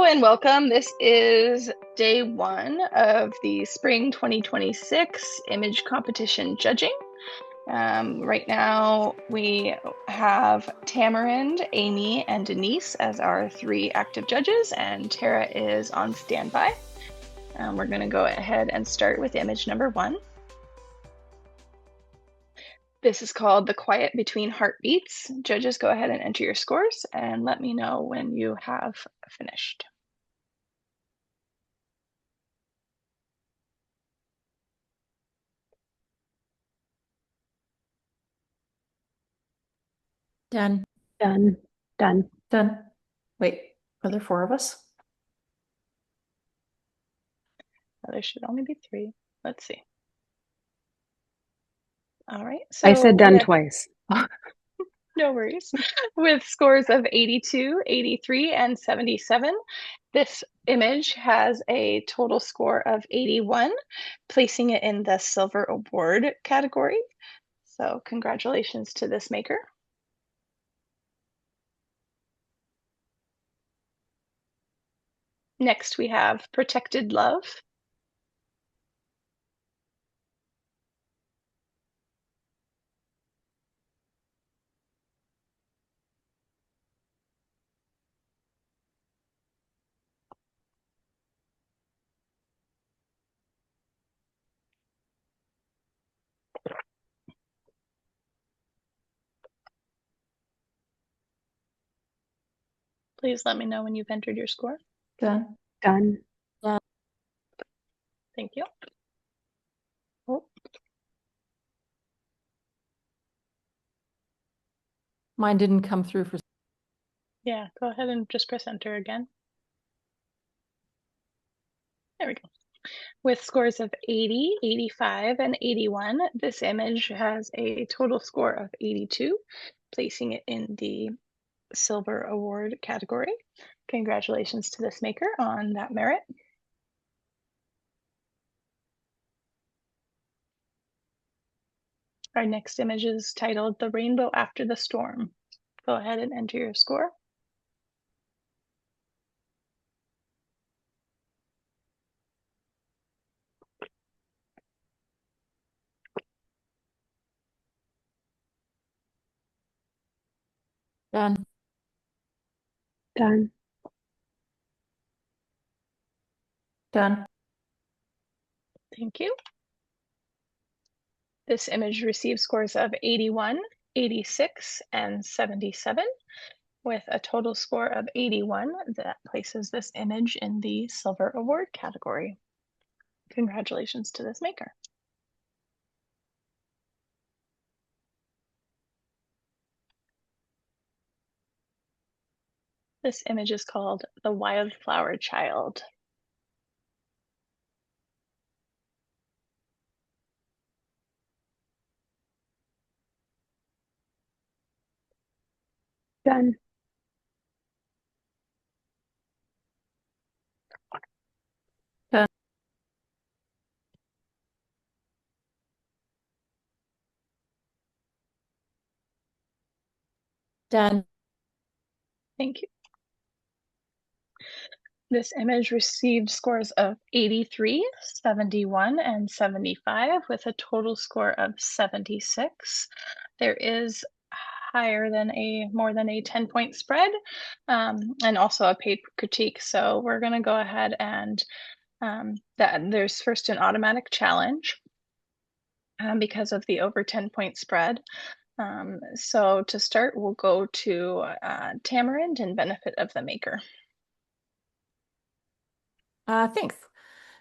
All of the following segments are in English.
and welcome. This is day one of the Spring 2026 Image Competition Judging. Right now we have Tamarind, Amy, and Denise as our three active judges, and Tara is on standby. We're going to go ahead and start with image number one. This is called The Quiet Between Heartbeats. Judges, go ahead and enter your scores and let me know when you have finished. Done. Done. Done. Done. Wait, are there four of us? There should only be three. Let's see. All right. I said done twice. No worries. With scores of 82, 83, and 77, this image has a total score of 81, placing it in the Silver Award category. So congratulations to this maker. Next, we have Protected Love. Please let me know when you've entered your score. Done. Done. Done. Thank you. Oh. Mine didn't come through for. Yeah, go ahead and just press enter again. There we go. With scores of 80, 85, and 81, this image has a total score of 82, placing it in the Silver Award category. Congratulations to this maker on that merit. Our next image is titled The Rainbow After the Storm. Go ahead and enter your score. Done. Done. Done. Thank you. This image received scores of 81, 86, and 77. With a total score of 81, that places this image in the Silver Award category. Congratulations to this maker. This image is called The Wildflower Child. Done. Done. Done. Thank you. This image received scores of 83, 71, and 75 with a total score of 76. There is more than a 10-point spread and also a paid critique. So we're going to go ahead and there's first an automatic challenge because of the over 10-point spread. So to start, we'll go to Tamarind and benefit of the maker. Thanks.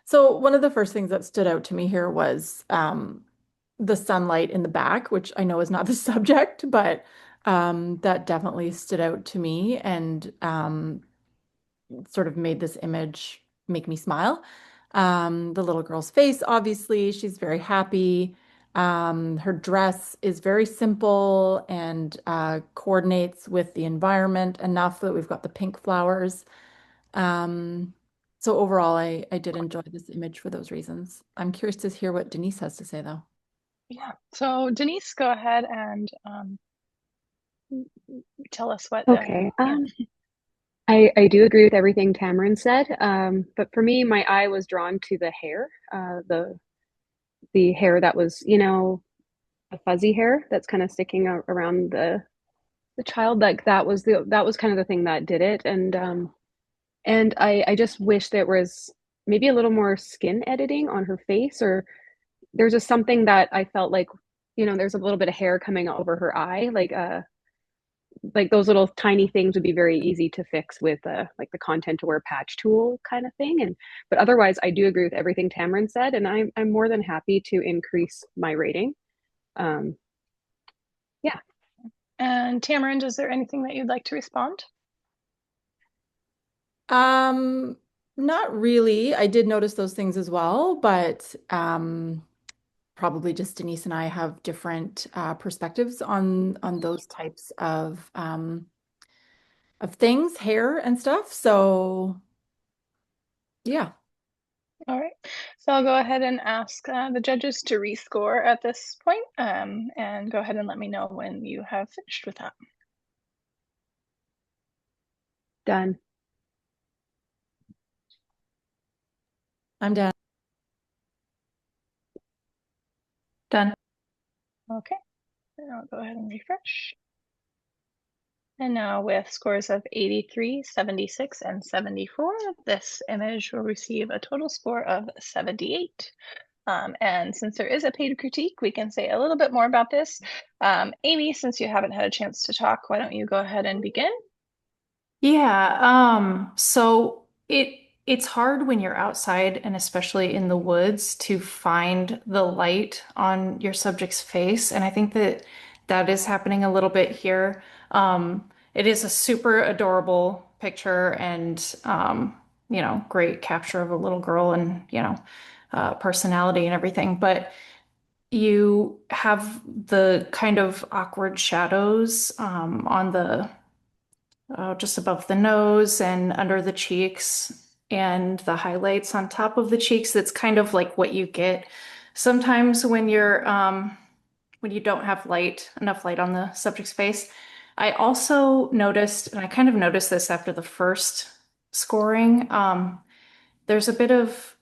So one of the first things that stood out to me here was the sunlight in the back, which I know is not the subject, but that definitely stood out to me and sort of made this image make me smile. The little girl's face, obviously, she's very happy. Her dress is very simple and coordinates with the environment enough that we've got the pink flowers. So overall, I did enjoy this image for those reasons. I'm curious to hear what Denise has to say, though. Yeah. So Denise, go ahead and tell us what. Okay. I do agree with everything Tamara said. But for me, my eye was drawn to the hair, the hair that was, the fuzzy hair that's kind of sticking around the child. Like that was kind of the thing that did it. And I just wish there was maybe a little more skin editing on her face, or there's just something that I felt like, there's a little bit of hair coming over her eye, like those little tiny things would be very easy to fix with like the content aware patch tool kind of thing. And but otherwise, I do agree with everything Tamron said, and I'm more than happy to increase my rating. Um, yeah, And Tamarind, is there anything that you'd like to respond? Um, Not really. I did notice those things as well, but probably just Denise and I have different perspectives on those types of things, hair and stuff. So yeah. All right, so I'll go ahead and ask the judges to rescore at this point, and go ahead and let me know when you have finished with that. done. I'm done. Done. Okay, and I'll go ahead and refresh. And now with scores of 83, 76, and 74, this image will receive a total score of 78. And since there is a paid critique, we can say a little bit more about this. Amy, since you haven't had a chance to talk, why don't you go ahead and begin? Yeah, so it's hard when you're outside and especially in the woods to find the light on your subject's face, and I think that that is happening a little bit here. It is a super adorable picture and great capture of a little girl and personality and everything, but you have the kind of awkward shadows on the just above the nose and under the cheeks, and the highlights on top of the cheeks. That's kind of like what you get sometimes when you don't have enough light on the subject's face. I also noticed, and I kind of noticed this after the first scoring, there's a bit of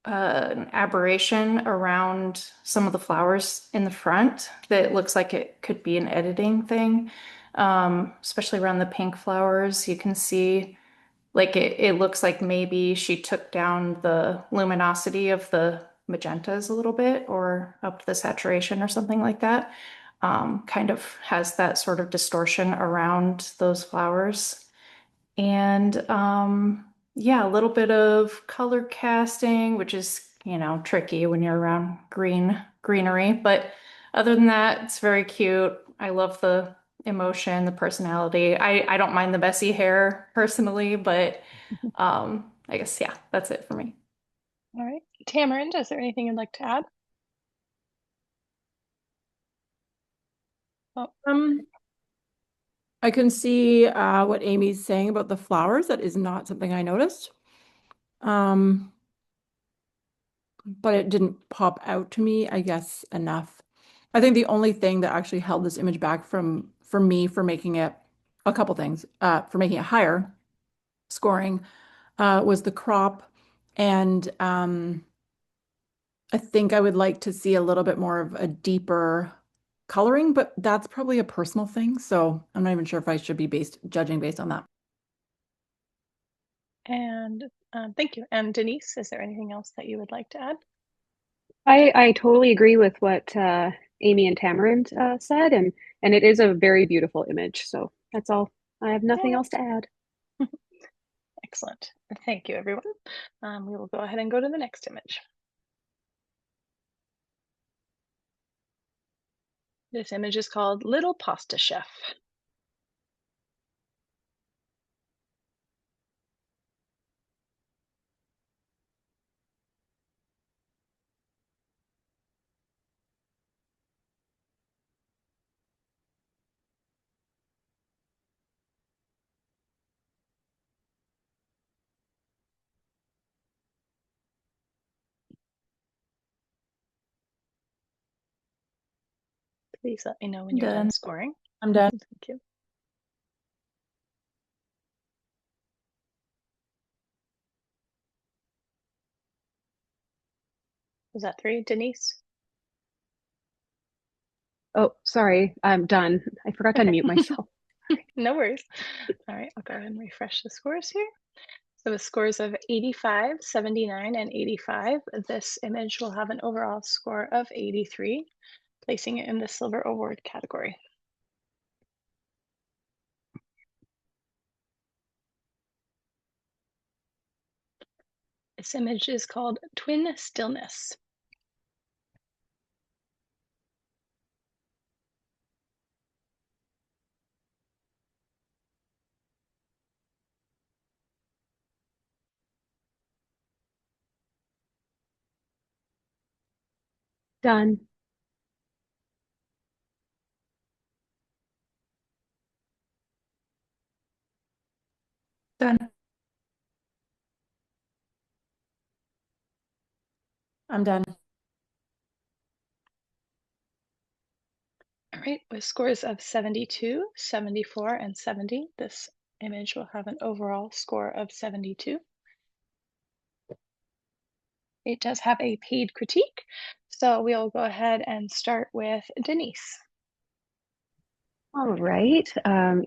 an aberration around some of the flowers in the front that looks like it could be an editing thing. Especially around the pink flowers, you can see like it looks like maybe she took down the luminosity of the magentas a little bit or upped the saturation or something like that. Kind of has that sort of distortion around those flowers. And yeah, a little bit of color casting, which is, tricky when you're around greenery. But other than that, it's very cute. I love the emotion, the personality. I don't mind the messy hair personally, but I guess yeah, that's it for me. All right, Tamarind, is there anything you'd like to add? Oh, I can see what Amy's saying about the flowers. That is not something I noticed. But it didn't pop out to me, I guess, enough. I think the only thing that actually held this image back for me for making it a couple things, for making it higher scoring, was the crop. And I think I would like to see a little bit more of a deeper coloring, but that's probably a personal thing. So I'm not even sure if I should be judging based on that. and thank you. And Denise, is there anything else that you would like to add? I totally agree with what Amy and Tamarind said, and it is a very beautiful image. So that's all. I have nothing Yeah. else to add. Excellent. Thank you, everyone. We will go ahead and go to the next image. This image is called Little Pasta Chef. Please let me know when you're done Done. scoring. I'm done. Thank you. Was that 3, Denise? Oh, sorry, I'm done. I forgot to unmute myself. No worries. All right, I'll go ahead and refresh the scores here. So with scores of 85, 79, and 85, this image will have an overall score of 83, placing it in the Silver Award category. This image is called Twin Stillness. Done. Done. I'm done. All right, with scores of 72, 74, and 70, this image will have an overall score of 72. It does have a paid critique, so we'll go ahead and start with Denise. All right.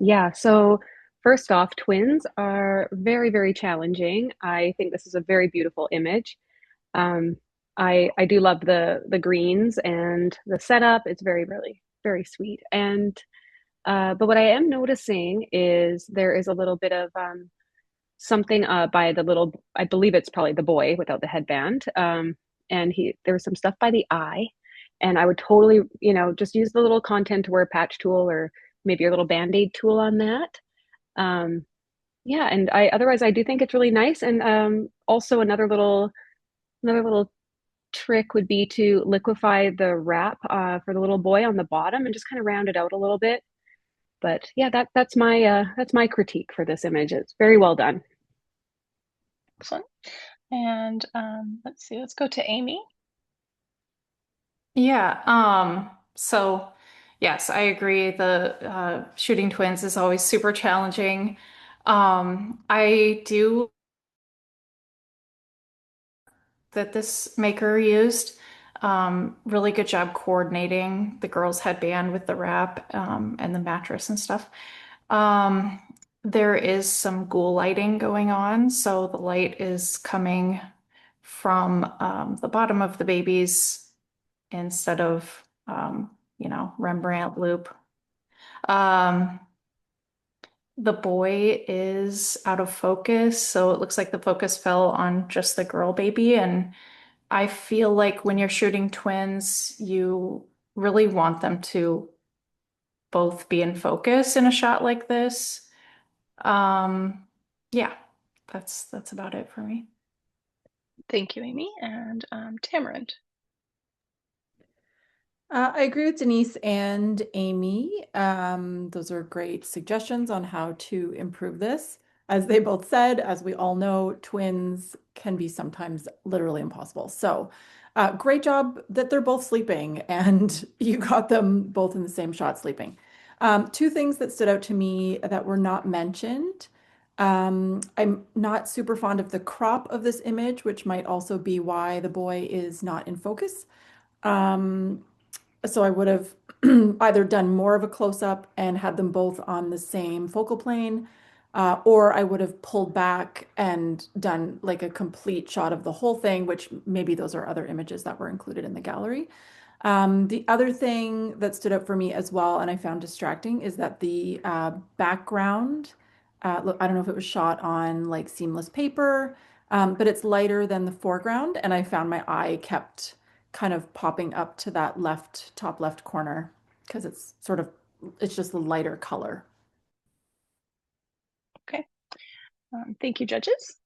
Yeah, so first off, twins are very, very challenging. I think this is a very beautiful image. Um, I do love the greens and the setup. It's very, really, very sweet. And but what I am noticing is there is a little bit of something by the little, I believe it's probably the boy without the headband. And there was some stuff by the eye. And I would totally, just use the little content aware patch tool or maybe your little band-aid tool on that. Yeah, and otherwise I do think it's really nice. And also another little trick would be to liquefy the wrap for the little boy on the bottom and just kind of round it out a little bit. But yeah, that's my critique for this image. It's very well done. Excellent. And let's see, let's go to Amy. Yeah, so yes, I agree. The shooting twins is always super challenging. I do that this maker used. Really good job coordinating the girl's headband with the wrap and the mattress and stuff. Um, there is some ghoul lighting going on, so the light is coming from the bottom of the babies instead of Rembrandt loop. Um, the boy is out of focus, so it looks like the focus fell on just the girl baby. And I feel like when you're shooting twins, you really want them to both be in focus in a shot like this. Yeah, that's about it for me. Thank you, Amy. And Tamarind. I agree with Denise and Amy. Those are great suggestions on how to improve this. As they both said, as we all know, twins can be sometimes literally impossible. So, great job that they're both sleeping and you got them both in the same shot sleeping. Two things that stood out to me that were not mentioned. I'm not super fond of the crop of this image, which might also be why the boy is not in focus. Um, so I would have either done more of a close-up and had them both on the same focal plane, or I would have pulled back and done like a complete shot of the whole thing, which maybe those are other images that were included in the gallery. The other thing that stood out for me as well, and I found distracting, is that the background, look, I don't know if it was shot on like seamless paper, but it's lighter than the foreground, and I found my eye kept kind of popping up to that top left corner because it's just a lighter color. Okay. Thank you, judges.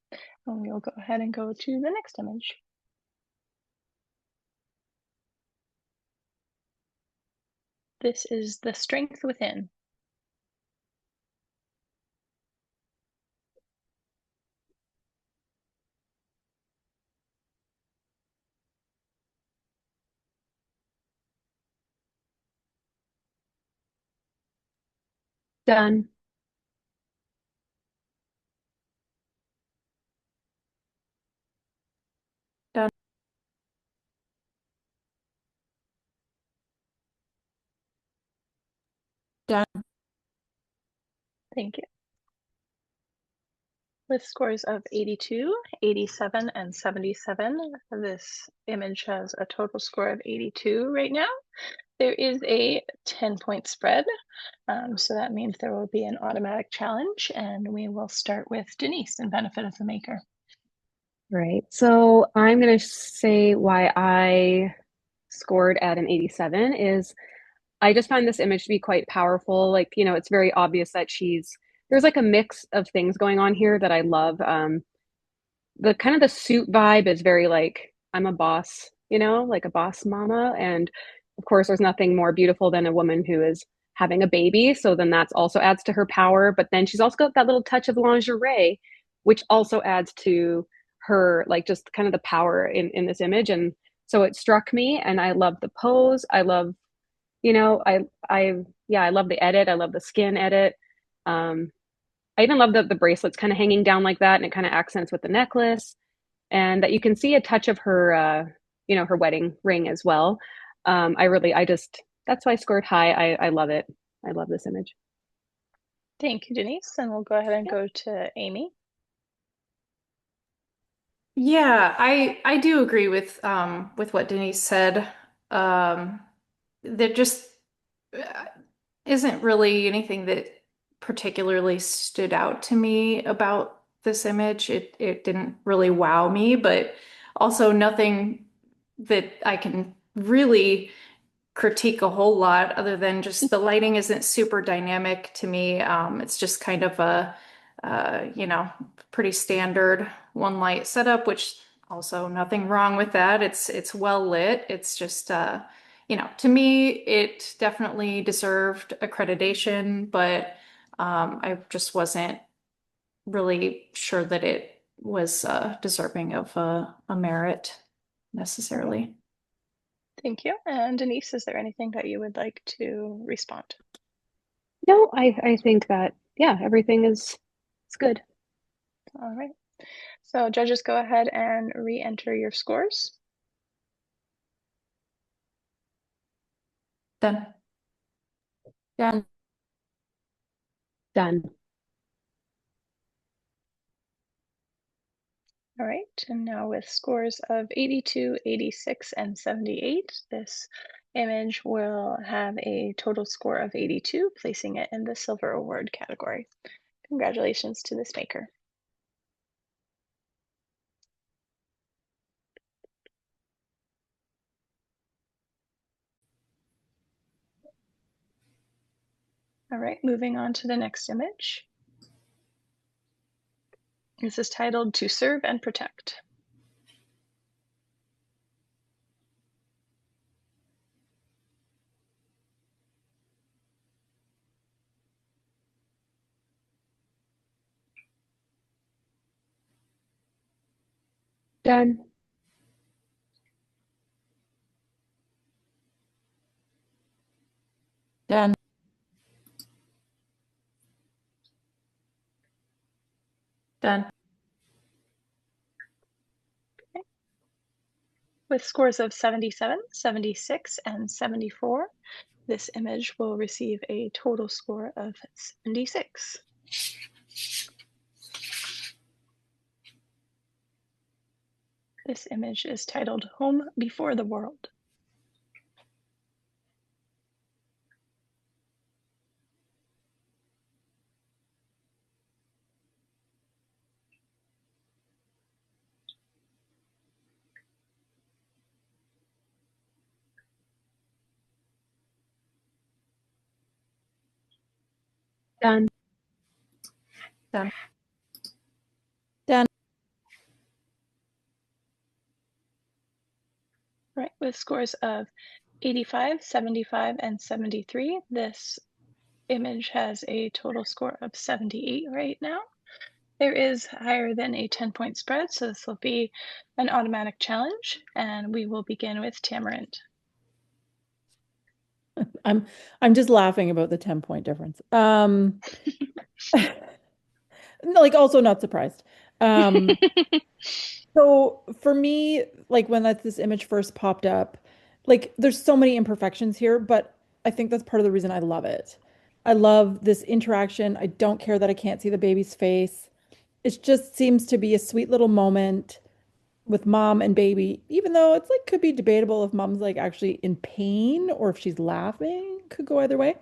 And we'll go ahead and go to the next image. This is The Strength Within. Done. Done. Done. Thank you. With scores of 82, 87, and 77, this image has a total score of 82 right now. There is a 10-point spread, so that means there will be an automatic challenge, and we will start with Denise in benefit of the maker. Right. So I'm going to say why I scored at an 87 is I just find this image to be quite powerful. Like, it's very obvious that there's like a mix of things going on here that I love. The kind of the suit vibe is very like, I'm a boss, like a boss mama. And of course, there's nothing more beautiful than a woman who is having a baby. So then that's also adds to her power. But then she's also got that little touch of lingerie, which also adds to her, like just kind of the power in this image. And so it struck me and I love the pose. I love, yeah, I love the edit. I love the skin edit. Um, I even love the bracelets kind of hanging down like that, and it kind of accents with the necklace, and that you can see a touch of her, her wedding ring as well. That's why I scored high. I love it. I love this image. Thank you, Denise, and we'll go ahead and go to Amy. Yeah, I do agree with what Denise said. There just isn't really anything that particularly stood out to me about this image. It didn't really wow me, but also nothing that I can really critique a whole lot other than just the lighting isn't super dynamic to me. It's just kind of a pretty standard one light setup, which also nothing wrong with that. It's well lit. It's just to me it definitely deserved accreditation, but I just wasn't really sure that it was deserving of a merit necessarily. Thank you. And Denise, is there anything that you would like to respond? No, I think that, yeah, everything is good. All right. So judges, go ahead and re-enter your scores. Done. Done. Done. All right, and now with scores of 82, 86, and 78, this image will have a total score of 82, placing it in the Silver Award category. Congratulations to this maker. All right, moving on to the next image. This is titled To Serve and Protect. Done. Done. Done. Okay. With scores of 77, 76, and 74, this image will receive a total score of 76. This image is titled Home Before the World. Done. Done. Done. Right, with scores of 85, 75, and 73, this image has a total score of 78 right now. There is higher than a 10-point spread, so this will be an automatic challenge, and we will begin with Tamarind. I'm just laughing about the 10-point difference. Like also not surprised. So for me, like when this image first popped up, like there's so many imperfections here, but I think that's part of the reason I love it. I love this interaction. I don't care that I can't see the baby's face. It just seems to be a sweet little moment with mom and baby, even though it's like could be debatable if mom's like actually in pain or if she's laughing, could go either way.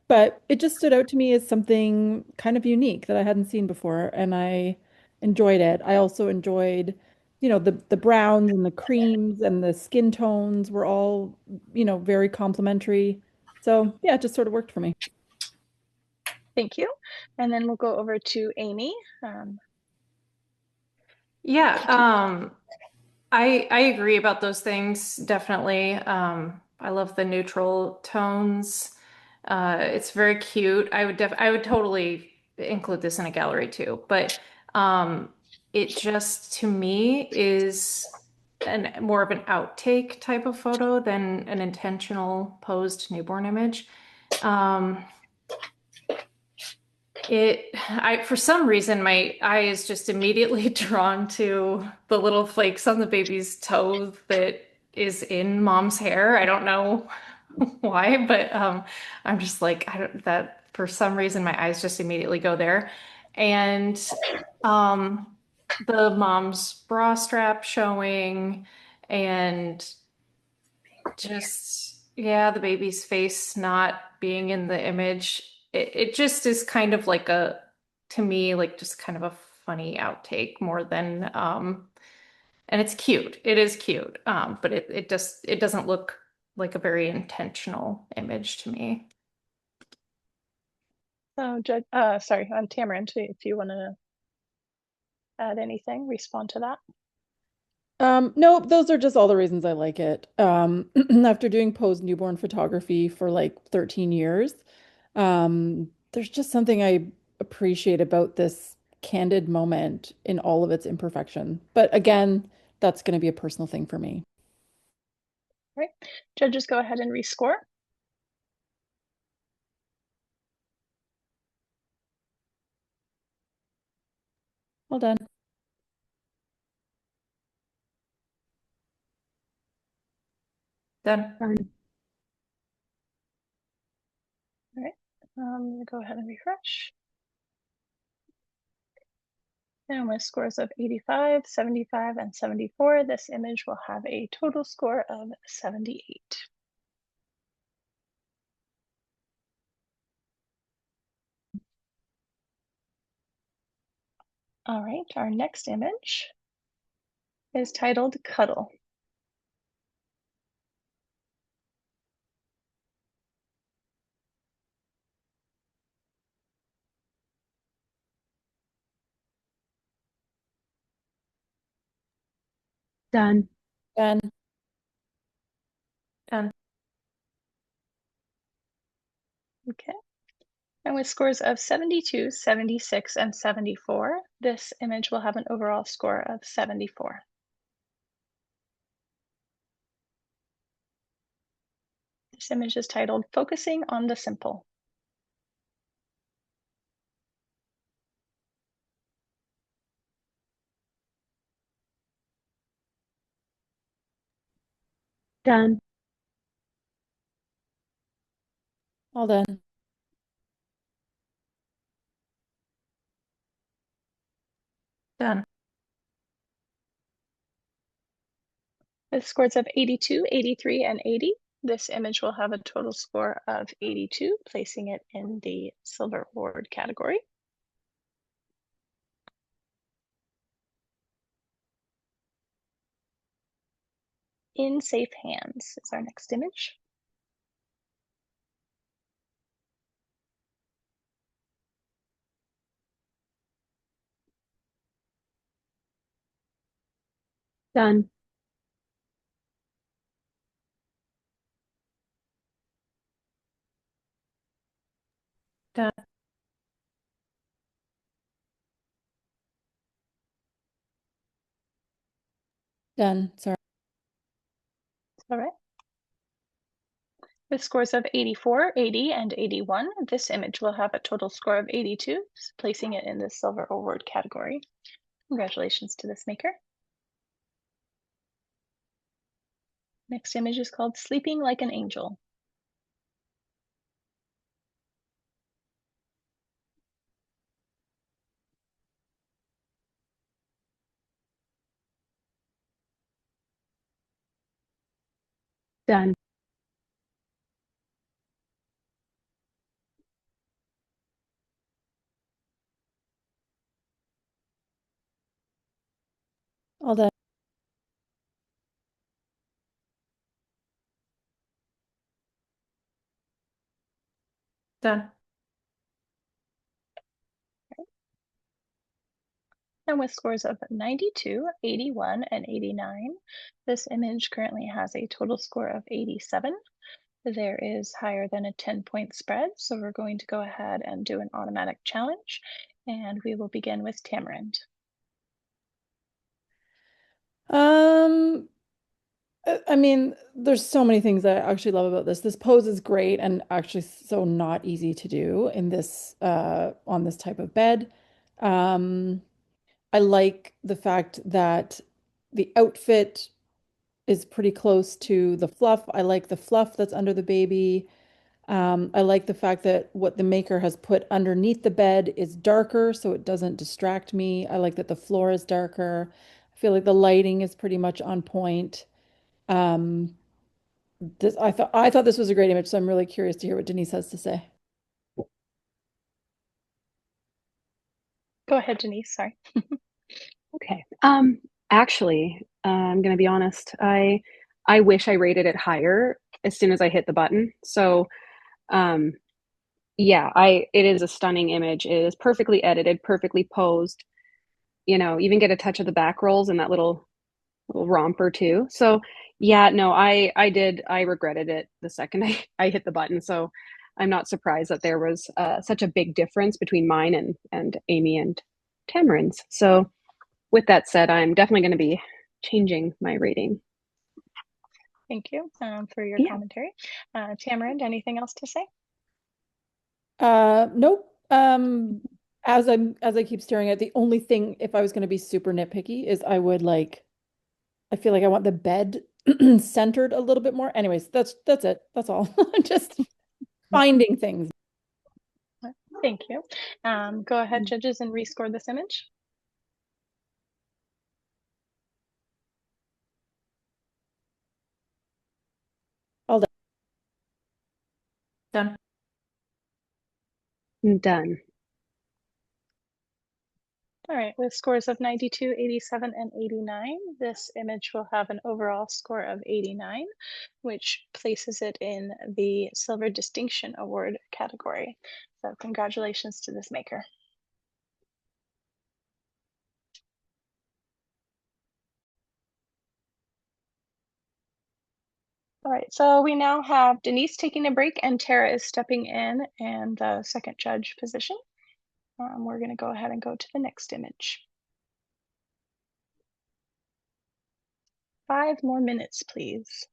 But it just stood out to me as something kind of unique that I hadn't seen before, and I enjoyed it. I also enjoyed, the browns and the creams and the skin tones were all, very complimentary. So yeah, it just sort of worked for me. Thank you. And then we'll go over to Amy. Yeah, I agree about those things, definitely. I love the neutral tones. It's very cute. I would totally include this in a gallery too, but it just to me is more of an outtake type of photo than an intentional posed newborn image. Um, for some reason, my eye is just immediately drawn to the little flakes on the baby's toe that is in mom's hair. I don't know why, but I'm just like, I don't, that for some reason, my eyes just immediately go there. And um, the mom's bra strap showing, and just, yeah, the baby's face not being in the image. It just is kind of like to me, like just kind of a funny outtake more than, and it's cute. It is cute. But it doesn't look like a very intentional image to me. So, sorry, on Tamarind, if you want to add anything, respond to that. No, those are just all the reasons I like it. After doing posed newborn photography for like 13 years, there's just something I appreciate about this candid moment in all of its imperfection. But again, that's going to be a personal thing for me. Right. Judges, go ahead and rescore. Well done. Done. Done. All right. Go ahead and refresh. And with scores of 85, 75, and 74, this image will have a total score of 78. All right, our next image is titled Cuddle. Done. Done. Done. Okay. And with scores of 72, 76, and 74, this image will have an overall score of 74. This image is titled Focusing on the Simple. Done. All done. Done. With scores of 82, 83, and 80, this image will have a total score of 82, placing it in the Silver Award category. In Safe Hands is our next image. Done. Done. Done. Sorry. All right. With scores of 84, 80, and 81, this image will have a total score of 82, placing it in the Silver Award category. Congratulations to this maker. Next image is called Sleeping Like an Angel. Done. All done. Done. And with scores of 92, 81, and 89, this image currently has a total score of 87. There is higher than a 10-point spread, so we're going to go ahead and do an automatic challenge, and we will begin with Tamarind. I mean, there's so many things that I actually love about this. This pose is great and actually so not easy to do in this on this type of bed. Um, I like the fact that the outfit is pretty close to the fluff. I like the fluff that's under the baby. I like the fact that what the maker has put underneath the bed is darker, so it doesn't distract me. I like that the floor is darker. I feel like the lighting is pretty much on point. Um, I thought this was a great image, so I'm really curious to hear what Denise has to say. Go ahead, Denise, sorry. Okay. Actually, I'm gonna be honest. I wish I rated it higher as soon as I hit the button. So, um, yeah, it is a stunning image. It is perfectly edited, perfectly posed. You know, even get a touch of the back rolls and that little romper too. So, yeah, no, I regretted it the second I hit the button. So, I'm not surprised that there was such a big difference between mine and Amy and Tamarind's. So, with that said, I'm definitely going to be changing my rating. Thank you for your Yeah. commentary. Tamarind, anything else to say? Nope. As I keep staring at the only thing, if I was going to be super nitpicky, is I feel like I want the bed centered a little bit more. Anyways, that's it. That's all. Just finding things. Thank you. Go ahead, judges, and rescore this image. All done. Done. Done. All right, with scores of 92, 87, and 89, this image will have an overall score of 89, which places it in the Silver Distinction Award category. So congratulations to this maker. All right, so we now have Denise taking a break and Tara is stepping in and the second judge position. We're going to go ahead and go to the next image. 5 more minutes, please.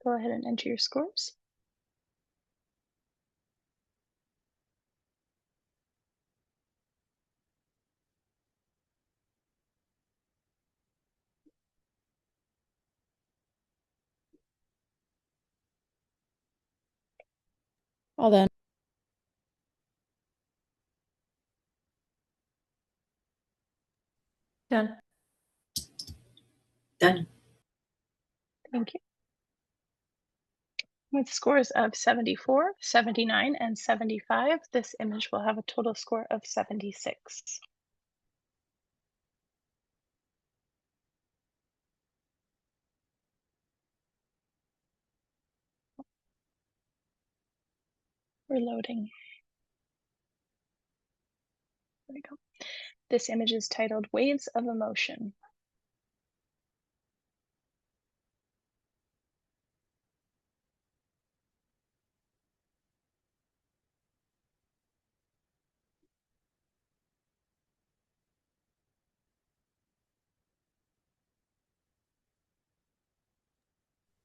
Go ahead and enter your scores. All done. Done. Done. Thank you. With scores of 74, 79, and 75, this image will have a total score of 76. We're loading. There we go. This image is titled Waves of Emotion.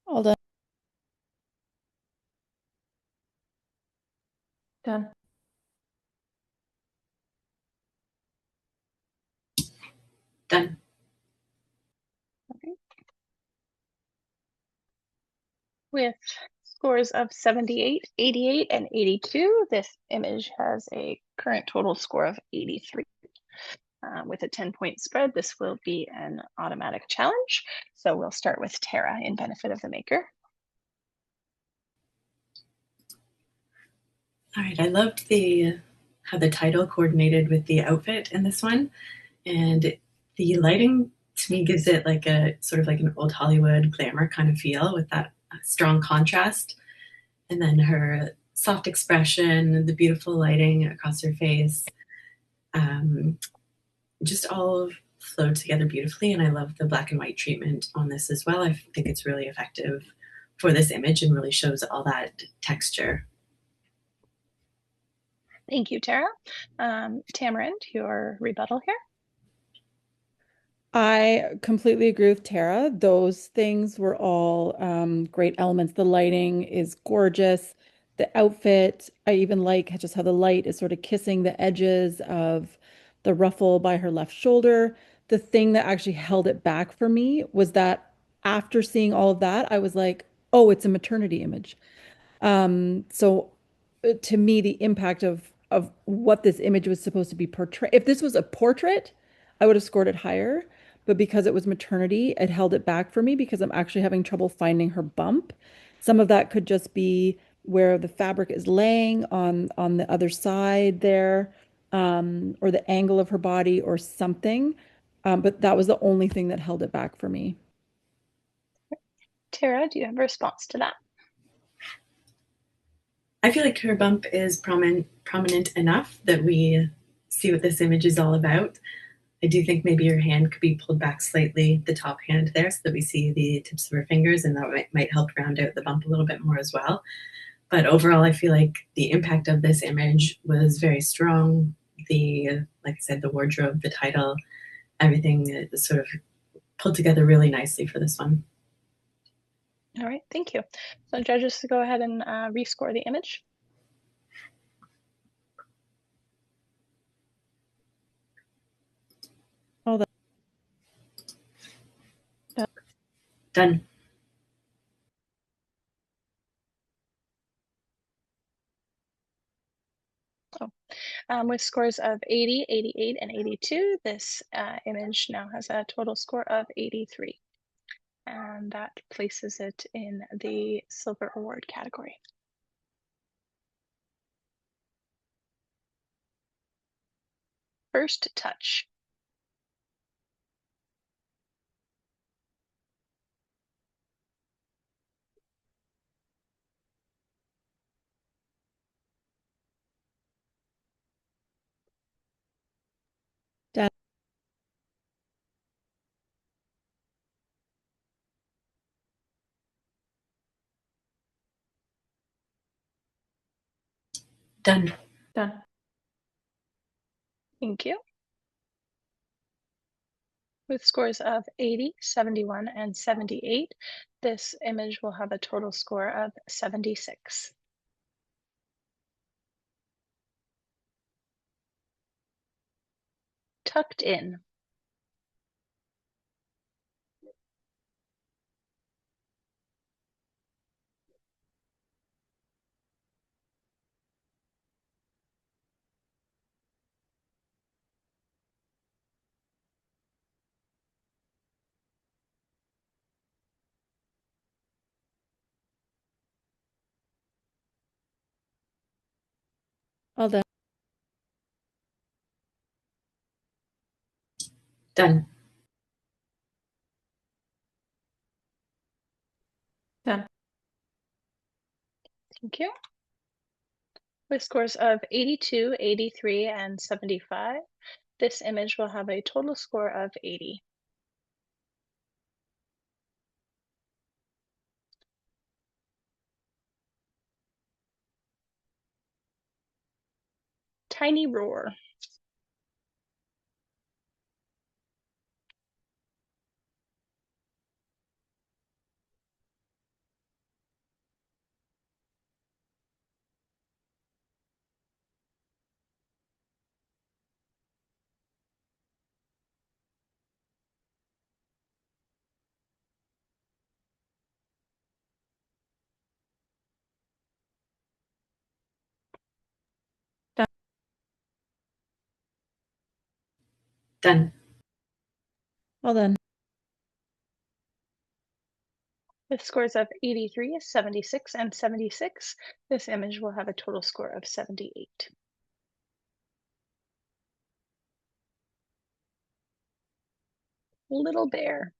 All done. Done. Done. Okay. With scores of 78, 88, and 82, this image has a current total score of 83. With a 10-point spread, this will be an automatic challenge. So we'll start with Tara in benefit of the maker. All right, I loved how the title coordinated with the outfit in this one, and the lighting to me gives it like a sort of like an old Hollywood glamour kind of feel with that strong contrast, and then her soft expression, the beautiful lighting across her face, just all flowed together beautifully. And I love the black and white treatment on this as well. I think it's really effective for this image and really shows all that texture. Thank you, Tara. Tamarind, your rebuttal here. I completely agree with Tara. Those things were all great elements. The lighting is gorgeous. The outfit, I even like just how the light is sort of kissing the edges of the ruffle by her left shoulder. The thing that actually held it back for me was that after seeing all of that, I was like, oh, it's a maternity image. So to me, the impact of what this image was supposed to be portray. If this was a portrait, I would have scored it higher. But because it was maternity, it held it back for me because I'm actually having trouble finding her bump. Some of that could just be where the fabric is laying on the other side there, or the angle of her body or something. But that was the only thing that held it back for me. Tara, do you have a response to that? I feel like her bump is prominent enough that we see what this image is all about. I do think maybe her hand could be pulled back slightly, the top hand there, so that we see the tips of her fingers, and that might help round out the bump a little bit more as well. But overall, I feel like the impact of this image was very strong. Like I said, the wardrobe, the title, everything is sort of pulled together really nicely for this one. All right, thank you. So judges, go ahead and rescore the image. All that. Done. With scores of 80, 88, and 82, this image now has a total score of 83. And that places it in the Silver Award category. First touch. Done. Done. Done. Thank you. With scores of 80, 71, and 78, this image will have a total score of 76. Tucked in. All done. Done. Done. Thank you. With scores of 82, 83, and 75, this image will have a total score of 80. Tiny roar. Done. All done. With scores of 83, 76, and 76, this image will have a total score of 78. Little bear.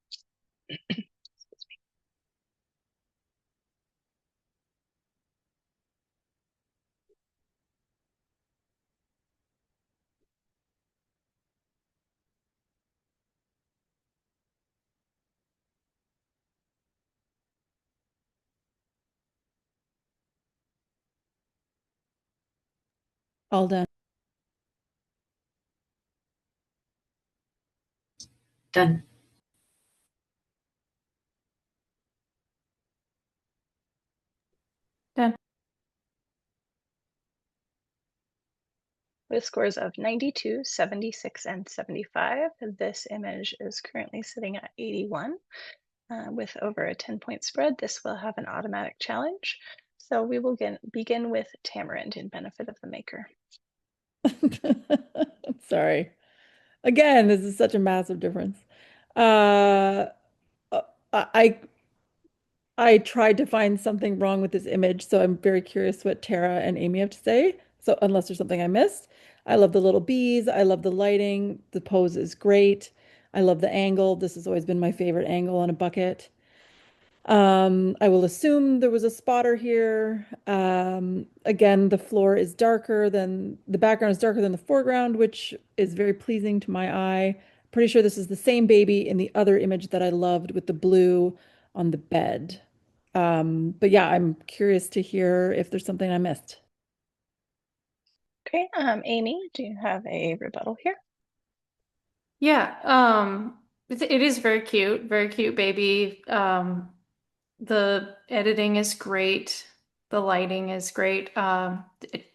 All done. Done. Done. With scores of 92, 76, and 75, this image is currently sitting at 81. With over a 10-point spread, this will have an automatic challenge. So we will begin with Tamarind in benefit of the maker. Sorry. Again, this is such a massive difference. Uh, I I tried to find something wrong with this image, so I'm very curious what Tara and Amy have to say. So unless there's something I missed, I love the little bees. I love the lighting. The pose is great. I love the angle. This has always been my favorite angle on a bucket. I will assume there was a spotter here. Again, the floor is darker than the background is darker than the foreground, which is very pleasing to my eye. Pretty sure this is the same baby in the other image that I loved with the blue on the bed. But yeah, I'm curious to hear if there's something I missed. Okay, Amy, do you have a rebuttal here? Yeah, it is very cute baby. The editing is great. The lighting is great. A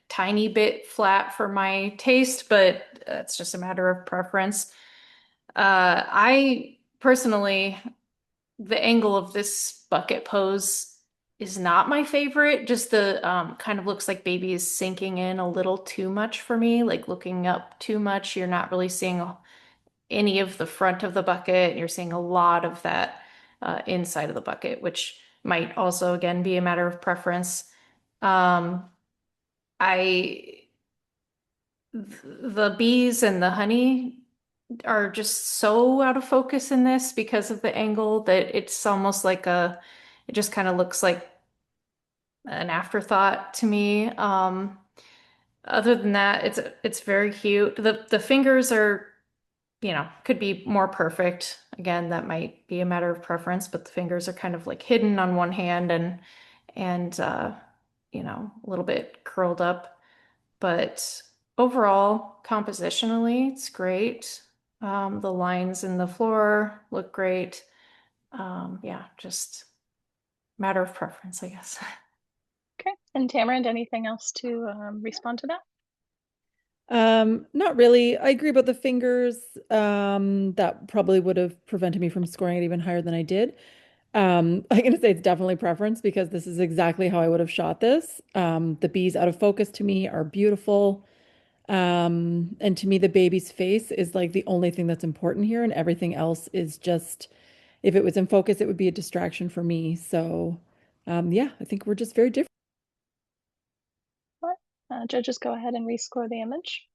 tiny bit flat for my taste, but it's just a matter of preference. I personally, the angle of this bucket pose is not my favorite. Just the kind of looks like baby is sinking in a little too much for me, like looking up too much. You're not really seeing any of the front of the bucket. You're seeing a lot of that inside of the bucket, which might also again be a matter of preference. Um, I the bees and the honey are just so out of focus in this because of the angle that it's almost like it just kind of looks like an afterthought to me. Other than that, it's very cute. The fingers are, could be more perfect. Again, that might be a matter of preference, but the fingers are kind of like hidden on one hand and a little bit curled up. But overall, compositionally, it's great. The lines in the floor look great. Yeah, just matter of preference, I guess. Okay, and Tamarind, anything else to respond to that? Not really. I agree about the fingers. That probably would have prevented me from scoring it even higher than I did. I'm gonna say it's definitely preference because this is exactly how I would have shot this. The bees out of focus to me are beautiful. And to me, the baby's face is like the only thing that's important here, and everything else is just, if it was in focus, it would be a distraction for me. So, yeah, I think we're just very different. All right. Judges, go ahead and rescore the image.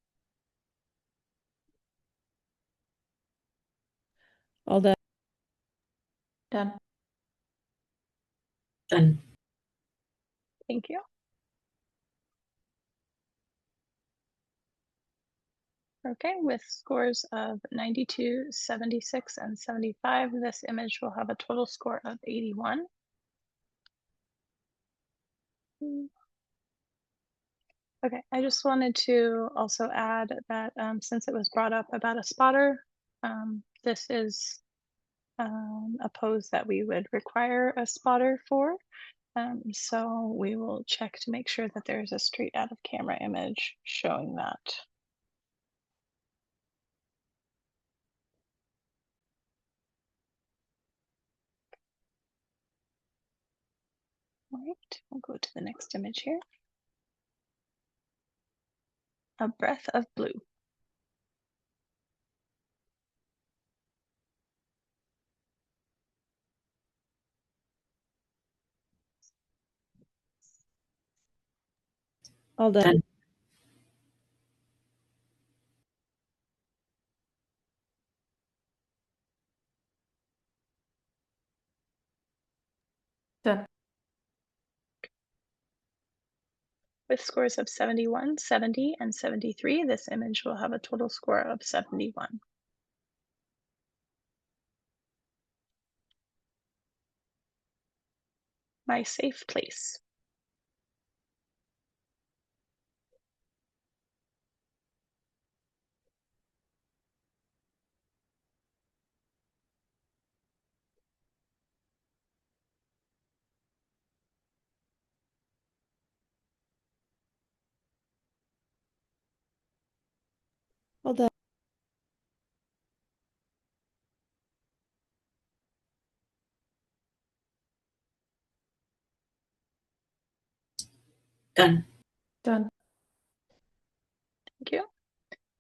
All done. Done. Done. Thank you. Okay, with scores of 92, 76, and 75, this image will have a total score of 81. Okay, I just wanted to also add that since it was brought up about a spotter, this is a pose that we would require a spotter for. So we will check to make sure that there's a straight out of camera image showing that. All right, we'll go to the next image here. A breath of blue. All done. Done. Done. With scores of 71, 70, and 73, this image will have a total score of 71. My safe place. All done. Done. Done. Thank you.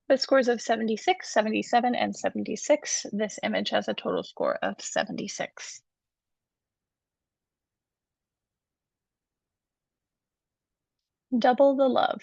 With scores of 76, 77, and 76, this image has a total score of 76. Double the love.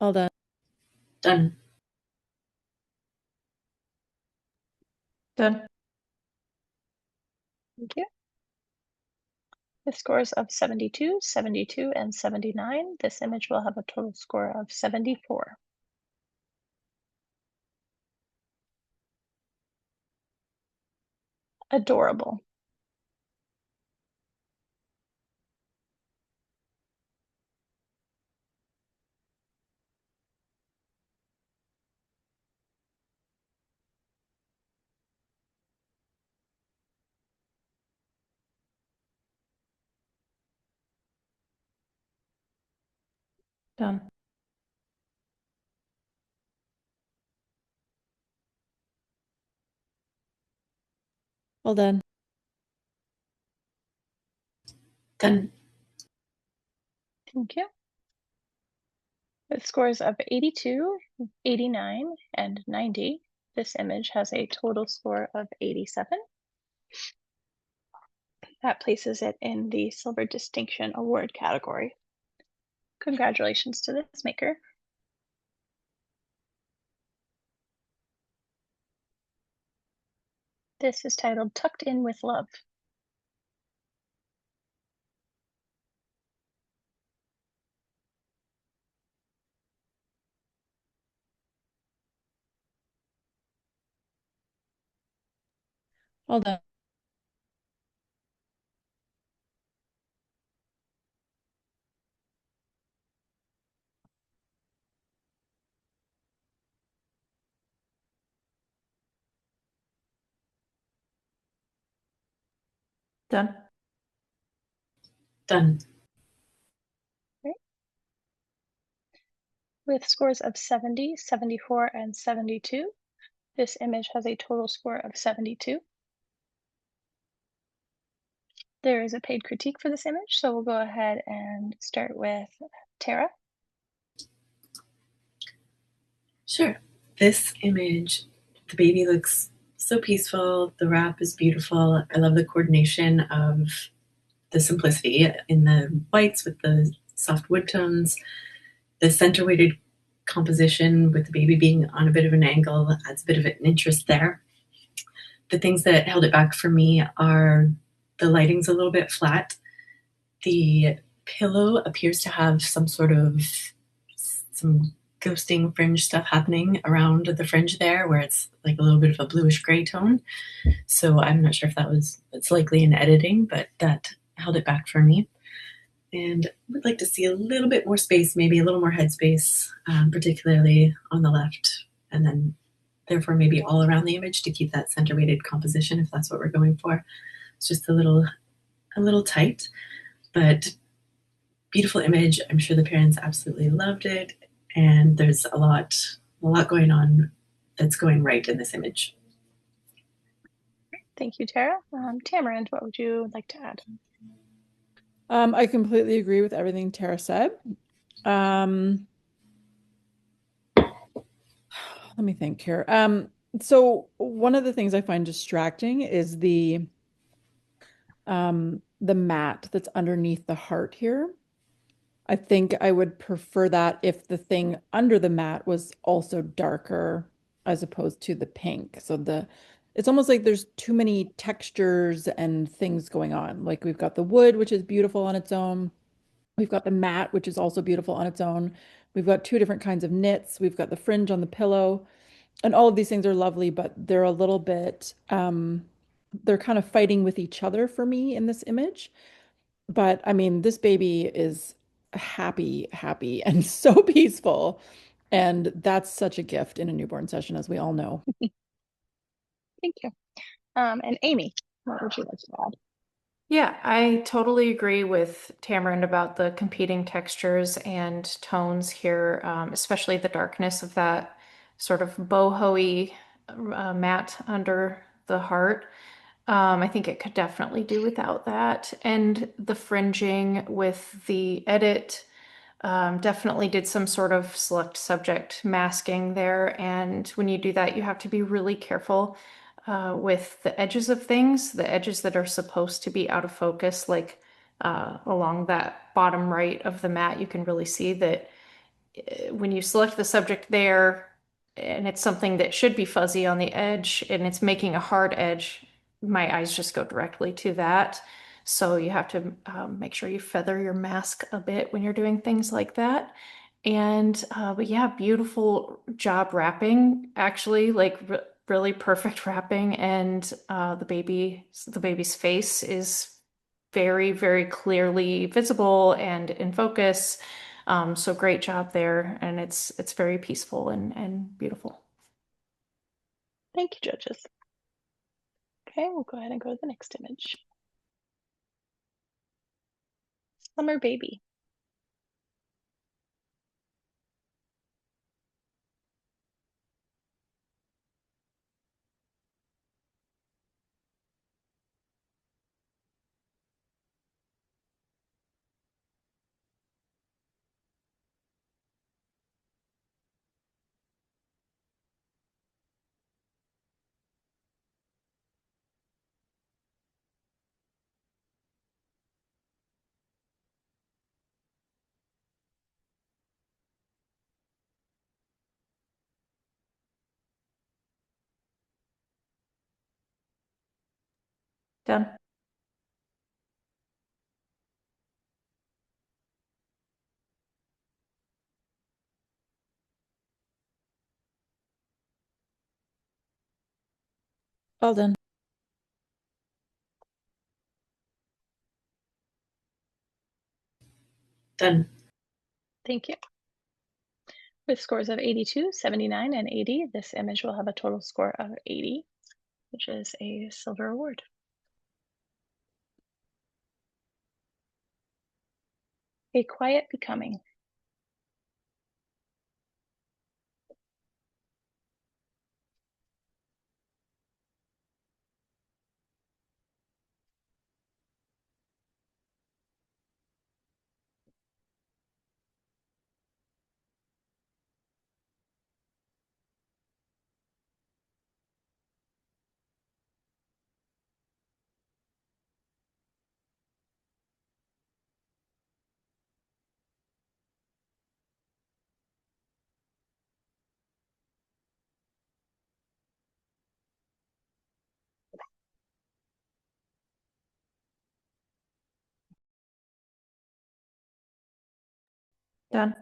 All done. Done. Done. Thank you. With scores of 72, 72, and 79, this image will have a total score of 74. Adorable. Done. All done. Done. Thank you. With scores of 82, 89, and 90, this image has a total score of 87. That places it in the Silver Distinction Award category. Congratulations to this maker. This is titled Tucked In with Love. All done. Done. Done. Okay. With scores of 70, 74, and 72, this image has a total score of 72. There is a paid critique for this image, so we'll go ahead and start with Tara. Sure. This image, the baby looks so peaceful. The wrap is beautiful. I love the coordination of the simplicity in the whites with the soft wood tones. The center weighted composition with the baby being on a bit of an angle adds a bit of an interest there. The things that held it back for me are the lighting's a little bit flat. The pillow appears to have some ghosting fringe stuff happening around the fringe there where it's like a little bit of a bluish gray tone. So I'm not sure if it's likely in editing, but that held it back for me. And I would like to see a little bit more space, maybe a little more headspace, particularly on the left, and then therefore maybe all around the image to keep that center weighted composition if that's what we're going for. It's just a little tight, but beautiful image. I'm sure the parents absolutely loved it, and there's a lot going on that's going right in this image. Thank you, Tara. Tamarind, what would you like to add? I completely agree with everything Tara said. Let me think here. So one of the things I find distracting is the mat that's underneath the heart here. I think I would prefer that if the thing under the mat was also darker as opposed to the pink. So it's almost like there's too many textures and things going on. Like we've got the wood, which is beautiful on its own. We've got the mat, which is also beautiful on its own. We've got two different kinds of knits. We've got the fringe on the pillow. And all of these things are lovely, but they're a little bit, they're kind of fighting with each other for me in this image. But I mean, this baby is happy, happy, and so peaceful. And that's such a gift in a newborn session, as we all know. Thank you. And Amy, what would you like to add? Yeah, I totally agree with Tamarind about the competing textures and tones here, especially the darkness of that sort of boho-y mat under the heart. I think it could definitely do without that. And the fringing with the edit definitely did some sort of select subject masking there. And when you do that, you have to be really careful with the edges of things, the edges that are supposed to be out of focus, like along that bottom right of the mat, you can really see that when you select the subject there and it's something that should be fuzzy on the edge and it's making a hard edge, my eyes just go directly to that. So you have to make sure you feather your mask a bit when you're doing things like that. And but yeah, beautiful job wrapping, actually, like really perfect wrapping. And the baby's face is very, very clearly visible and in focus. So great job there, and it's very peaceful and beautiful. Thank you, judges. Okay, we'll go ahead and go to the next image. Summer baby. Done. Well done. Done. Thank you. With scores of 82, 79, and 80, this image will have a total score of 80, which is a silver award. A quiet becoming. Done.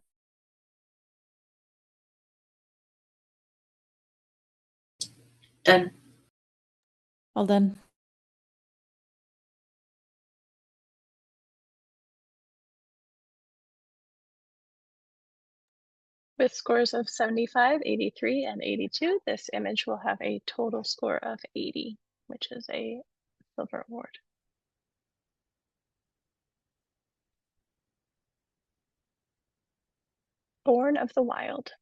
Done. Well done. With scores of 75, 83, and 82, this image will have a total score of 80, which is a silver award. Born of the Wild.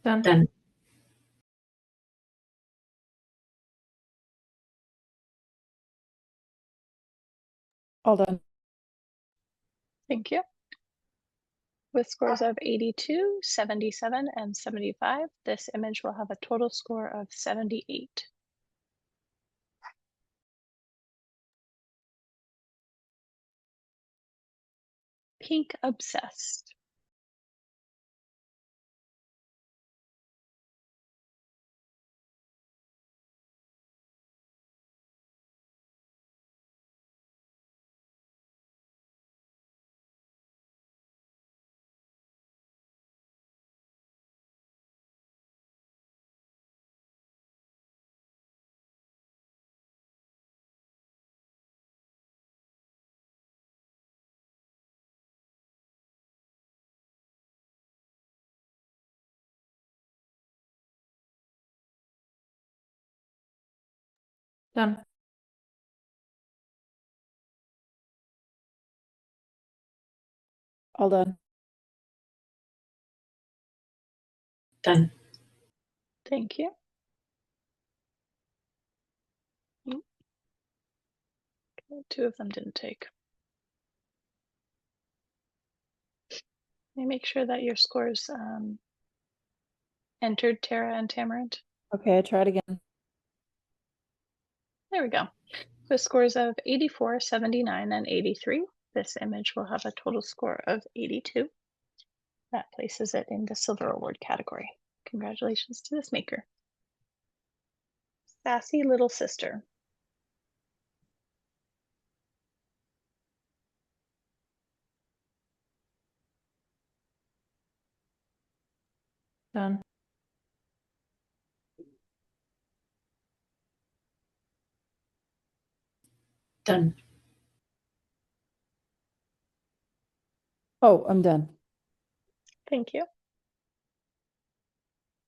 Done. Done. All done. Thank you. With scores of 82, 77, and 75, this image will have a total score of 78. Pink Obsessed. Done. All done. Done. Thank you. Okay, 2 of them didn't take. Let me make sure that your scores entered, Tara and Tamarind. Okay, I tried again. There we go. With scores of 84, 79, and 83, this image will have a total score of 82. That places it in the Silver Award category. Congratulations to this maker. Sassy Little Sister. Done. Done. Oh, I'm done. Thank you.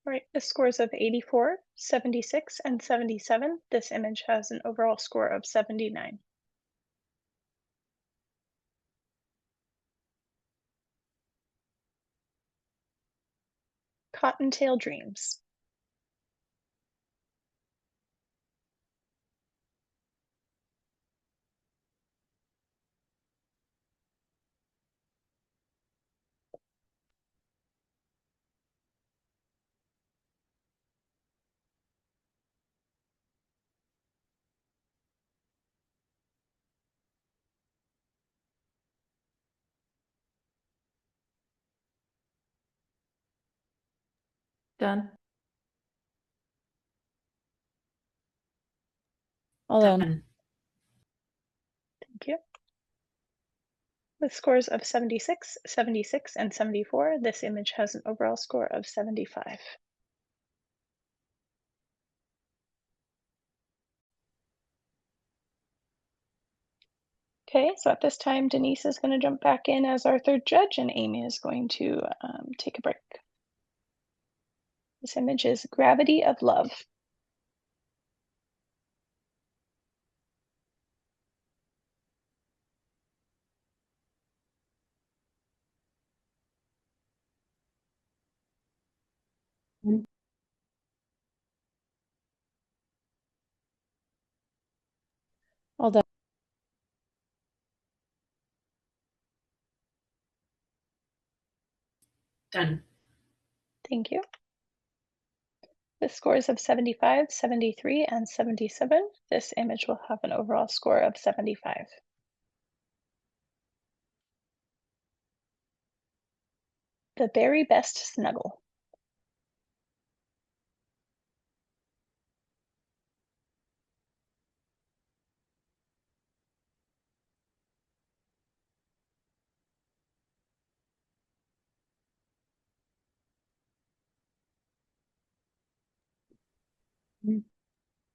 All right, with scores of 84, 76, and 77, this image has an overall score of 79. Cottontail Dreams. Done. All done. Done. Thank you. With scores of 76, 76, and 74, this image has an overall score of 75. Okay, so at this time, Denise is going to jump back in as our third judge, and Amy is going to take a break. This image is Gravity of Love. All done. Done. Thank you. With scores of 75, 73, and 77, this image will have an overall score of 75. The Very Best Snuggle.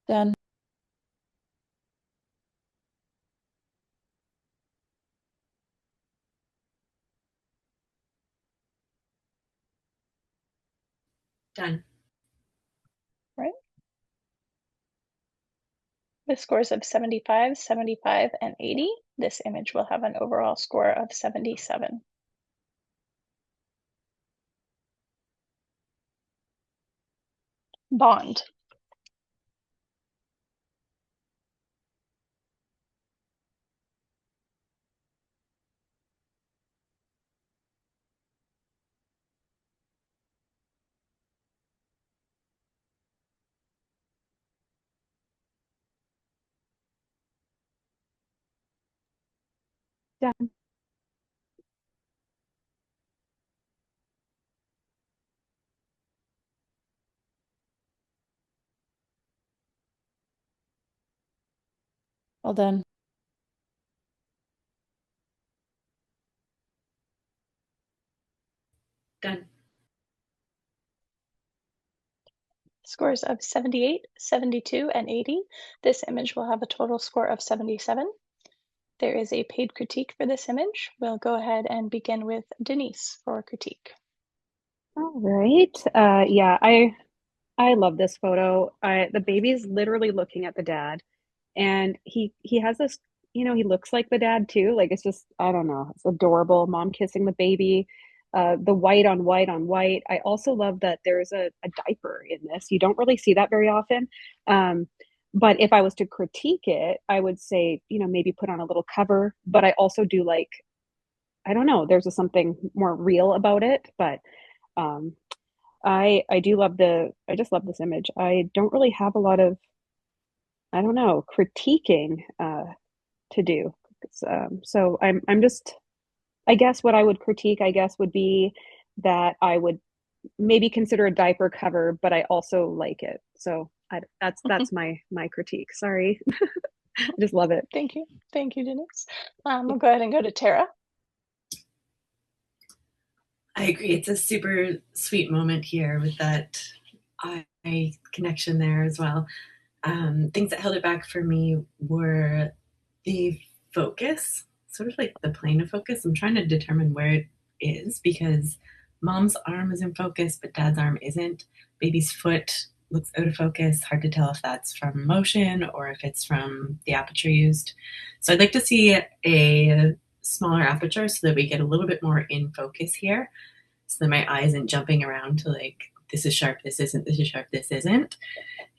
Done. Done. Right. With scores of 75, 75, and 80, this image will have an overall score of 77. Bond. Done. Well done. Done. Scores of 78, 72, and 80. This image will have a total score of 77. There is a paid critique for this image. We'll go ahead and begin with Denise for critique. All right. Yeah, I love this photo. The baby's literally looking at the dad, and he has this, he looks like the dad too. Like it's just, I don't know, it's adorable. Mom kissing the baby, the white on white on white. I also love that there's a diaper in this. You don't really see that very often. Um, but if I was to critique it, I would say, maybe put on a little cover. But I also do like, I don't know, there's something more real about it. But um, I do love I just love this image. I don't really have a lot of, I don't know, critiquing to do. So I'm just, I guess what I would critique, I guess, would be that I would maybe consider a diaper cover, but I also like it. So that's my critique. Sorry, I just love it. Thank you. Thank you, Denise. We'll go ahead and go to Tara. I agree. It's a super sweet moment here with that eye connection there as well. Things that held it back for me were the focus, sort of like the plane of focus. I'm trying to determine where it is because mom's arm is in focus, but dad's arm isn't. Baby's foot looks out of focus. Hard to tell if that's from motion or if it's from the aperture used. So I'd like to see a smaller aperture so that we get a little bit more in focus here. So that my eye isn't jumping around to like, this is sharp, this isn't, this is sharp, this isn't.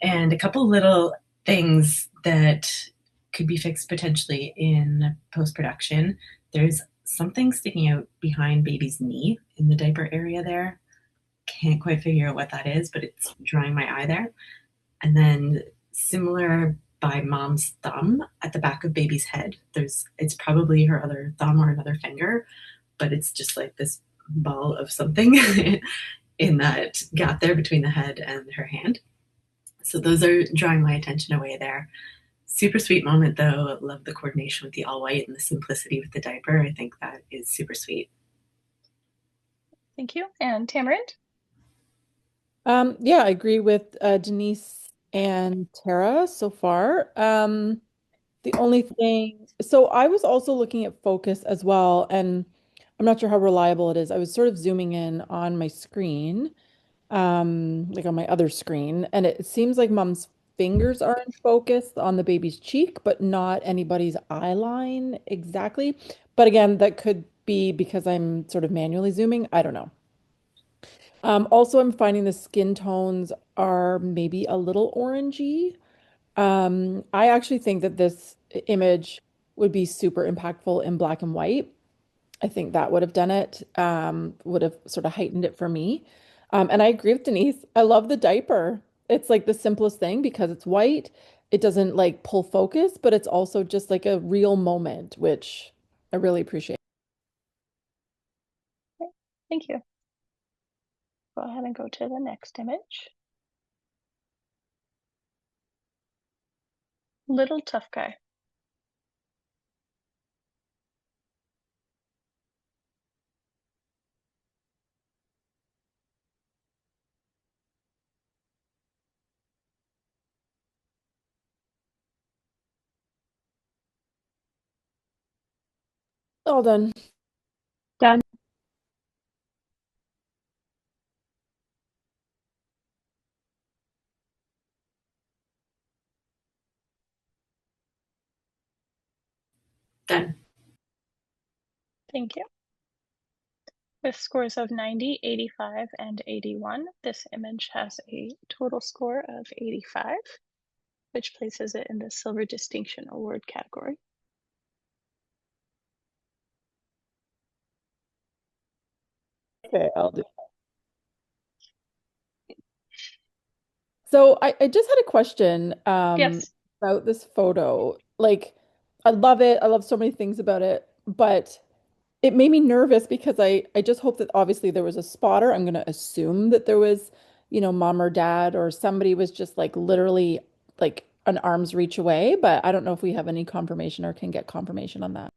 And a couple little things that could be fixed potentially in post production. There's something sticking out behind baby's knee in the diaper area there. Can't quite figure out what that is, but it's drawing my eye there. And then similar by mom's thumb at the back of baby's head. It's probably her other thumb or another finger, but it's just like this ball of something in that gap there between the head and her hand. So those are drawing my attention away there. Super sweet moment though. Love the coordination with the all white and the simplicity with the diaper. I think that is super sweet. Thank you. And Tamarind? Yeah, I agree with Denise and Tara so far. The only thing, so I was also looking at focus as well, and I'm not sure how reliable it is. I was sort of zooming in on my screen, like on my other screen, and it seems like mom's fingers are in focus on the baby's cheek, but not anybody's eye line exactly. But again, that could be because I'm sort of manually zooming. I don't know. Also, I'm finding the skin tones are maybe a little orangey. I actually think that this image would be super impactful in black and white. I think that would have done it, would have sort of heightened it for me. And I agree with Denise. I love the diaper. It's like the simplest thing because it's white. It doesn't like pull focus, but it's also just like a real moment, which I really appreciate. Okay, thank you. Go ahead and go to the next image. Little tough guy. All done. Done. Done. Thank you. With scores of 90, 85, and 81, this image has a total score of 85, which places it in the Silver Distinction Award category. Okay, I'll do. So I just had a question Yes. about this photo. Like, I love it. I love so many things about it, but it made me nervous because I just hope that obviously there was a spotter. I'm going to assume that there was, mom or dad or somebody was just like literally like an arm's reach away, but I don't know if we have any confirmation or can get confirmation on that.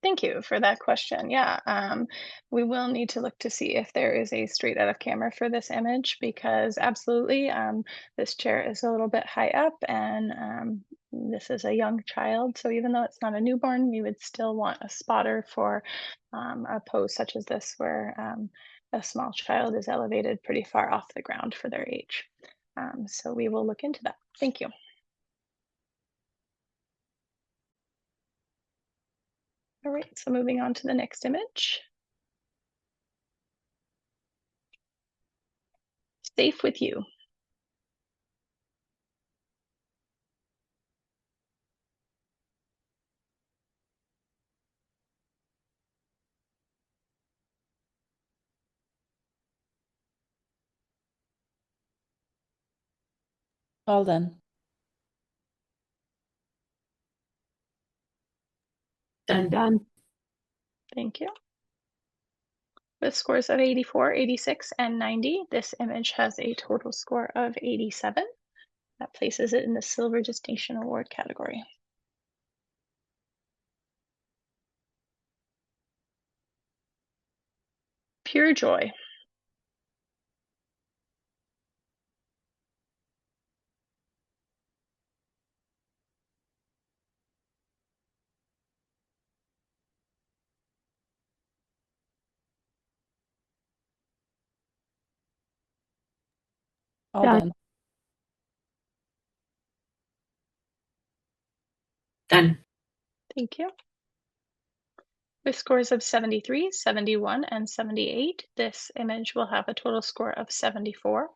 Thank you for that question. Yeah, we will need to look to see if there is a straight out of camera for this image because absolutely, this chair is a little bit high up and this is a young child. So even though it's not a newborn, we would still want a spotter for a pose such as this where a small child is elevated pretty far off the ground for their age. So we will look into that. Thank you. All right, so moving on to the next image. Safe with you. All done. Done. Done. Thank you. With scores of 84, 86, and 90, this image has a total score of 87. That places it in the Silver Distinction Award category. Pure joy. All Done. done. Done. Thank you. With scores of 73, 71, and 78, this image will have a total score of 74.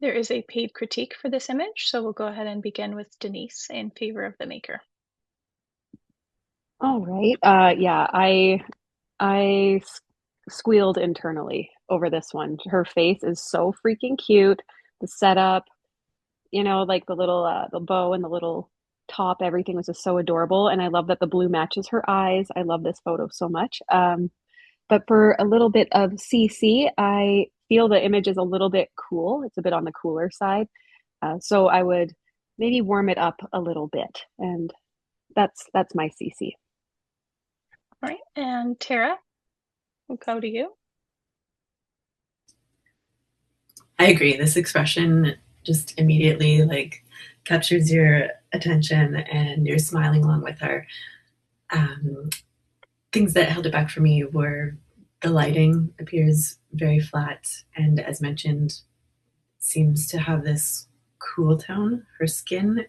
There is a paid critique for this image, so we'll go ahead and begin with Denise in favor of the maker. All right. Yeah, squealed internally over this one. Her face is so freaking cute. The setup, like the bow and the little top, everything was just so adorable. And I love that the blue matches her eyes. I love this photo so much. But for a little bit of CC, I feel the image is a little bit cool. It's a bit on the cooler side. So I would maybe warm it up a little bit. And that's my CC. All right, and Tara, we'll go to you. I agree. This expression just immediately like captures your attention and you're smiling along with her. Things that held it back for me were the lighting appears very flat and as mentioned seems to have this cool tone. Her skin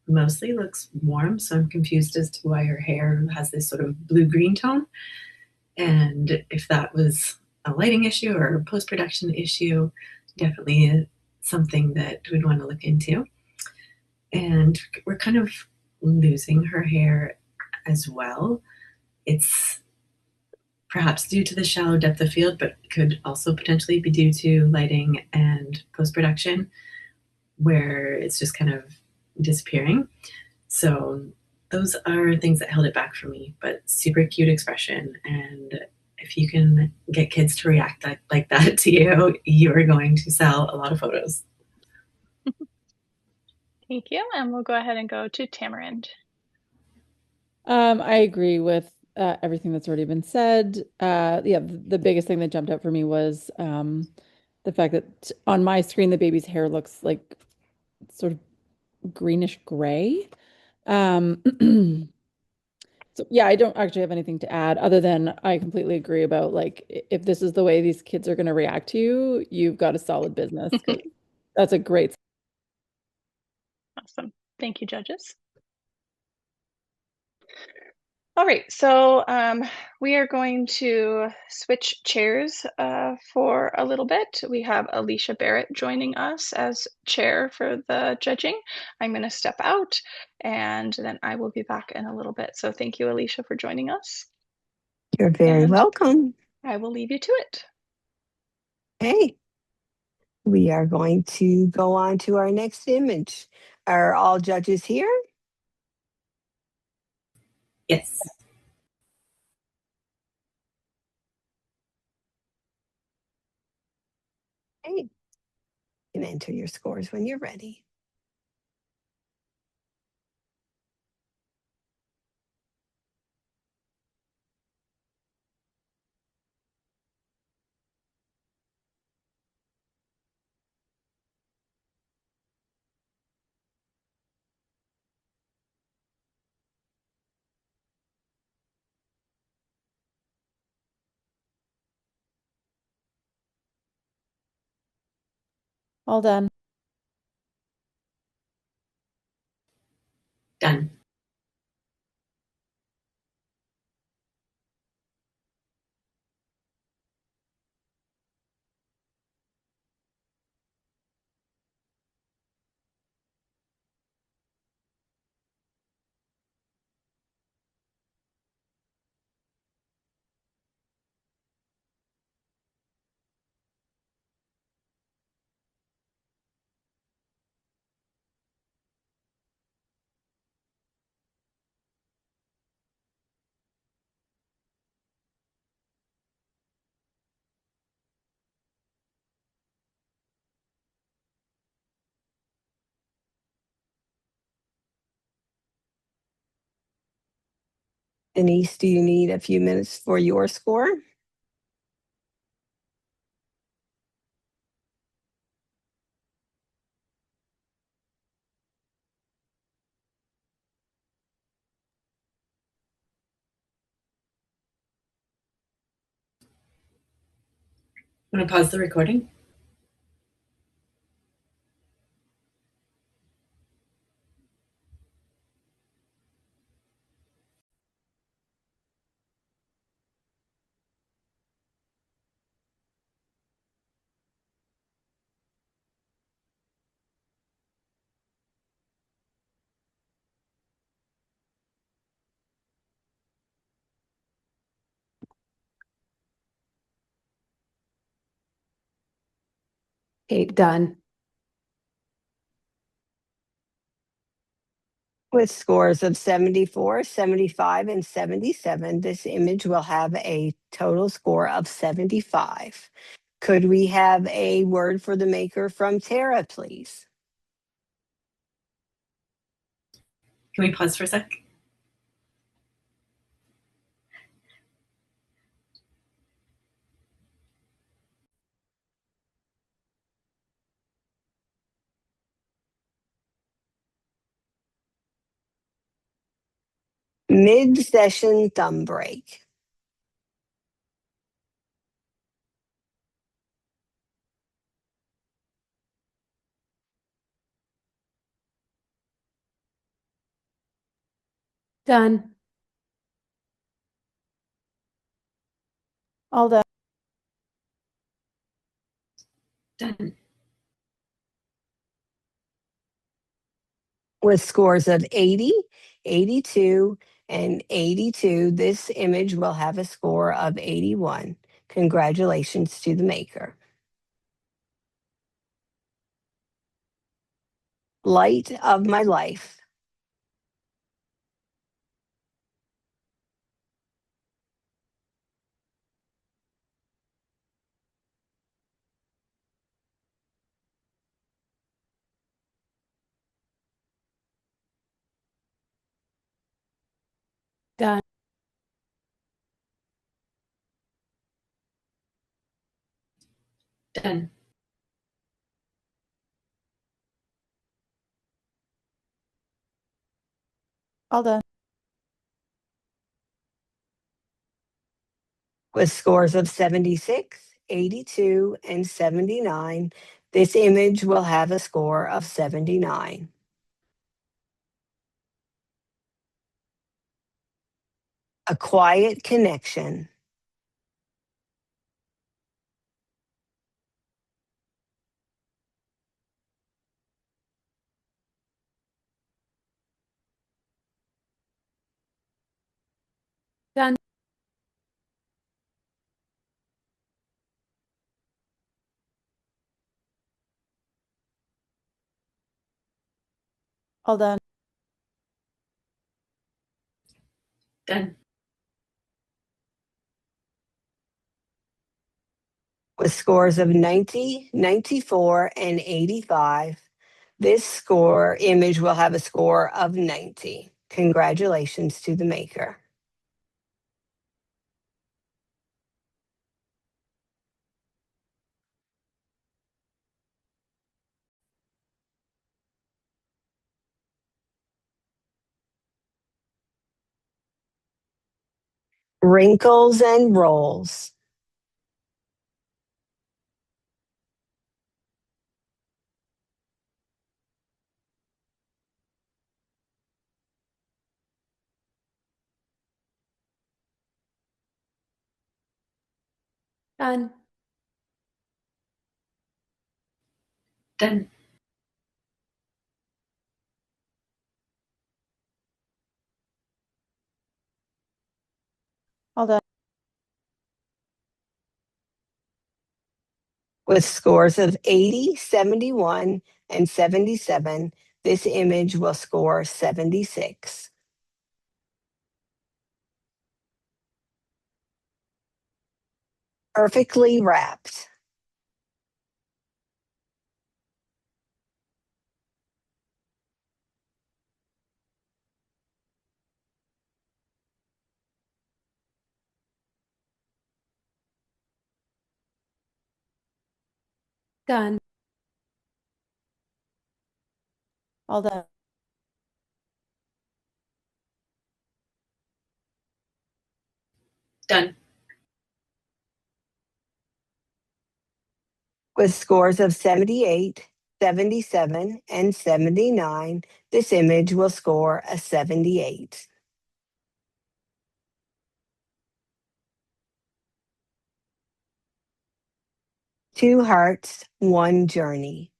mostly looks warm, so I'm confused as to why her hair has this sort of blue-green tone. And if that was a lighting issue or a post-production issue, definitely something that we'd want to look into. And we're kind of losing her hair as well. It's perhaps due to the shallow depth of field, but could also potentially be due to lighting and post-production, where it's just kind of disappearing. So those are things that held it back for me, but super cute expression. And if you can get kids to react like that to you, you're going to sell a lot of photos. Thank you, and we'll go ahead and go to Tamarind. I agree with everything that's already been said. Yeah, the biggest thing that jumped out for me was the fact that on my screen the baby's hair looks like sort of greenish gray. So yeah, I don't actually have anything to add other than I completely agree about like if this is the way these kids are going to react to you, you've got a solid business. That's a great. Awesome. Thank you, judges. All right, so we are going to switch chairs for a little bit. We have Alicia Barrett joining us as chair for the judging. I'm going to step out and then I will be back in a little bit. So thank you, Alicia, for joining us. You're very And welcome. I will leave you to it. Okay. We are going to go on to our next image. Are all judges here? Yes. Okay. You can enter your scores when you're ready. All done. Done. Denise, do you need a few minutes for your score? Want to pause the recording? Okay, done. With scores of 74, 75, and 77, this image will have a total score of 75. Could we have a word for the maker from Tara, please? Can we pause for a sec? Mid-session thumb break. Done. All done. Done. With scores of 80, 82, and 82, this image will have a score of 81. Congratulations to the maker. Light of my life. Done. Done. All done. With scores of 76, 82, and 79, this image will have a score of 79. A quiet connection. Done. All done. Done. With scores of 90, 94, and 85. This score image will have a score of 90. Congratulations to the maker. Wrinkles and rolls. Done. Done. All done. With scores of 80, 71, and 77, this image will score 76. Perfectly wrapped. Done. All done. Done. With scores of 78, 77, and 79, this image will score a 78. Two hearts, one journey.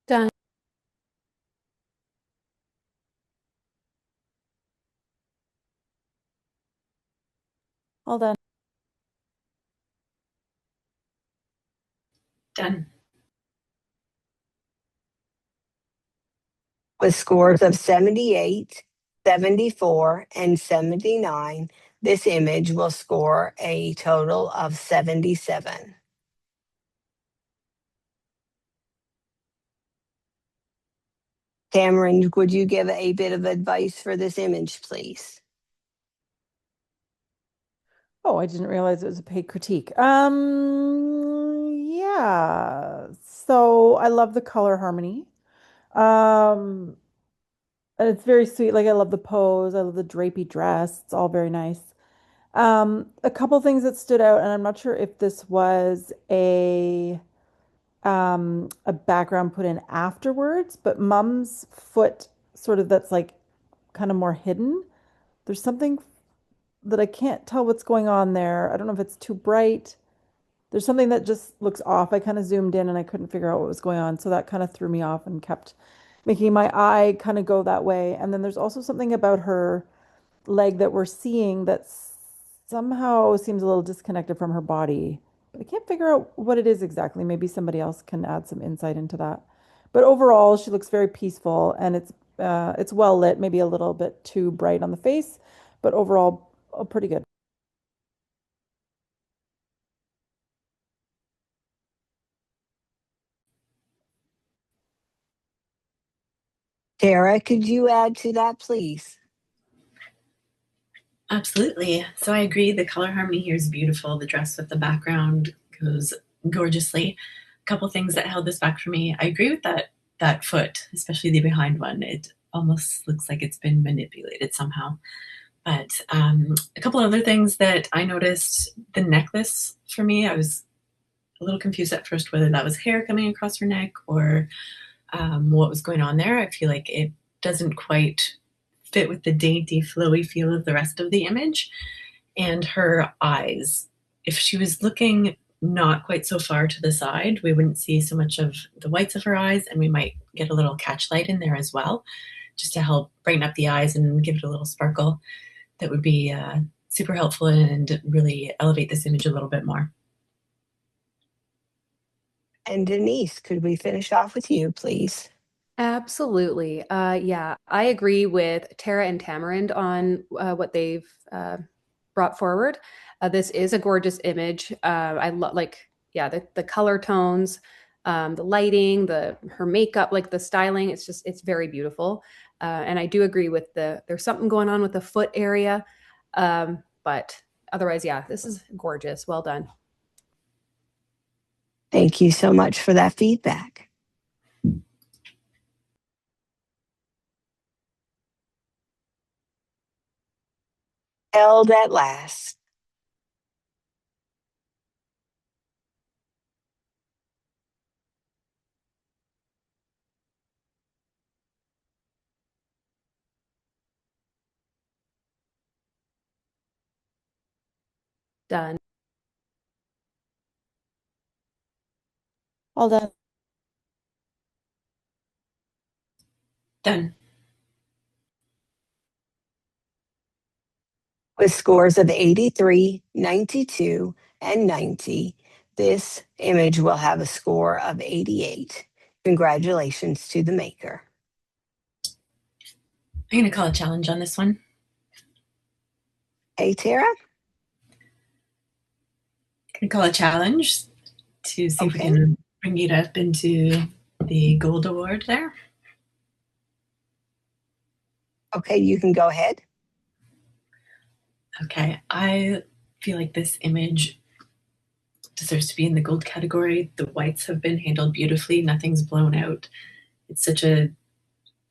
Done. All done. Done. With scores of 78, 74, and 79, this image will score a total of 77. Cameron, would you give a bit of advice for this image, please? Oh, I didn't realize it was a paid critique. Yeah. So I love the color harmony. Um, and it's very sweet. Like I love the pose. I love the drapey dress. It's all very nice. A couple things that stood out, and I'm not sure if this was a background put in afterwards, but Mum's foot sort of that's like kind of more hidden. There's something that I can't tell what's going on there. I don't know if it's too bright. There's something that just looks off. I kind of zoomed in and I couldn't figure out what was going on. So that kind of threw me off and kept making my eye kind of go that way. And then there's also something about her leg that we're seeing that somehow seems a little disconnected from her body. But I can't figure out what it is exactly. Maybe somebody else can add some insight into that. But overall, she looks very peaceful and it's well lit, maybe a little bit too bright on the face, but overall pretty good. Tara, could you add to that, please? Absolutely. So I agree. The color harmony here is beautiful. The dress with the background goes gorgeously. A couple things that held this back for me. I agree with that foot, especially the behind one. It almost looks like it's been manipulated somehow. But a couple other things that I noticed, the necklace for me, I was a little confused at first whether that was hair coming across her neck or what was going on there. I feel like it doesn't quite fit with the dainty, flowy feel of the rest of the image. And her eyes, if she was looking not quite so far to the side, we wouldn't see so much of the whites of her eyes, and we might get a little catch light in there as well, just to help brighten up the eyes and give it a little sparkle. That would be super helpful and really elevate this image a little bit more. And Denise, could we finish off with you, please? Absolutely. Yeah, I agree with Tara and Tamarind on what they've brought forward. This is a gorgeous image. I love, like, yeah, the color tones, the lighting, her makeup, like the styling. It's very beautiful. And I do agree with there's something going on with the foot area. But otherwise, yeah, this is gorgeous. Well done. Thank you so much for that feedback. Held at last. Done. All done. Done. With scores of 83, 92, and 90, this image will have a score of 88. Congratulations to the maker. I'm going to call a challenge on this one. Hey, Tara? I'm going to call a challenge to see if we Okay. can bring it up into the gold award there. Okay, you can go ahead. Okay, I feel like this image deserves to be in the gold category. The whites have been handled beautifully. Nothing's blown out. It's such a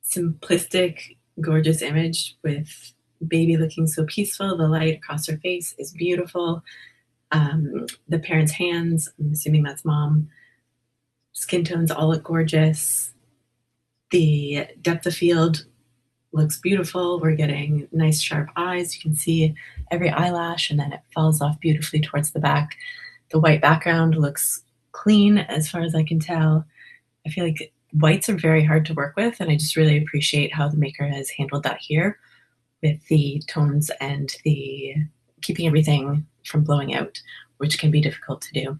simplistic, gorgeous image with baby looking so peaceful. The light across her face is beautiful. The parent's hands, I'm assuming that's mom. Skin tones all look gorgeous. The depth of field looks beautiful. We're getting nice sharp eyes. You can see every eyelash, and then it falls off beautifully towards the back. The white background looks clean as far as I can tell. I feel like whites are very hard to work with, and I just really appreciate how the maker has handled that here with the tones and the keeping everything from blowing out, which can be difficult to do.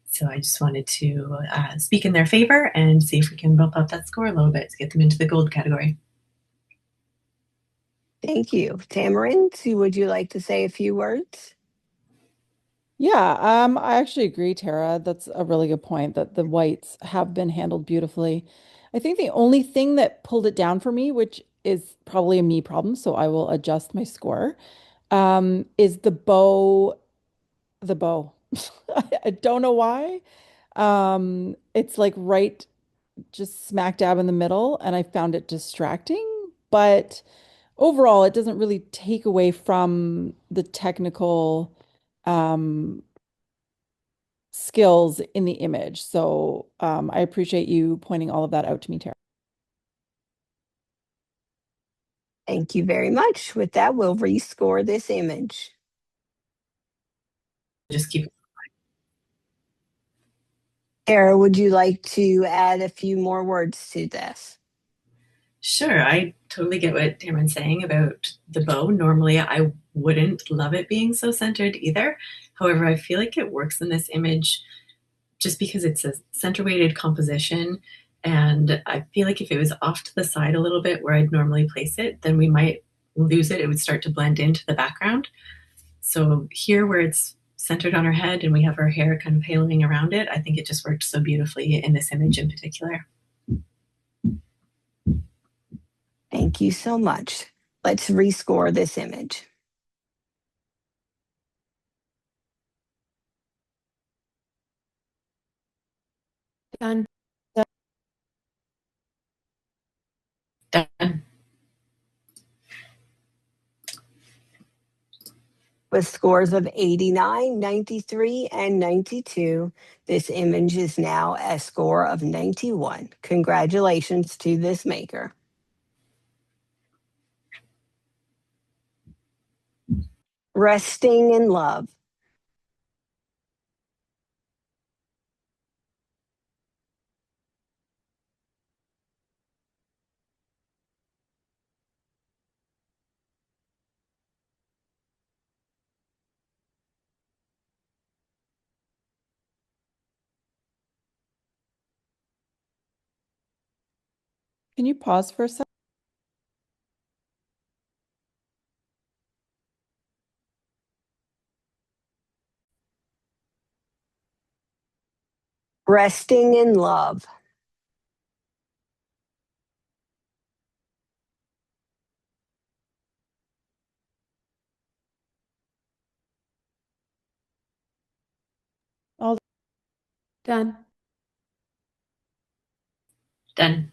So I just wanted to speak in their favor and see if we can bump up that score a little bit to get them into the gold category. Thank you. Tamarind, would you like to say a few words? Yeah, I actually agree, Tara. That's a really good point that the whites have been handled beautifully. I think the only thing that pulled it down for me, which is probably a me problem, so I will adjust my score, is the bow. The bow. I don't know why. It's like right just smack dab in the middle, and I found it distracting, but overall, it doesn't really take away from the technical um skills in the image. So I appreciate you pointing all of that out to me, Tara. Thank you very much. With that, we'll rescore this image. Just keep. Tara, would you like to add a few more words to this? Sure, I totally get what Tamarind's saying about the bow. Normally, I wouldn't love it being so centered either. However, I feel like it works in this image just because it's a center-weighted composition. And I feel like if it was off to the side a little bit where I'd normally place it, then we might lose it. It would start to blend into the background. So here where it's centered on her head and we have her hair kind of haloing around it, I think it just worked so beautifully in this image in particular. Thank you so much. Let's rescore this image. Done. Done. With scores of 89, 93, and 92, this image is now a score of 91. Congratulations to this maker. Resting in love. Can you pause for a second? Resting in love. All Done. Done.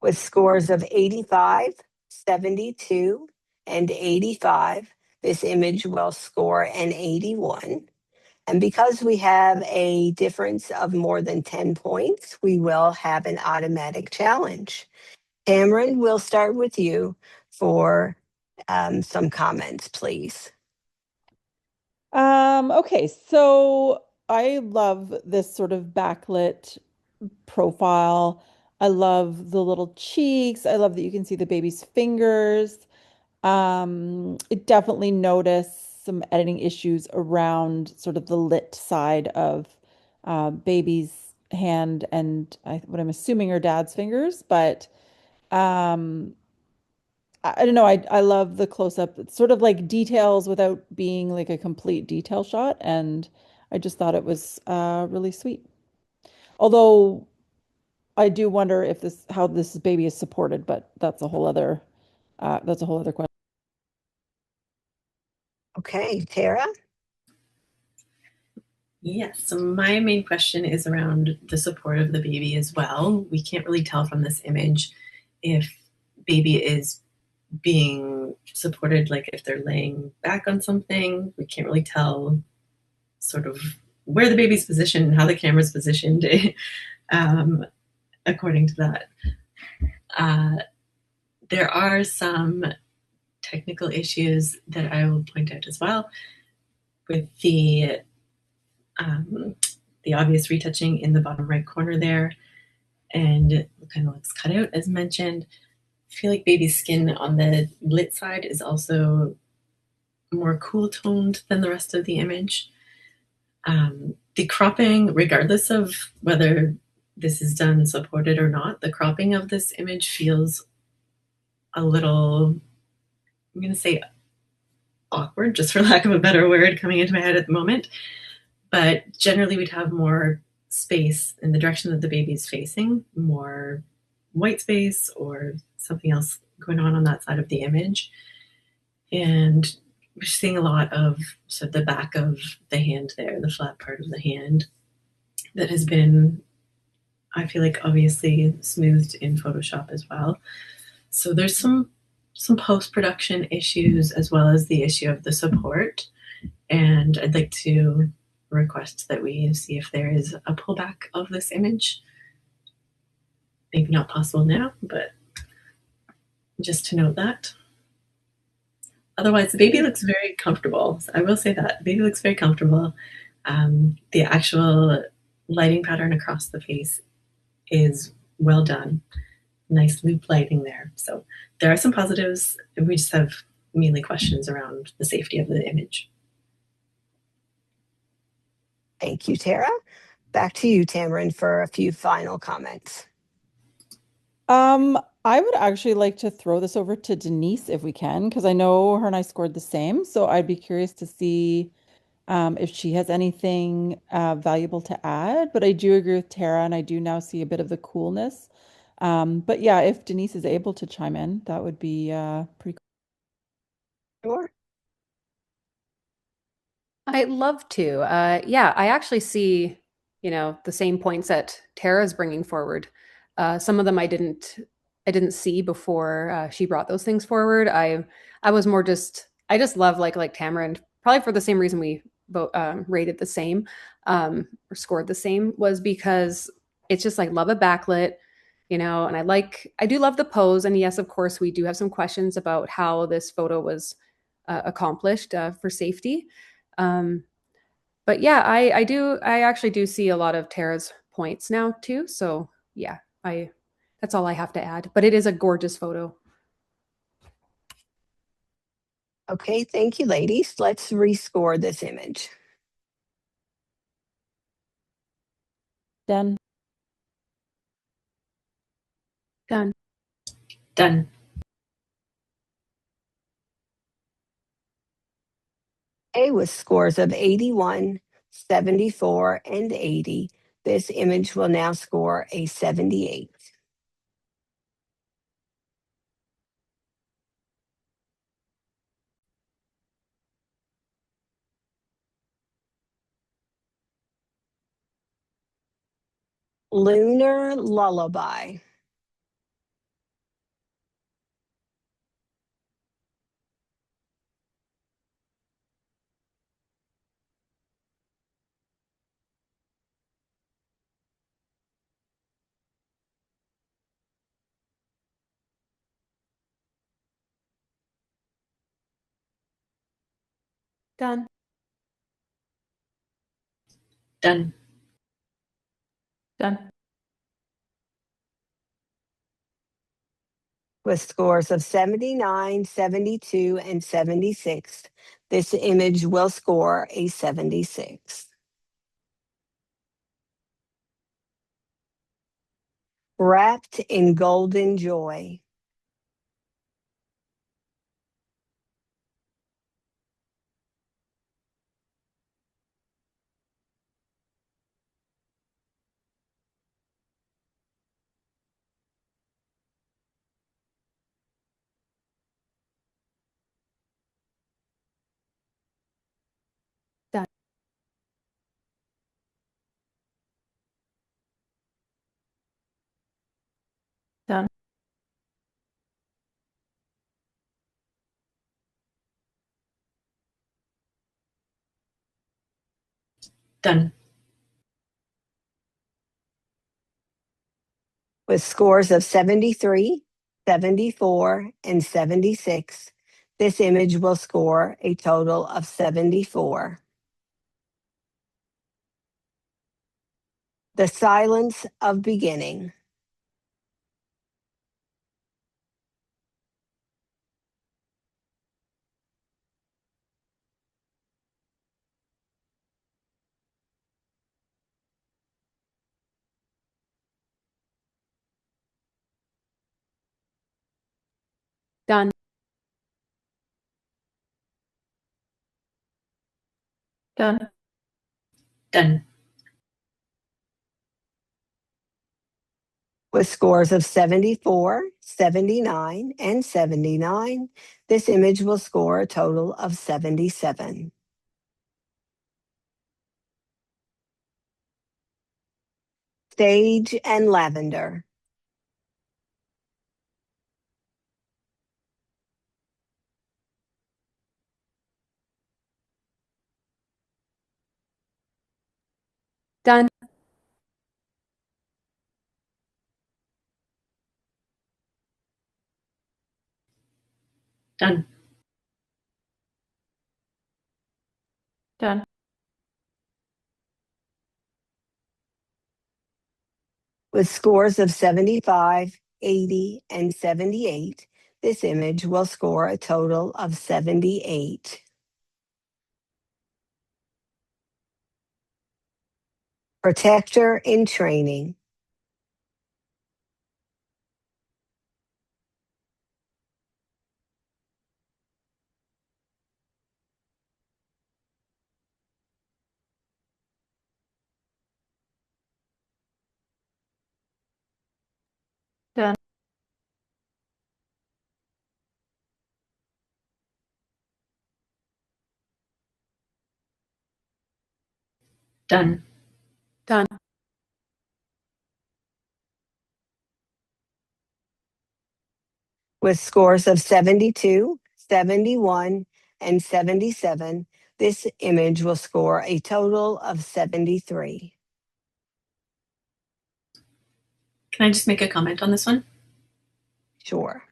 With scores of 85, 72, and 85, this image will score an 81. And because we have a difference of more than 10 points, we will have an automatic challenge. Cameron, we'll start with you for some comments, please. Okay, so I love this sort of backlit profile. I love the little cheeks. I love that you can see the baby's fingers. It definitely noticed some editing issues around sort of the lit side of baby's hand and what I'm assuming are dad's fingers, but um, I don't know. I love the close up. It's sort of like details without being like a complete detail shot, and I just thought it was really sweet. Although I do wonder if this how this baby is supported, but that's a whole other question. Okay, Tara? Yes, so my main question is around the support of the baby as well. We can't really tell from this image if baby is being supported, like if they're laying back on something. We can't really tell sort of where the baby's positioned and how the camera's positioned according to that. There are some technical issues that I will point out as well with the obvious retouching in the bottom right corner there, and it kind of looks cut out as mentioned. I feel like baby's skin on the lit side is also more cool toned than the rest of the image. The cropping, regardless of whether this is done supported or not, the cropping of this image feels a little, I'm going to say awkward, just for lack of a better word coming into my head at the moment. But generally we'd have more space in the direction that the baby is facing, more white space or something else going on that side of the image. And we're seeing a lot of sort of the back of the hand there, the flat part of the hand that has been, I feel like, obviously smoothed in Photoshop as well. So there's some post-production issues as well as the issue of the support. And I'd like to request that we see if there is a pullback of this image. Maybe not possible now, but just to note that. Otherwise, the baby looks very comfortable. I will say that. The baby looks very comfortable. The actual lighting pattern across the face is well done. Nice loop lighting there. So there are some positives. We just have mainly questions around the safety of the image. Thank you, Tara. Back to you, Tamron, for a few final comments. I would actually like to throw this over to Denise if we can, because I know her and I scored the same. So I'd be curious to see if she has anything valuable to add. But I do agree with Tara, and I do now see a bit of the coolness. But yeah, if Denise is able to chime in, that would be pretty cool. Sure. I'd love to. Yeah, I actually see, the same points that Tara's bringing forward. Some of them I didn't I didn't see before she brought those things forward. I was more just I just love like Tamara, probably for the same reason we vote rated the same or scored the same, was because it's just like love a backlit, you know, and I do love the pose. And yes, of course, we do have some questions about how this photo was accomplished for safety. But yeah, I actually do see a lot of Tara's points now too. So yeah, that's all I have to add. But it is a gorgeous photo. Okay, thank you, ladies. Let's rescore this image. Done. Done. Done. Okay, with scores of 81, 74, and 80, this image will now score a 78. Lunar Lullaby. Done. Done. Done. With scores of 79, 72, and 76, this image will score a 76. Wrapped in Golden Joy. Done. Done. Done. With scores of 73, 74, and 76, this image will score a total of 74. The Silence of Beginning. Done. Done. Done. With scores of 74, 79, and 79, this image will score a total of 77. Sage and Lavender. Done. Done. Done. With scores of 75, 80, and 78, this image will score a total of 78. Protector in Training. Done. Done. Done. With scores of 72, 71, and 77, this image will score a total of 73. Can I just make a comment on this one? Sure.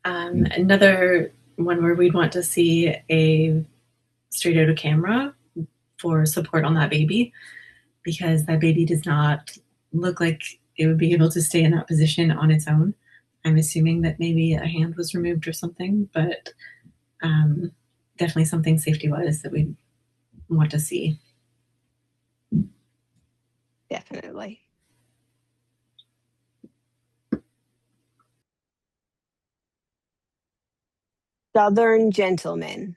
Another one where we'd want to see a straight out of camera for support on that baby, because that baby does not look like it would be able to stay in that position on its own. I'm assuming that maybe a hand was removed or something, but definitely something safety-wise that we want to see. Definitely. Southern Gentleman.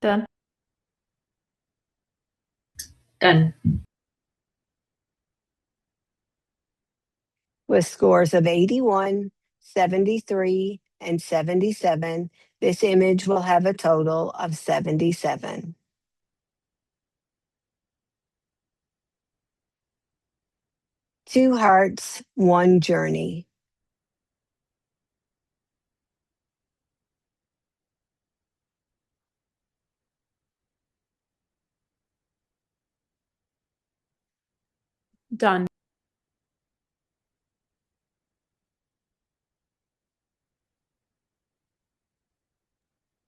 Done. Done. With scores of 81, 73, and 77, this image will have a total of 77. Two hearts, one journey. Done.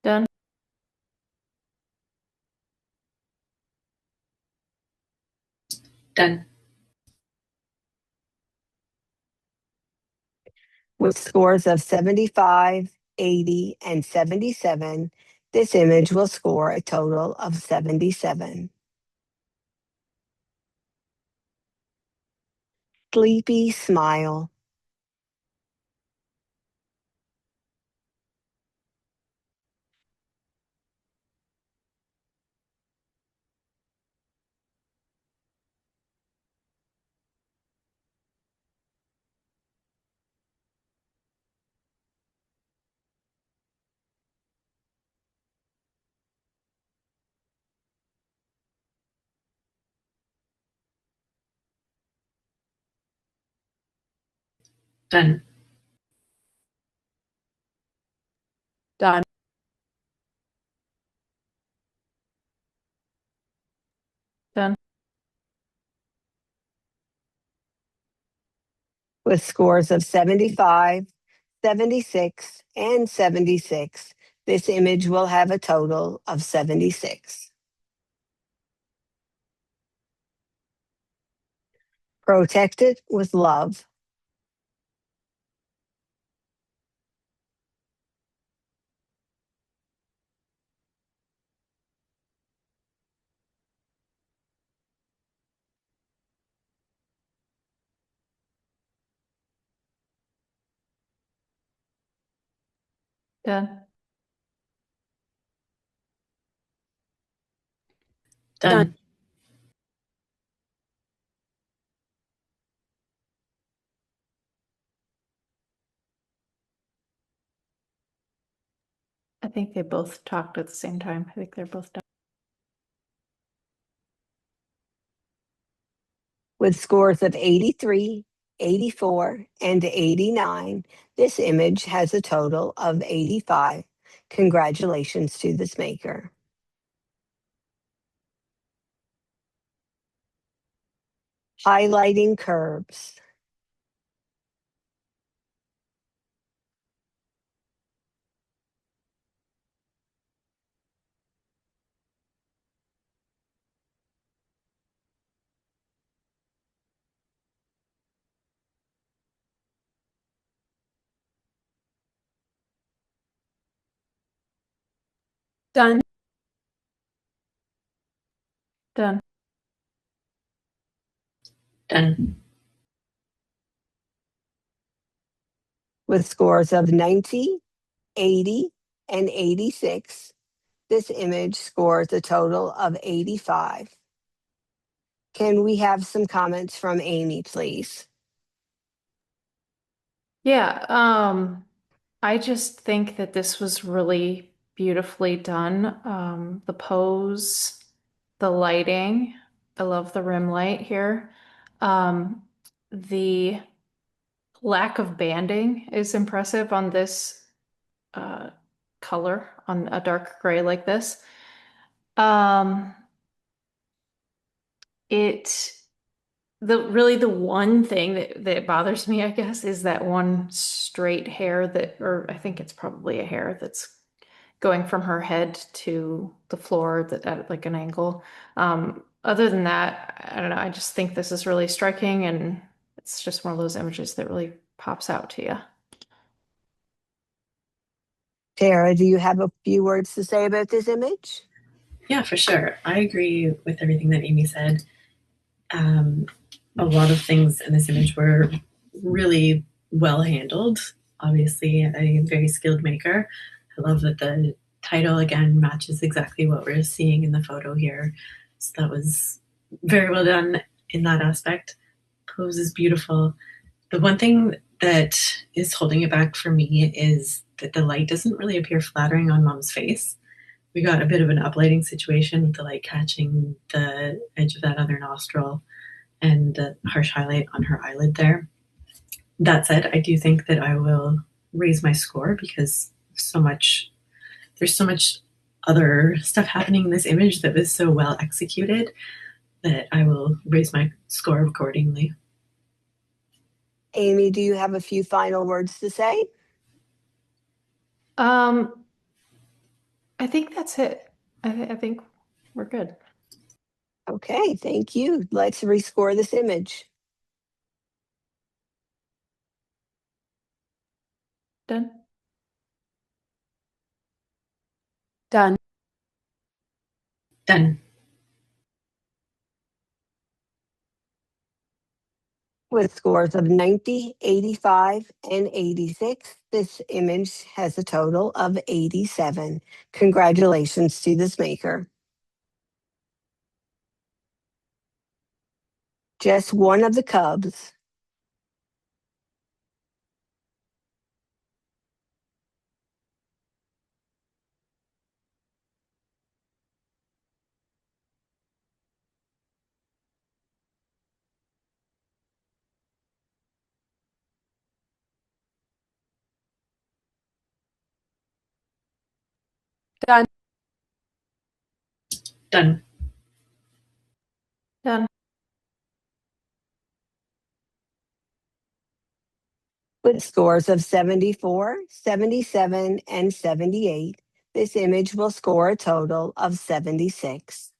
Done. Done. With scores of 75, 80, and 77, this image will score a total of 77. Sleepy smile. Done. Done. Done. With scores of 75, 76, and 76, this image will have a total of 76. Protected with love. Done. Done. I think they both talked at the same time. I think they're both done. With scores of 83, 84, and 89, this image has a total of 85. Congratulations to this maker. Highlighting curves. Done. Done. Done. With scores of 90, 80, and 86, this image scores a total of 85. Can we have some comments from Amy, please? Yeah, I just think that this was really beautifully done. The pose, the lighting, I love the rim light here. The lack of banding is impressive on this color, on a dark gray like this. Um, it the one thing that bothers me, I guess, is that one straight hair that, or I think it's probably a hair that's going from her head to the floor that at like an angle. Other than that, I don't know. I just think this is really striking, and it's just one of those images that really pops out to you. Tara, do you have a few words to say about this image? Yeah, for sure. I agree with everything that Amy said. A lot of things in this image were really well handled. Obviously, a very skilled maker. I love that the title again matches exactly what we're seeing in the photo here. So that was very well done in that aspect. Pose is beautiful. The one thing that is holding it back for me is that the light doesn't really appear flattering on Mom's face. We got a bit of an uplighting situation with the light catching the edge of that other nostril and the harsh highlight on her eyelid there. That said, I do think that I will raise my score because there's so much other stuff happening in this image that was so well executed that I will raise my score accordingly. Amy, do you have a few final words to say? I think that's it. I think we're good. Okay, thank you. Let's rescore this image. Done. Done. Done. With scores of 90, 85, and 86, this image has a total of 87. Congratulations to this maker. Just one of the cubs. Done. Done. Done. With scores of 74, 77, and 78, this image will score a total of 76.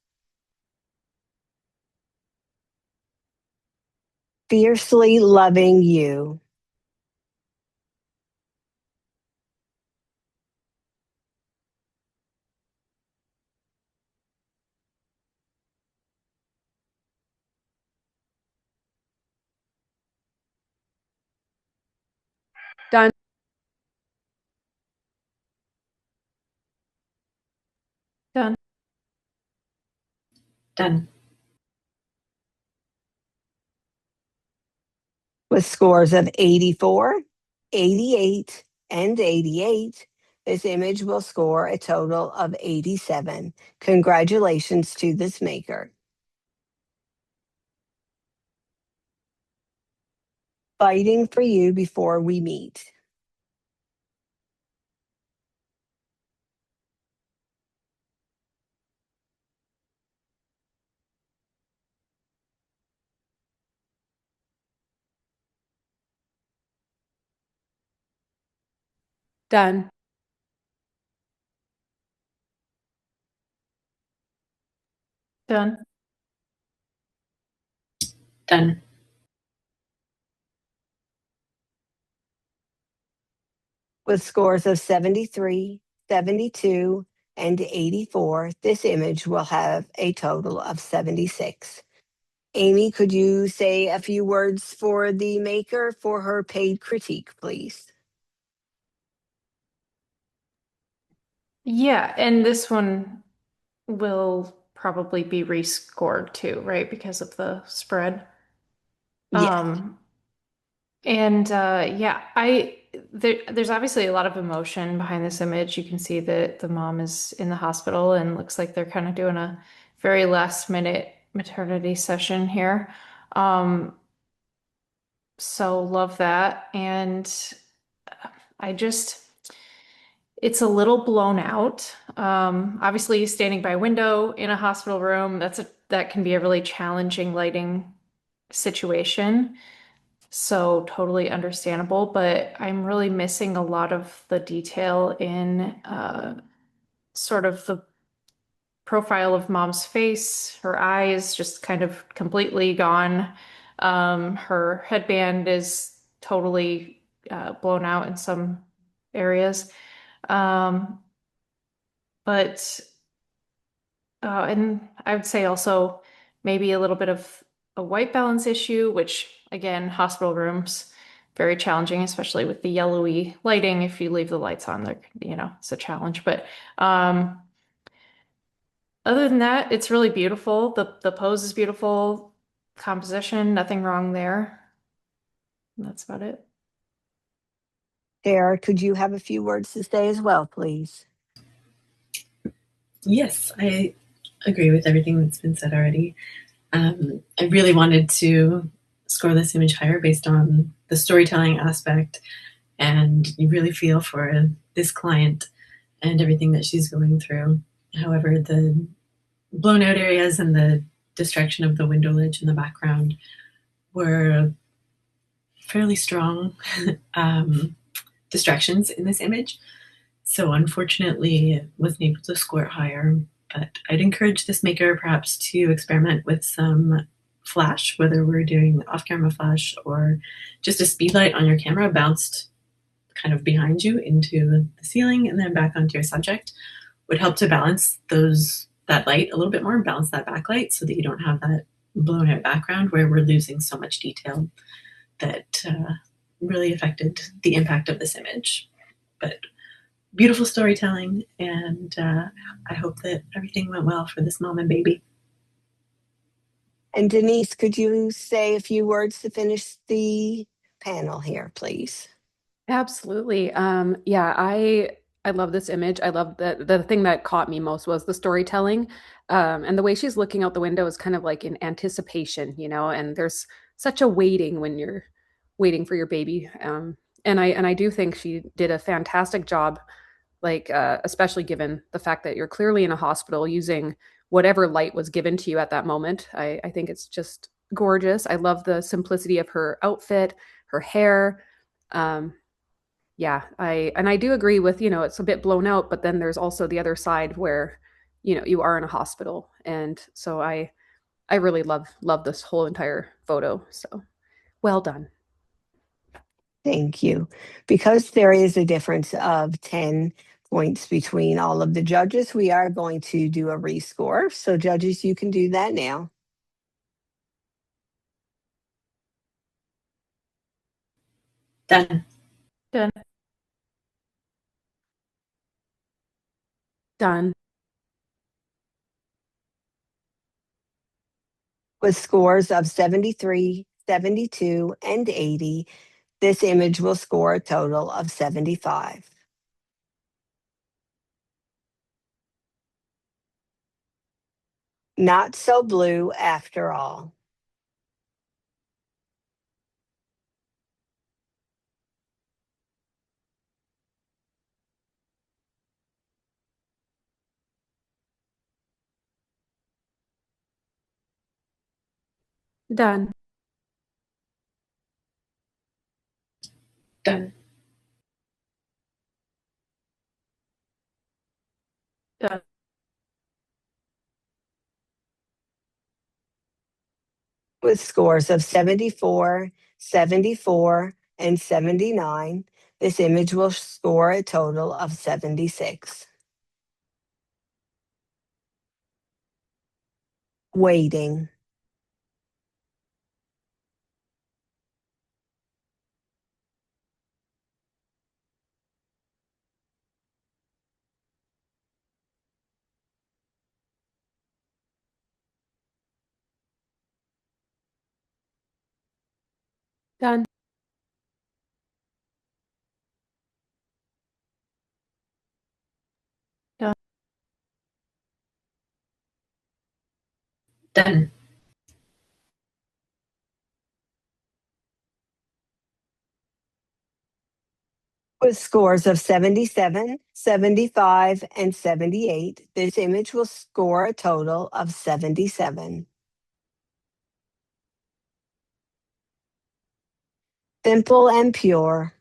Fiercely loving you. Done. Done. Done. With scores of 84, 88, and 88, this image will score a total of 87. Congratulations to this maker. Fighting for you before we meet. Done. Done. Done. With scores of 73, 72, and 84, this image will have a total of 76. Amy, could you say a few words for the maker for her paid critique, please? Yeah, and this one will probably be rescored too, right? Because of the spread. Yes. And yeah, there's obviously a lot of emotion behind this image. You can see that the mom is in the hospital and looks like they're kind of doing a very last minute maternity session here. Um, so love that. And I just it's a little blown out. Obviously, standing by a window in a hospital room, that can be a really challenging lighting situation. So totally understandable, but I'm really missing a lot of the detail in sort of the profile of mom's face, her eyes just kind of completely gone. Her headband is totally blown out in some areas. Um, but and I would say also maybe a little bit of a white balance issue, which again, hospital rooms, very challenging, especially with the yellowy lighting. If you leave the lights on, there, it's a challenge. But other than that, it's really beautiful. The pose is beautiful, composition, nothing wrong there. And that's about it. Tara, could you have a few words to say as well, please? Yes, I agree with everything that's been said already. I really wanted to score this image higher based on the storytelling aspect, and you really feel for this client and everything that she's going through. However, the blown out areas and the distraction of the window ledge in the background were fairly strong distractions in this image. So unfortunately, wasn't able to score it higher. But I'd encourage this maker perhaps to experiment with some flash, whether we're doing off-camera flash or just a speed light on your camera bounced kind of behind you into the ceiling and then back onto your subject, would help to balance that light a little bit more and balance that backlight so that you don't have that blown out background where we're losing so much detail that really affected the impact of this image. But beautiful storytelling, and I hope that everything went well for this mom and baby. And Denise, could you say a few words to finish the panel here, please? Absolutely. Yeah, I love this image. I love the thing that caught me most was the storytelling. And the way she's looking out the window is kind of like in anticipation, and there's such a waiting when you're waiting for your baby. And I do think she did a fantastic job, like especially given the fact that you're clearly in a hospital using whatever light was given to you at that moment. I think it's just gorgeous. I love the simplicity of her outfit, her hair. Um, yeah, I do agree with, it's a bit blown out, but then there's also the other side where, you are in a hospital. And so I really love this whole entire photo. So well done. Thank you. Because there is a difference of 10 points between all of the judges, we are going to do a rescore. So judges, you can do that now. Done. Done. Done. With scores of 73, 72, and 80, this image will score a total of 75. Not so blue after all. Done. Done. Done. With scores of 74, 74, and 79, this image will score a total of 76. Waiting. Done. Done. With scores of 77, 75, and 78, this image will score a total of 77. Simple and pure.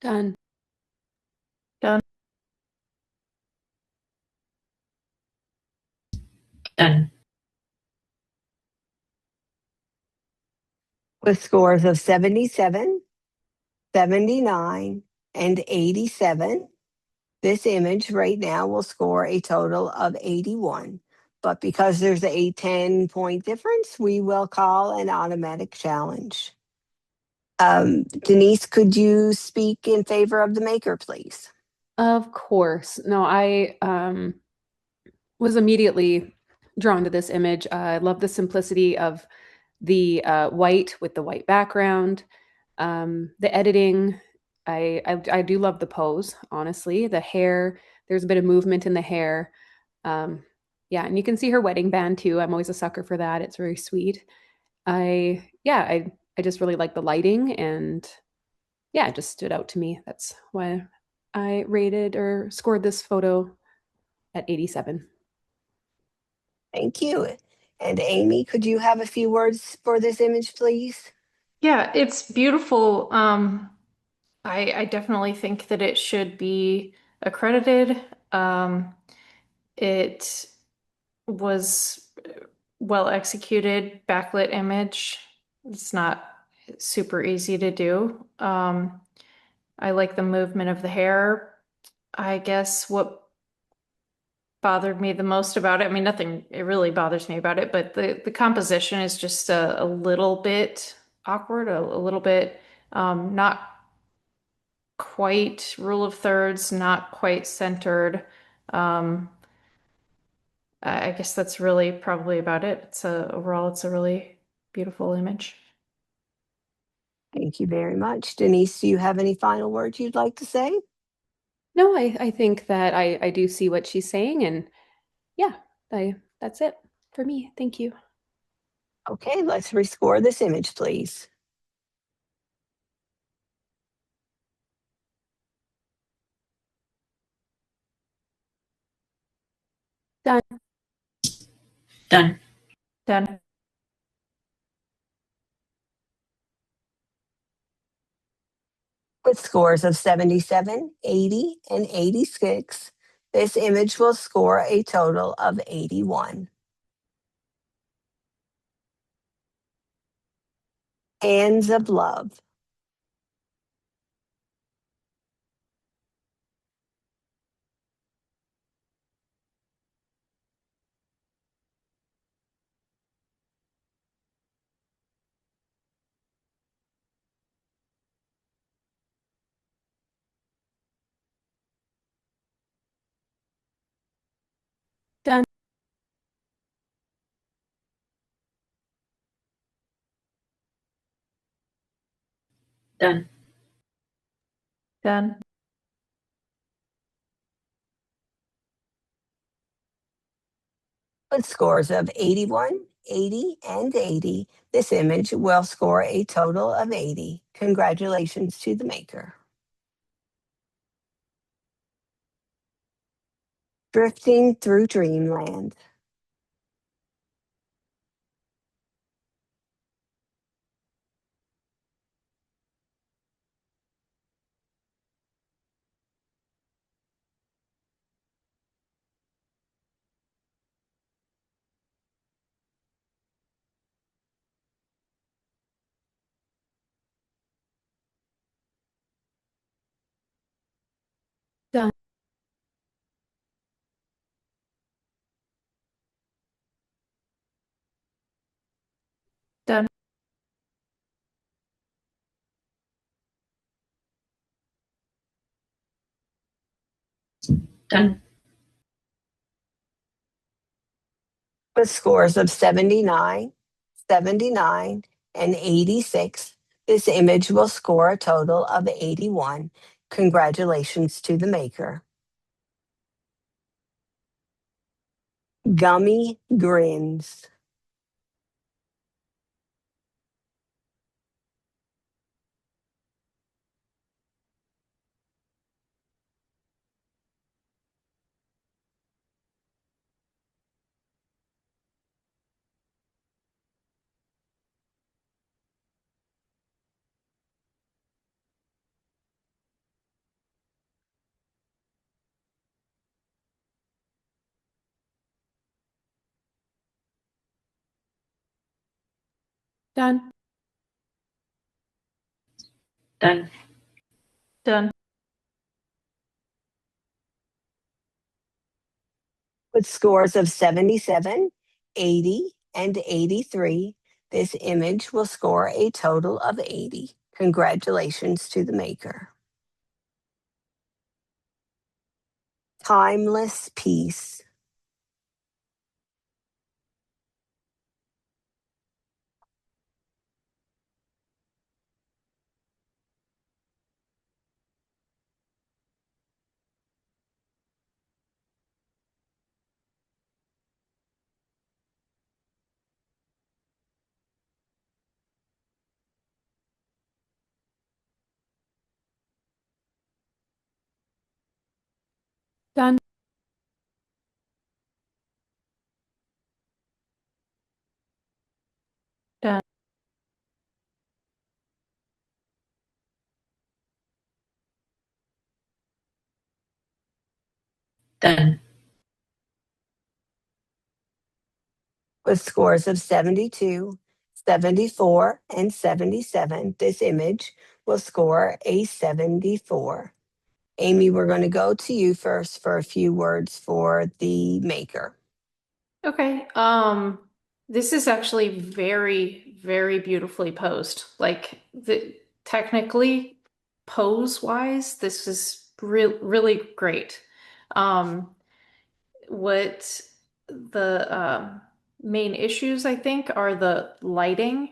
Done. Done. Done. With scores of 77, 79, and 87, this image right now will score a total of 81. But because there's a 10-point difference, we will call an automatic challenge. Denise, could you speak in favor of the maker, please? Of course. No, I was immediately drawn to this image. I love the simplicity of the white with the white background, the editing. I do love the pose, honestly. The hair, there's a bit of movement in the hair. Yeah, and you can see her wedding band too. I'm always a sucker for that. It's very sweet. I just really like the lighting, and yeah, it just stood out to me. That's why I rated or scored this photo at 87. Thank you. And Amy, could you have a few words for this image, please? Yeah, it's beautiful. I definitely think that it should be accredited. It was well executed backlit image. It's not super easy to do. I like the movement of the hair. I guess what bothered me the most about it, I mean, nothing, it really bothers me about it, but the composition is just a little bit awkward, a little bit not quite rule of thirds, not quite centered. Um, I guess that's really probably about it. Overall, it's a really beautiful image. Thank you very much. Denise, do you have any final words you'd like to say? No, I think that I do see what she's saying, and yeah, that's it for me. Thank you. Okay, let's rescore this image, please. Done. Done. Done. With scores of 77, 80, and 86, this image will score a total of 81. Hands of love. Done. Done. Done. With scores of 81, 80, and 80, this image will score a total of 80. Congratulations to the maker. Drifting through dreamland. Done. Done. With scores of 79, 79, and 86, this image will score a total of 81. Congratulations to the maker. Gummy grins. Done. Done. Done. With scores of 77, 80, and 83, this image will score a total of 80. Congratulations to the maker. Timeless piece. Done. Done. Done. With scores of 72, 74, and 77, this image will score a 74. Amy, we're going to go to you first for a few words for the maker. Okay. This is actually very, very beautifully posed. Like technically, pose-wise, this is really great. What the main issues, I think, are the lighting.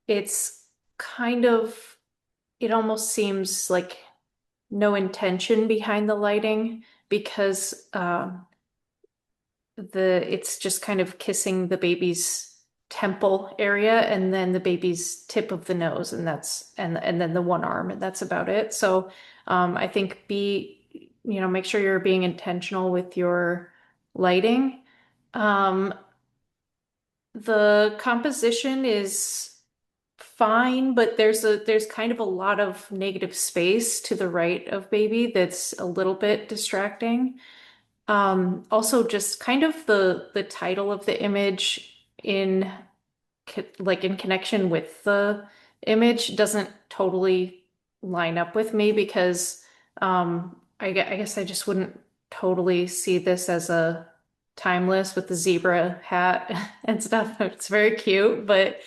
It's kind of, it almost seems like no intention behind the lighting because it's just kind of kissing the baby's temple area and then the baby's tip of the nose, and that's and then the one arm, and that's about it. So I think make sure you're being intentional with your lighting. The composition is fine, but there's kind of a lot of negative space to the right of baby that's a little bit distracting. Also just kind of the title of the image in in connection with the image doesn't totally line up with me because I guess I just wouldn't totally see this as a timeless with the zebra hat and stuff. It's very cute, but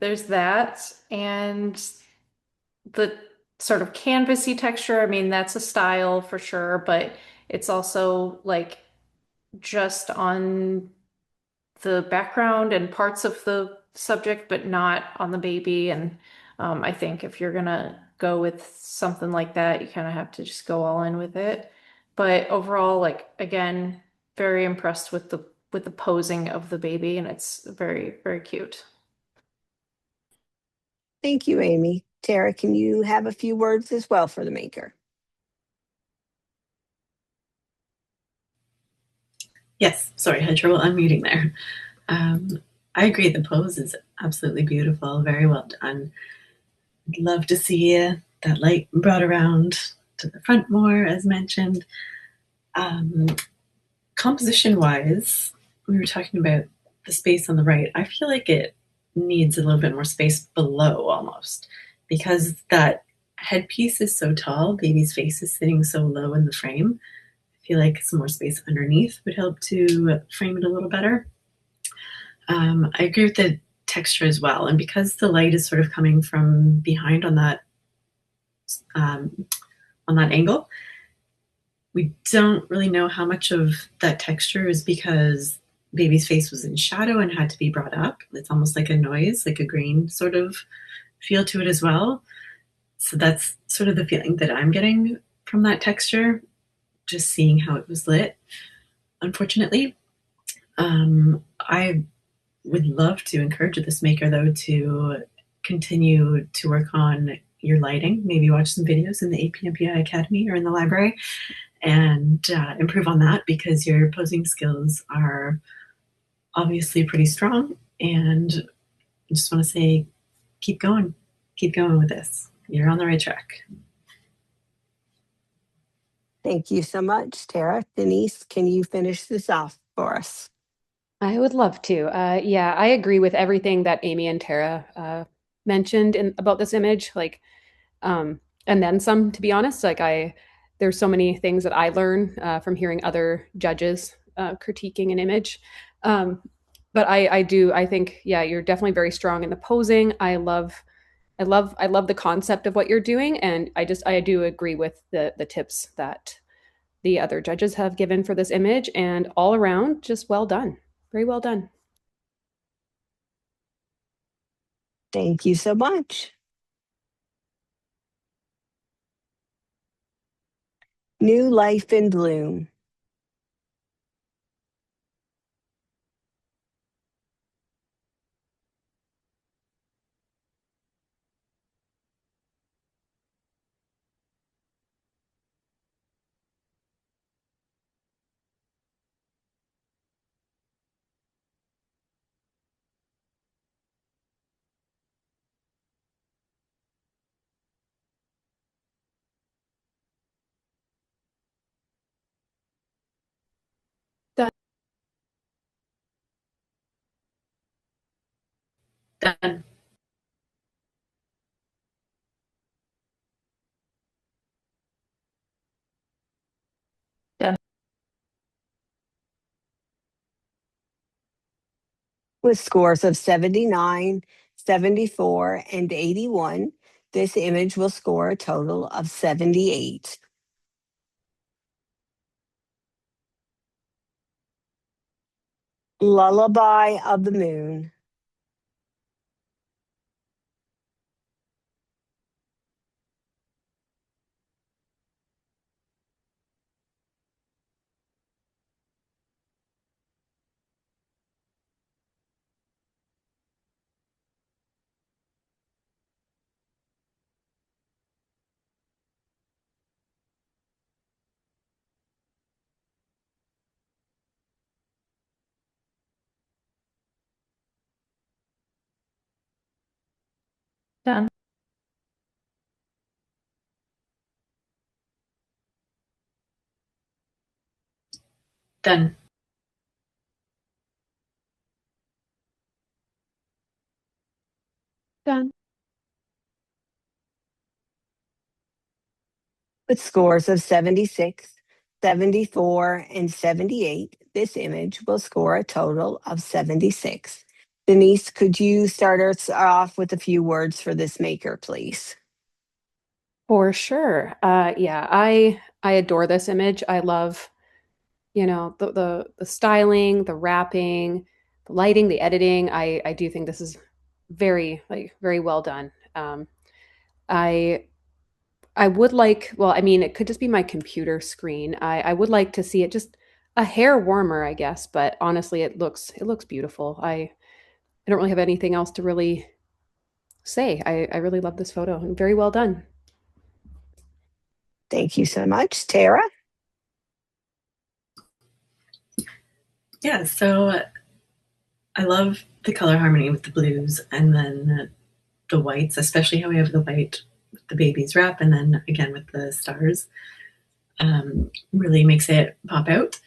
there's that, and the sort of canvasy texture. I mean, that's a style for sure, but it's also like just on the background and parts of the subject, but not on the baby. And I think if you're gonna go with something like that, you kind of have to just go all in with it. But overall, like again, very impressed with the posing of the baby, and it's very, very cute. Thank you, Amy. Tara, can you have a few words as well for the maker? Yes, sorry, I had trouble unmuting there. I agree, the pose is absolutely beautiful, very well done. I'd love to see that light brought around to the front more, as mentioned. Composition-wise, we were talking about the space on the right. I feel like it needs a little bit more space below almost, because that headpiece is so tall, baby's face is sitting so low in the frame. I feel like some more space underneath would help to frame it a little better. I agree with the texture as well, and because the light is sort of coming from behind on that angle, We don't really know how much of that texture is because baby's face was in shadow and had to be brought up. It's almost like a noise, like a grain sort of feel to it as well. So that's sort of the feeling that I'm getting from that texture, just seeing how it was lit, unfortunately. I would love to encourage this maker, though, to continue to work on your lighting, maybe watch some videos in the APMPI Academy or in the library, and improve on that, because your posing skills are obviously pretty strong. And I just want to say, keep going with this. You're on the right track. Thank you so much, Tara. Denise, can you finish this off for us? I would love to. Yeah, I agree with everything that Amy and Tara mentioned about this image. Like, and then some, to be honest. There's so many things that I learn from hearing other judges critiquing an image. But I think, yeah, you're definitely very strong in the posing. I love the concept of what you're doing, and I do agree with the tips that the other judges have given for this image, and all around, just well done. Very well done. Thank you so much. New Life in Bloom. Done. Done. With scores of 79, 74, and 81, this image will score a total of 78. Lullaby of the Moon. Done. Done. Done. With scores of 76, 74, and 78, this image will score a total of 76. Denise, could you start us off with a few words for this maker, please? For sure. Yeah, I adore this image. I love, the styling, the wrapping, the lighting, the editing. I do think this is very well done. I I would like, well, I mean, it could just be my computer screen. I would like to see it just a hair warmer, I guess, but honestly, it looks beautiful. I don't really have anything else to really say. I really love this photo and very well done. Thank you so much. Tara? Yeah, so I love the color harmony with the blues and then the whites, especially how we have the white with the baby's wrap and then again with the stars. Really makes it pop out.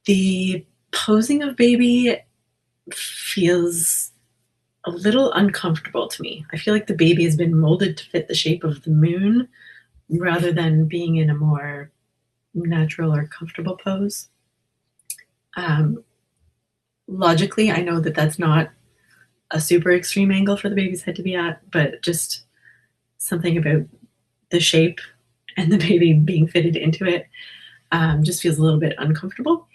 The posing of baby feels a little uncomfortable to me. I feel like the baby has been molded to fit the shape of the moon rather than being in a more natural or comfortable pose. Logically, I know that that's not a super extreme angle for the baby's head to be at, but just something about the shape and the baby being fitted into it just feels a little bit uncomfortable.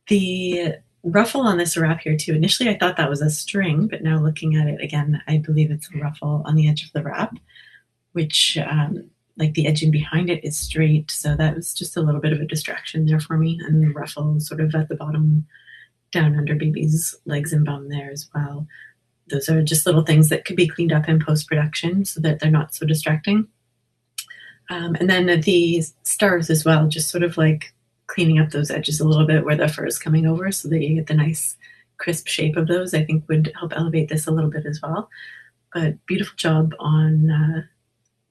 The ruffle on this wrap here too. Initially, I thought that was a string, but now looking at it again, I believe it's a ruffle on the edge of the wrap, which like the edging behind it is straight. So that was just a little bit of a distraction there for me. And the ruffle sort of at the bottom down under baby's legs and bum there as well. Those are just little things that could be cleaned up in post-production so that they're not so distracting. And then the stars as well, just sort of like cleaning up those edges a little bit where the fur is coming over so that you get the nice crisp shape of those, I think would help elevate this a little bit as well. But beautiful job on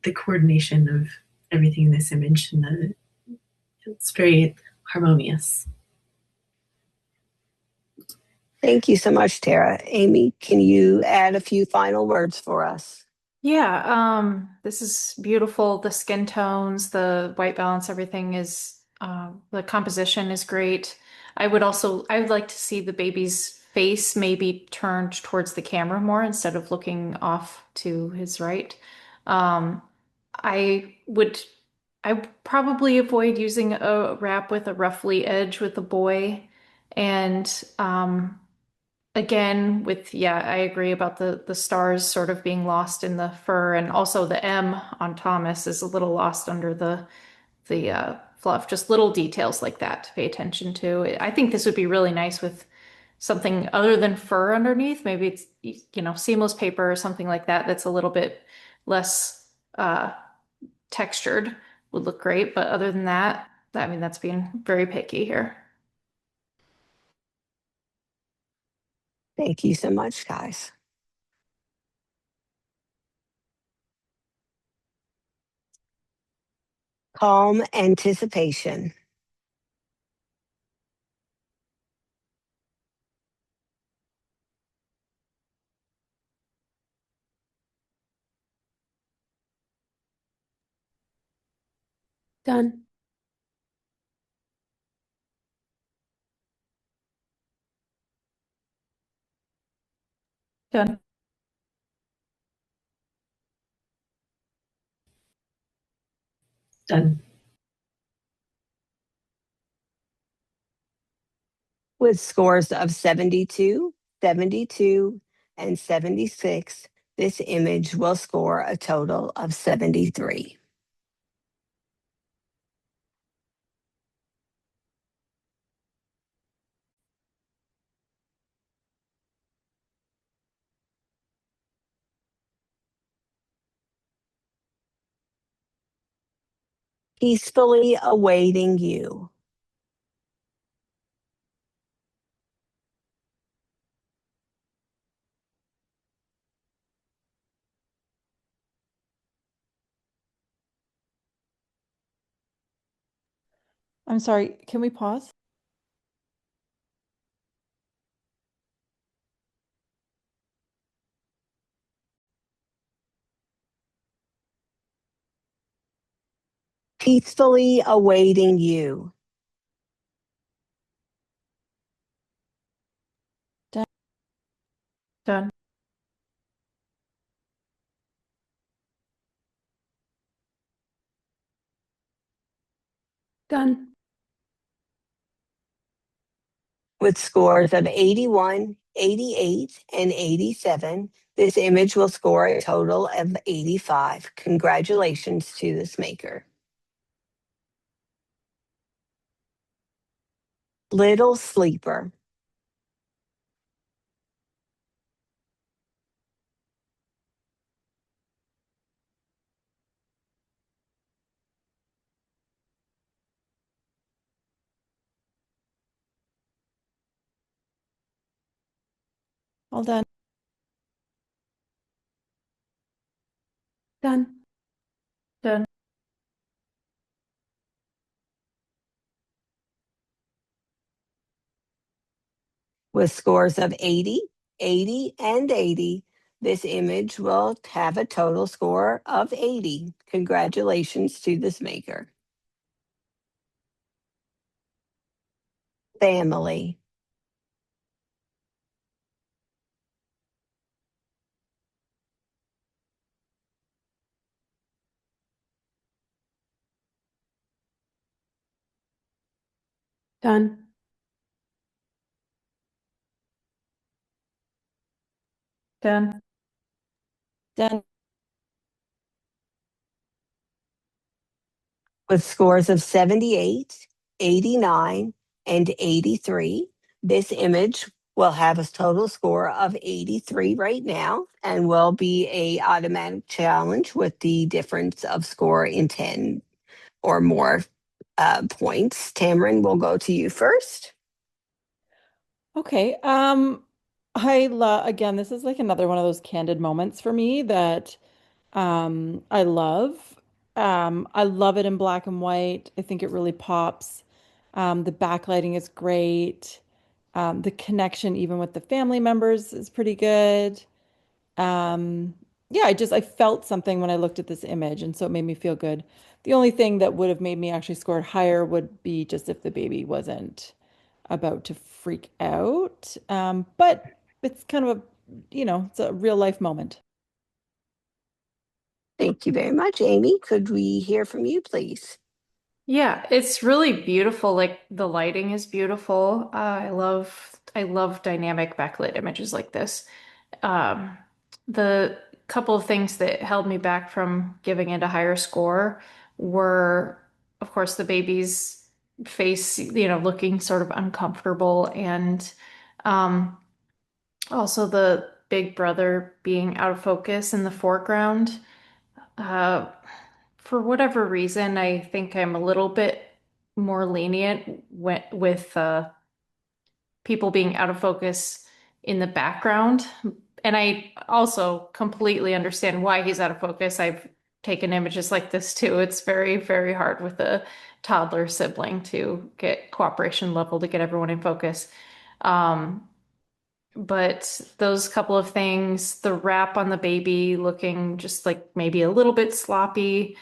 the coordination of everything in this image, and it's very harmonious. Thank you so much, Tara. Amy, can you add a few final words for us? Yeah, this is beautiful. The skin tones, the white balance, everything is, the composition is great. I would like to see the baby's face maybe turned towards the camera more instead of looking off to his right. Um, I would, I would probably avoid using a wrap with a roughly edge with a boy. And, again, yeah, I agree about the stars sort of being lost in the fur, and also the M on Thomas is a little lost under the fluff. Just little details like that to pay attention to. I think this would be really nice with something other than fur underneath. Maybe it's, seamless paper or something like that that's a little bit less textured would look great. But other than that, I mean, that's being very picky here. Thank you so much, guys. Calm anticipation. Done. Done. Done. With scores of 72, 72, and 76, this image will score a total of 73. Peacefully awaiting you. I'm sorry, can we pause? Peacefully awaiting you. Done. Done. With scores of 81, 88, and 87, this image will score a total of 85. Congratulations to this maker. Little Sleeper. All done. Done. Done. With scores of 80, 80, and 80, this image will have a total score of 80. Congratulations to this maker. Family. Done. Done. Done. With scores of 78, 89, and 83. This image will have a total score of 83 right now and will be a automatic challenge with the difference of score in 10 or more points. Tamron, will go to you first. Okay. I love, again, this is like another one of those candid moments for me that I love. I love it in black and white. I think it really pops. The backlighting is great. The connection, even with the family members, is pretty good. Um, yeah, I felt something when I looked at this image, and so it made me feel good. The only thing that would have made me actually score it higher would be just if the baby wasn't about to freak out. But it's kind of a, it's a real life moment. Thank you very much. Amy, could we hear from you, please? Yeah, it's really beautiful. Like the lighting is beautiful. I love dynamic backlit images like this. Um, the couple of things that held me back from giving it a higher score were, of course, the baby's face, looking sort of uncomfortable, and um, also the big brother being out of focus in the foreground. Uh, for whatever reason, I think I'm a little bit more lenient with people being out of focus in the background. And I also completely understand why he's out of focus. I've taken images like this too. It's very, very hard with a toddler sibling to get cooperation level to get everyone in focus. Um, but those couple of things, the wrap on the baby looking just like maybe a little bit sloppy.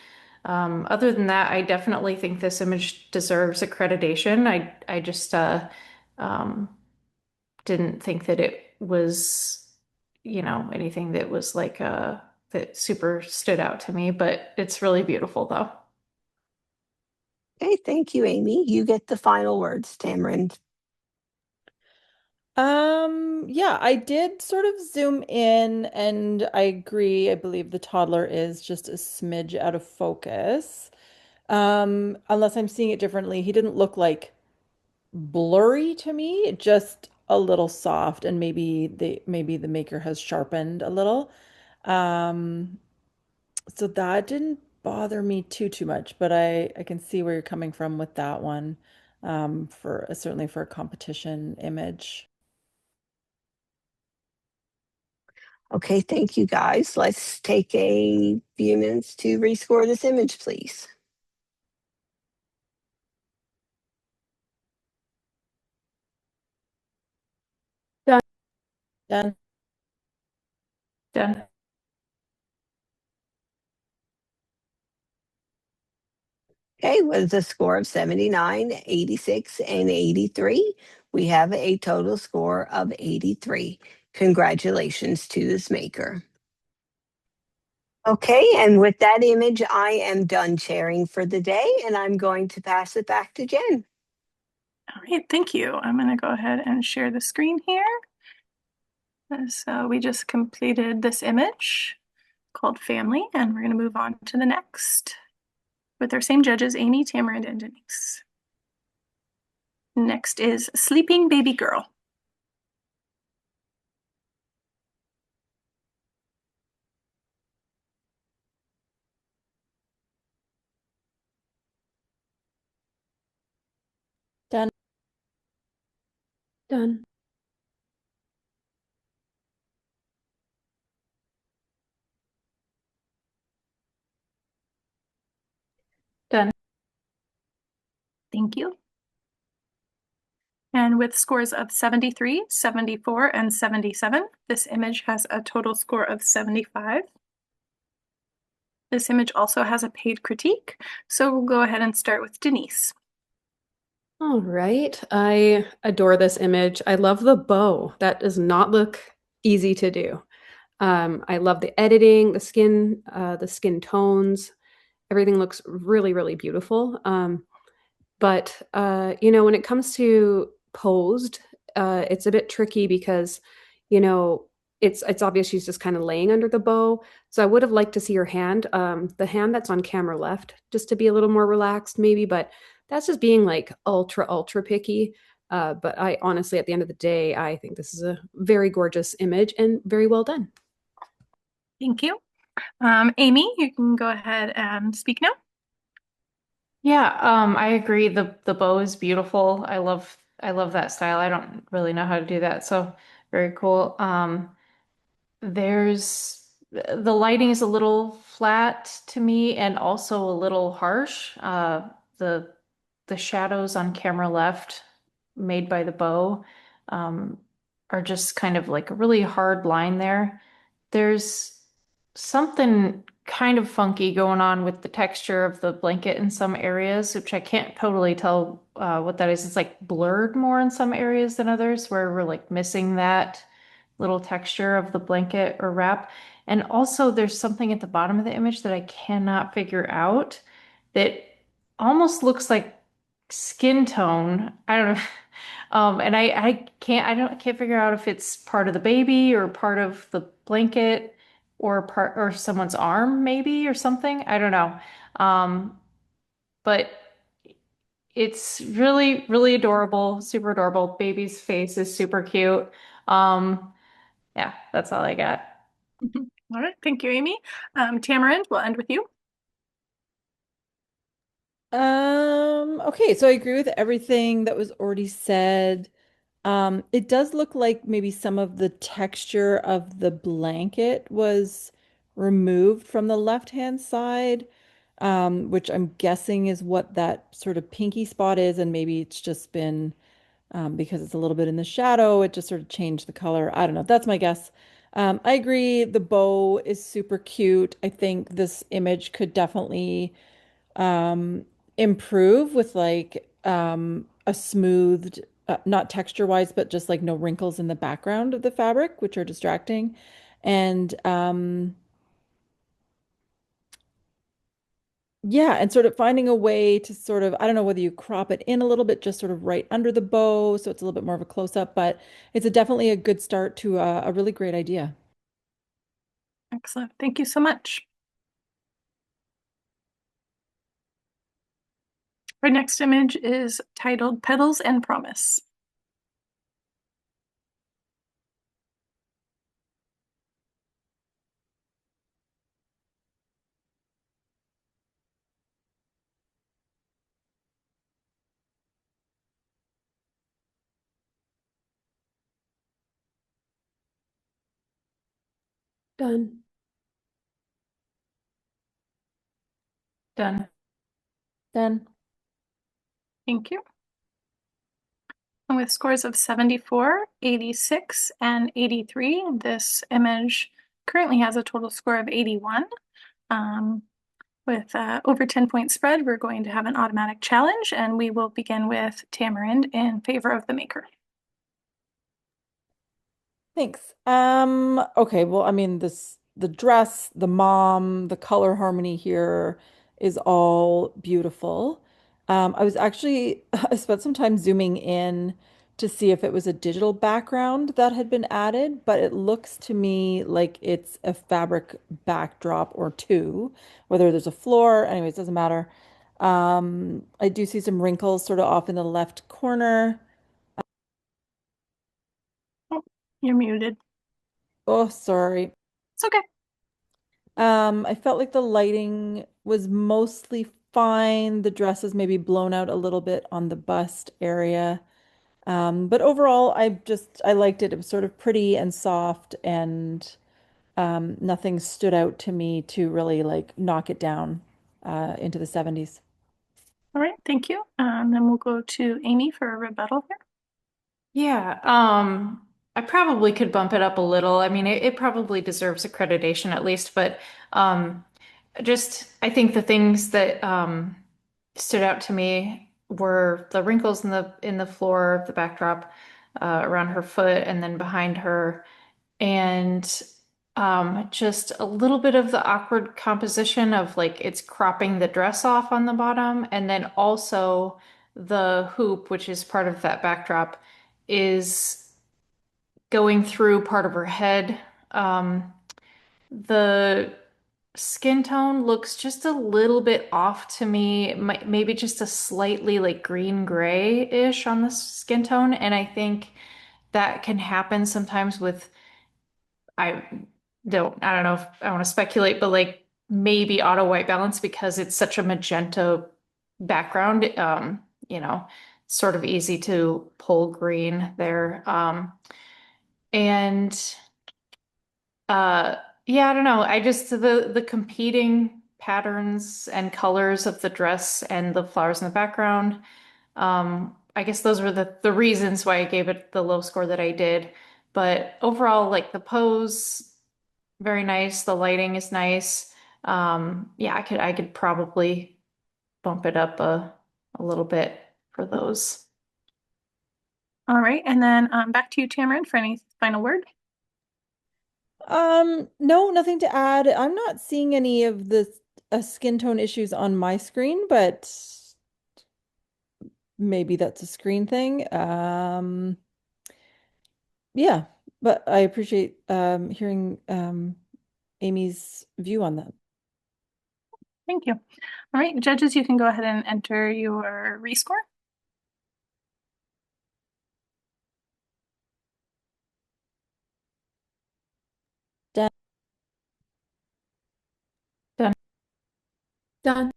Other than that, I definitely think this image deserves accreditation. I just um, didn't think that it was, anything that was like that super stood out to me, but it's really beautiful though. Okay, thank you, Amy. You get the final words, Tamron. Yeah, I did sort of zoom in and I agree. I believe the toddler is just a smidge out of focus. Unless I'm seeing it differently. He didn't look like blurry to me, just a little soft, and maybe the maker has sharpened a little. Um, so that didn't bother me too much, but I can see where you're coming from with that one. For certainly for a competition image. Okay, thank you, guys. Let's take a few minutes to rescore this image, please. Done. Done. Okay, with a score of 79, 86, and 83, we have a total score of 83. Congratulations to this maker. Okay, and with that image, I am done sharing for the day, and I'm going to pass it back to Jen. All right, thank you. I'm going to go ahead and share the screen here. So we just completed this image called Family, and we're going to move on to the next with our same judges, Amy, Tamarind, and Denise. Next is Sleeping Baby Girl. Done. Done. Done. Thank you. And with scores of 73, 74, and 77, this image has a total score of 75. This image also has a paid critique, so we'll go ahead and start with Denise. All right. I adore this image. I love the bow. That does not look easy to do. I love the editing, the skin tones. Everything looks really, really beautiful. But when it comes to posed, it's a bit tricky because, you know, it's obvious she's just kind of laying under the bow. So I would have liked to see her hand, the hand that's on camera left, just to be a little more relaxed, maybe. But that's just being like ultra picky. But I honestly, at the end of the day, I think this is a very gorgeous image and very well done. Thank you. Amy, you can go ahead and speak now. Yeah, I agree. The bow is beautiful. I love that style. I don't really know how to do that, so very cool. There's the lighting is a little flat to me and also a little harsh. The the shadows on camera left made by the bow um, are just kind of like a really hard line there. There's something kind of funky going on with the texture of the blanket in some areas, which I can't totally tell what that is. It's like blurred more in some areas than others, where we're like missing that little texture of the blanket or wrap. And also, there's something at the bottom of the image that I cannot figure out that almost looks like skin tone. I don't know. And I can't figure out if it's part of the baby or part of the blanket or part or someone's arm maybe or something. I don't know. But it's really, really adorable, super adorable. Baby's face is super cute. Yeah, that's all I got. All right, thank you, Amy. Tamarind, we'll end with you. Okay, so I agree with everything that was already said. It does look like maybe some of the texture of the blanket was removed from the left-hand side, which I'm guessing is what that sort of pinky spot is, and maybe it's just been because it's a little bit in the shadow, it just sort of changed the color. I don't know. That's my guess. I agree. The bow is super cute. I think this image could definitely um, improve with like a smoothed, not texture wise, but just like no wrinkles in the background of the fabric, which are distracting. And yeah, and sort of finding a way to sort of, I don't know whether you crop it in a little bit, just sort of right under the bow, so it's a little bit more of a close up, but it's definitely a good start to a really great idea. Excellent. Thank you so much. Our next image is titled Petals and Promise. Done. Done. Then, Thank you. And with scores of 74, 86, and 83, this image currently has a total score of 81. With over 10-point spread, we're going to have an automatic challenge, and we will begin with Tamarind in favor of the maker. thanks. Okay, well, I mean, the dress, the mom, the color harmony here is all beautiful. I was actually I spent some time zooming in to see if it was a digital background that had been added, but it looks to me like it's a fabric backdrop or two, whether there's a floor, anyways, doesn't matter. I do see some wrinkles sort of off in the left corner. Oh, you're muted. Oh, sorry. It's okay. I felt like the lighting was mostly fine. The dress is maybe blown out a little bit on the bust area. But overall, I liked it. It was sort of pretty and soft, and nothing stood out to me to really like knock it down into the 70s. All right, thank you. Then we'll go to Amy for a rebuttal here. Yeah, I probably could bump it up a little. I mean, it probably deserves accreditation at least, but just I think the things that stood out to me were the wrinkles in the floor of the backdrop around her foot and then behind her, and just a little bit of the awkward composition of like it's cropping the dress off on the bottom, and then also the hoop, which is part of that backdrop, is going through part of her head. The skin tone looks just a little bit off to me, maybe just a slightly like green gray-ish on the skin tone. And I think that can happen sometimes with, I I don't know if I want to speculate, but like maybe auto white balance because it's such a magenta background, sort of easy to pull green there. And uh, yeah, I don't know. I just the competing patterns and colors of the dress and the flowers in the background. I guess those were the reasons why I gave it the low score that I did. But overall, like the pose, very nice. The lighting is nice. Yeah, I could probably bump it up a little bit for those. All right, and then back to you, Tamara, for any final word. No, nothing to add. I'm not seeing any of the skin tone issues on my screen, but maybe that's a screen thing. Yeah, but I appreciate hearing Amy's view on that. Thank you. All right, judges, you can go ahead and enter your rescore. Done. Done. Done.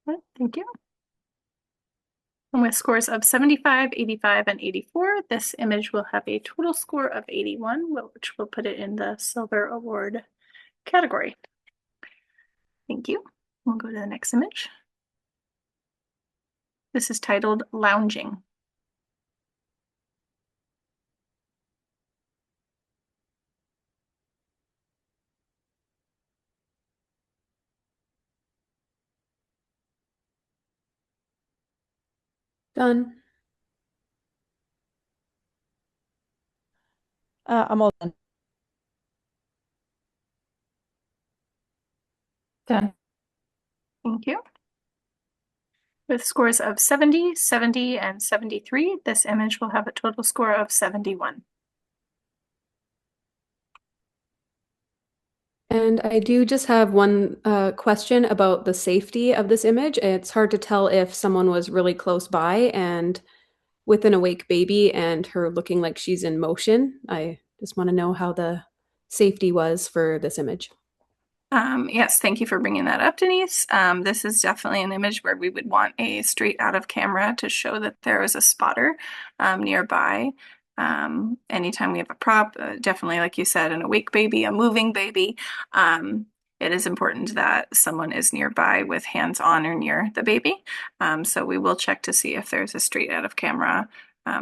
All right, thank you. And with scores of 75, 85, and 84, this image will have a total score of 81, which will put it in the Silver Award category. Thank you. We'll go to the next image. This is titled Lounging. Done. I'm all done. Done. Thank you. With scores of 70, 70, and 73, this image will have a total score of 71. And I do just have one question about the safety of this image. It's hard to tell if someone was really close by and with an awake baby and her looking like she's in motion. I just want to know how the safety was for this image. Yes, thank you for bringing that up, Denise. This is definitely an image where we would want a straight out of camera to show that there is a spotter nearby. Anytime we have a prop, definitely like you said, an awake baby, a moving baby, it is important that someone is nearby with hands on or near the baby. So we will check to see if there's a straight out of camera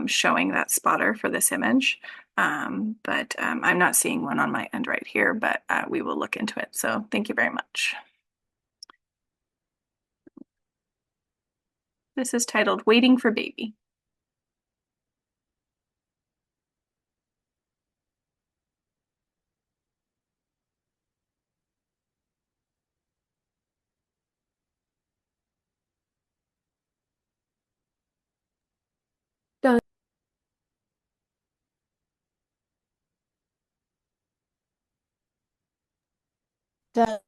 showing that spotter for this image. But I'm not seeing one on my end right here, but we will look into it. So thank you very much. This is titled Waiting for Baby. Done. Done.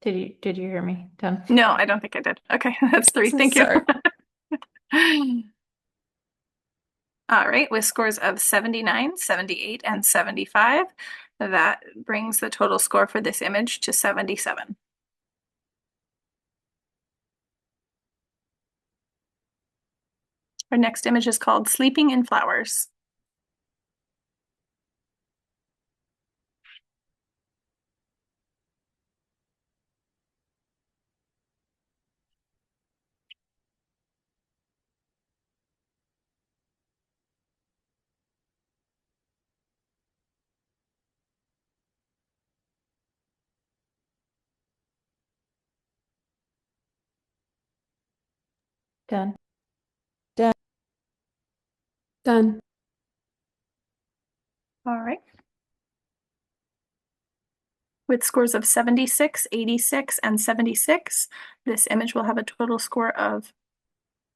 Did you hear me? Done. No, I don't think I did. Okay, that's 3. Thank you. Sorry. All right, with scores of 79, 78, and 75, that brings the total score for this image to 77. Our next image is called Sleeping in Flowers. Done. Done. All right. With scores of 76, 86, and 76, this image will have a total score of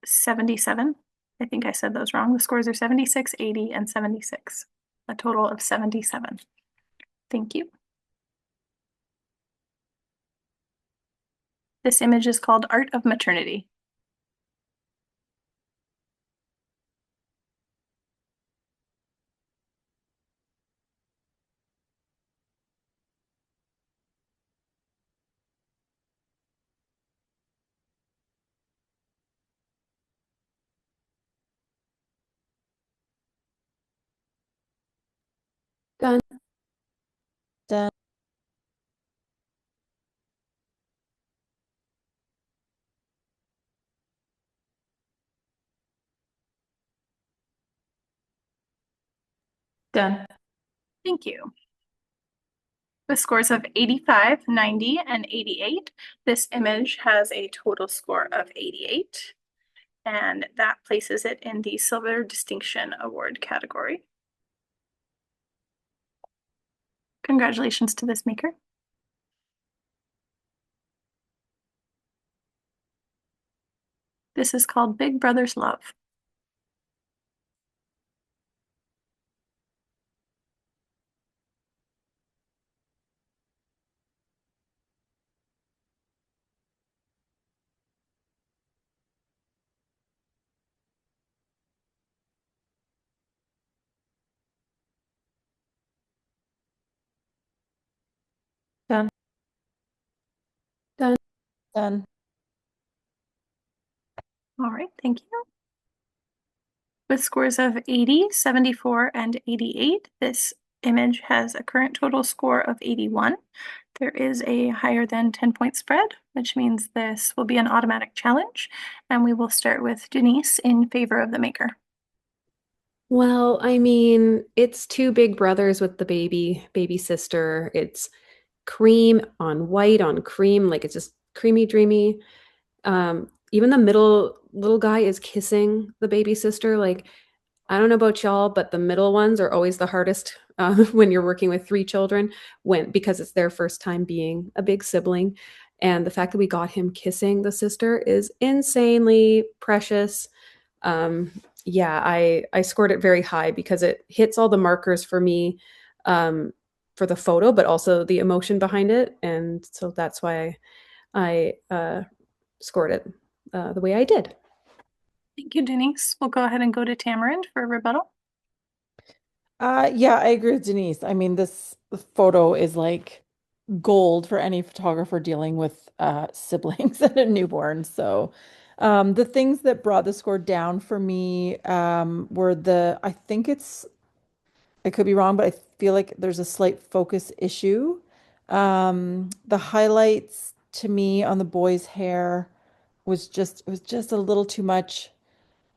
77. I think I said those wrong. The scores are 76, 80, and 76. A total of 77. Thank you. This image is called Art of Maternity. Done. Done. Done. Thank you. With scores of 85, 90, and 88, this image has a total score of 88, and that places it in the Silver Distinction Award category. Congratulations to this maker. This is called Big Brother's Love. Done. Done. Done. All right, thank you. With scores of 80, 74, and 88, this image has a current total score of 81. There is a higher than 10-point spread, which means this will be an automatic challenge, and we will start with Denise in favor of the maker. Well, I mean, it's two big brothers with the baby sister. It's cream on white on cream, like it's just creamy, dreamy. Even the middle little guy is kissing the baby sister. Like, I don't know about y'all, but the middle ones are always the hardest when you're working with three children, because it's their first time being a big sibling. And the fact that we got him kissing the sister is insanely precious. Yeah, I scored it very high because it hits all the markers for me for the photo, but also the emotion behind it. And so that's why I scored it the way I did. Thank you, Denise. We'll go ahead and go to Tamarind for a rebuttal. Yeah, I agree with Denise. I mean, this photo is like gold for any photographer dealing with siblings and a newborn. So the things that brought the score down for me were I think I could be wrong, but I feel like there's a slight focus issue. The highlights to me on the boy's hair it was just a little too much.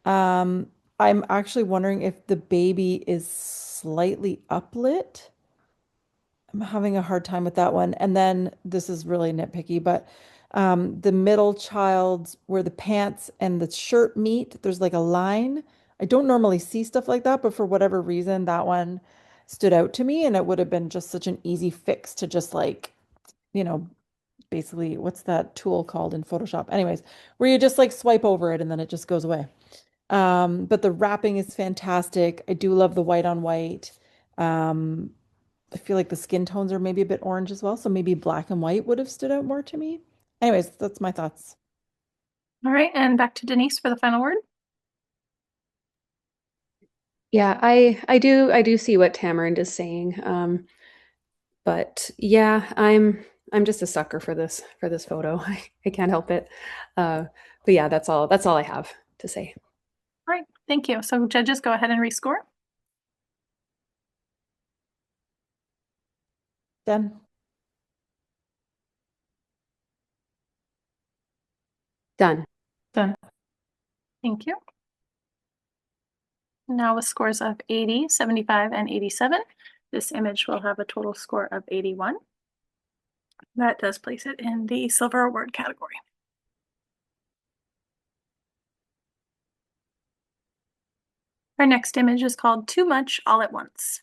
I'm actually wondering if the baby is slightly uplit. I'm having a hard time with that one. And then this is really nitpicky, but the middle child where the pants and the shirt meet, there's like a line. I don't normally see stuff like that, but for whatever reason, that one stood out to me, and it would have been just such an easy fix to just like, you know, basically, what's that tool called in Photoshop? Anyways, where you just like swipe over it and then it just goes away. But the wrapping is fantastic. I do love the white on white. Um, I feel like the skin tones are maybe a bit orange as well, so maybe black and white would have stood out more to me. Anyways, that's my thoughts. All right, and back to Denise for the final word. Yeah, I do see what Tamarind is saying. But yeah, I'm just a sucker for this photo. I can't help it. But yeah, that's all I have to say. All right, thank you. So judges, go ahead and rescore. Done. Done. Done. Thank you. Now with scores of 80, 75, and 87, this image will have a total score of 81. That does place it in the Silver Award category. Our next image is called Too Much All at Once.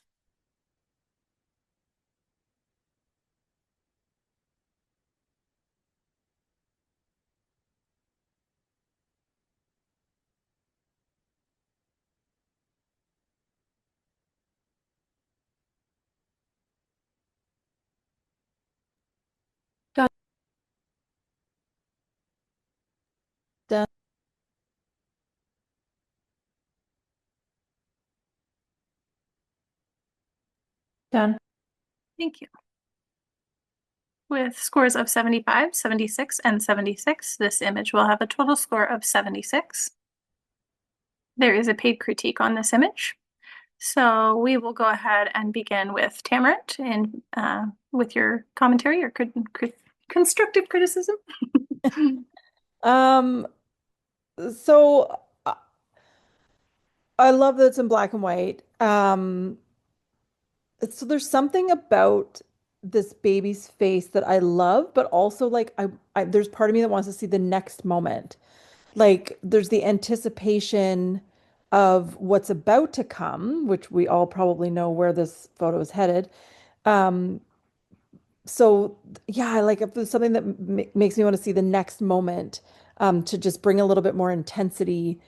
Done. Done. Done. Thank you. With scores of 75, 76, and 76, this image will have a total score of 76. There is a paid critique on this image. So we will go ahead and begin with Tamarind and with your commentary or constructive criticism. So I love that it's in black and white. So there's something about this baby's face that I love, but also like there's part of me that wants to see the next moment. Like there's the anticipation of what's about to come, which we all probably know where this photo is headed. Um, so yeah, I like if there's something that makes me want to see the next moment, to just bring a little bit more intensity.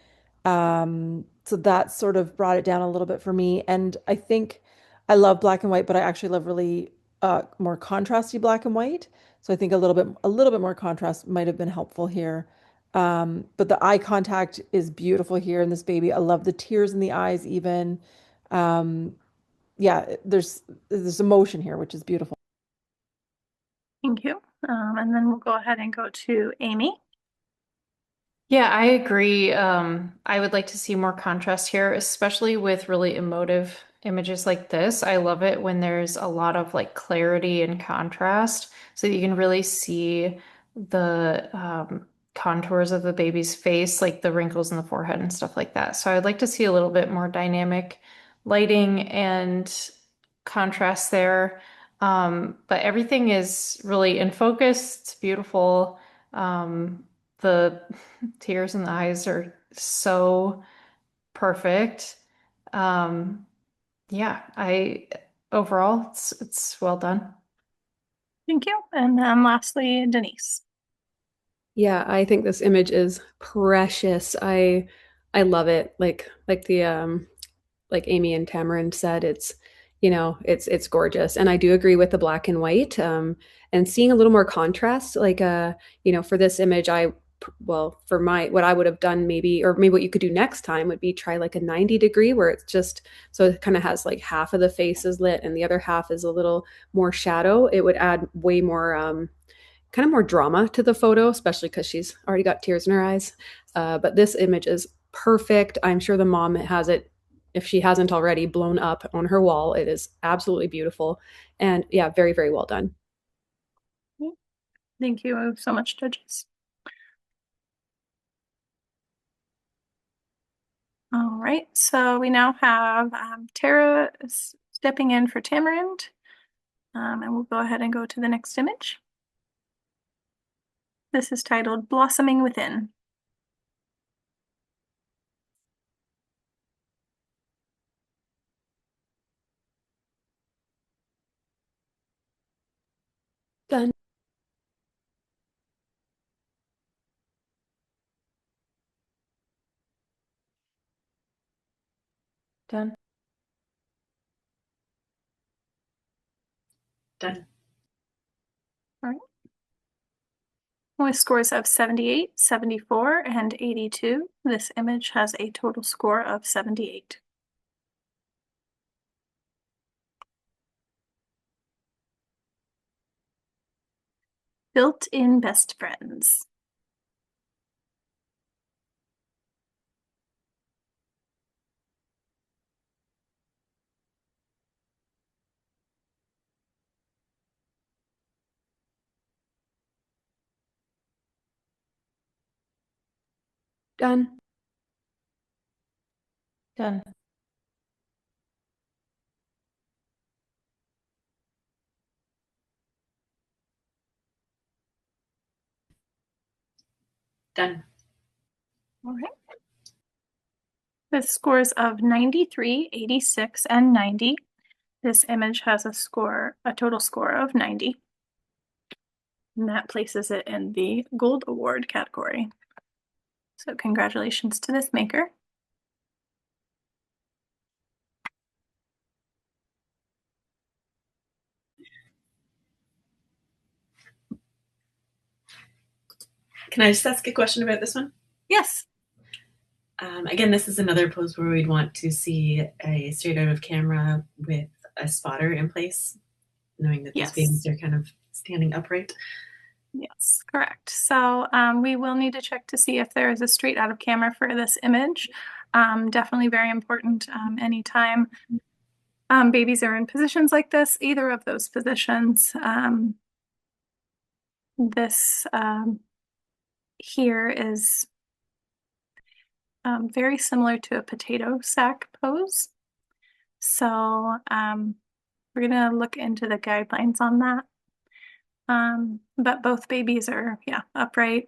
So that sort of brought it down a little bit for me. And I think I love black and white, but I actually love really more contrasty black and white. So I think a little bit more contrast might have been helpful here. But the eye contact is beautiful here in this baby. I love the tears in the eyes even. Um, yeah, there's emotion here, which is beautiful. Thank you. And then we'll go ahead and go to Amy. Yeah, I agree. I would like to see more contrast here, especially with really emotive images like this. I love it when there's a lot of like clarity and contrast so that you can really see the contours of the baby's face, like the wrinkles in the forehead and stuff like that. So I'd like to see a little bit more dynamic lighting and contrast there. But everything is really in focus. It's beautiful. The tears in the eyes are so perfect. Um, yeah, I overall it's well done. Thank you. And then lastly, Denise. Yeah, I think this image is precious. I love it. Like the like Amy and Tamarind said, it's it's gorgeous. And I do agree with the black and white. And seeing a little more contrast, like for this image, well, for my what I would have done maybe, or maybe what you could do next time would be try like a 90-degree where it's just so it kind of has like half of the face is lit and the other half is a little more shadow. It would add way more kind of more drama to the photo, especially because she's already got tears in her eyes. But this image is perfect. I'm sure the mom has it, if she hasn't already, blown up on her wall. It is absolutely beautiful. And yeah, very, very well done. Thank you so much, judges. All right, so we now have Tara stepping in for Tamarind. And we'll go ahead and go to the next image. This is titled Blossoming Within. Done. Done. Done. All right. With scores of 78, 74, and 82, this image has a total score of 78. Built-in best friends. Done. Done. Done. All right. with scores of 93, 86, and 90. This image has a total score of 90. And that places it in the Gold Award category. So congratulations to this maker. Can I just ask a question about this one? Yes. Again, this is another pose where we'd want to see a straight out of camera with a spotter in place, knowing that these babies are kind of standing upright. Yes, correct. So we will need to check to see if there is a straight out of camera for this image. Definitely very important anytime babies are in positions like this, either of those positions. This here is very similar to a potato sack pose. So we're going to look into the guidelines on that. But both babies are, upright,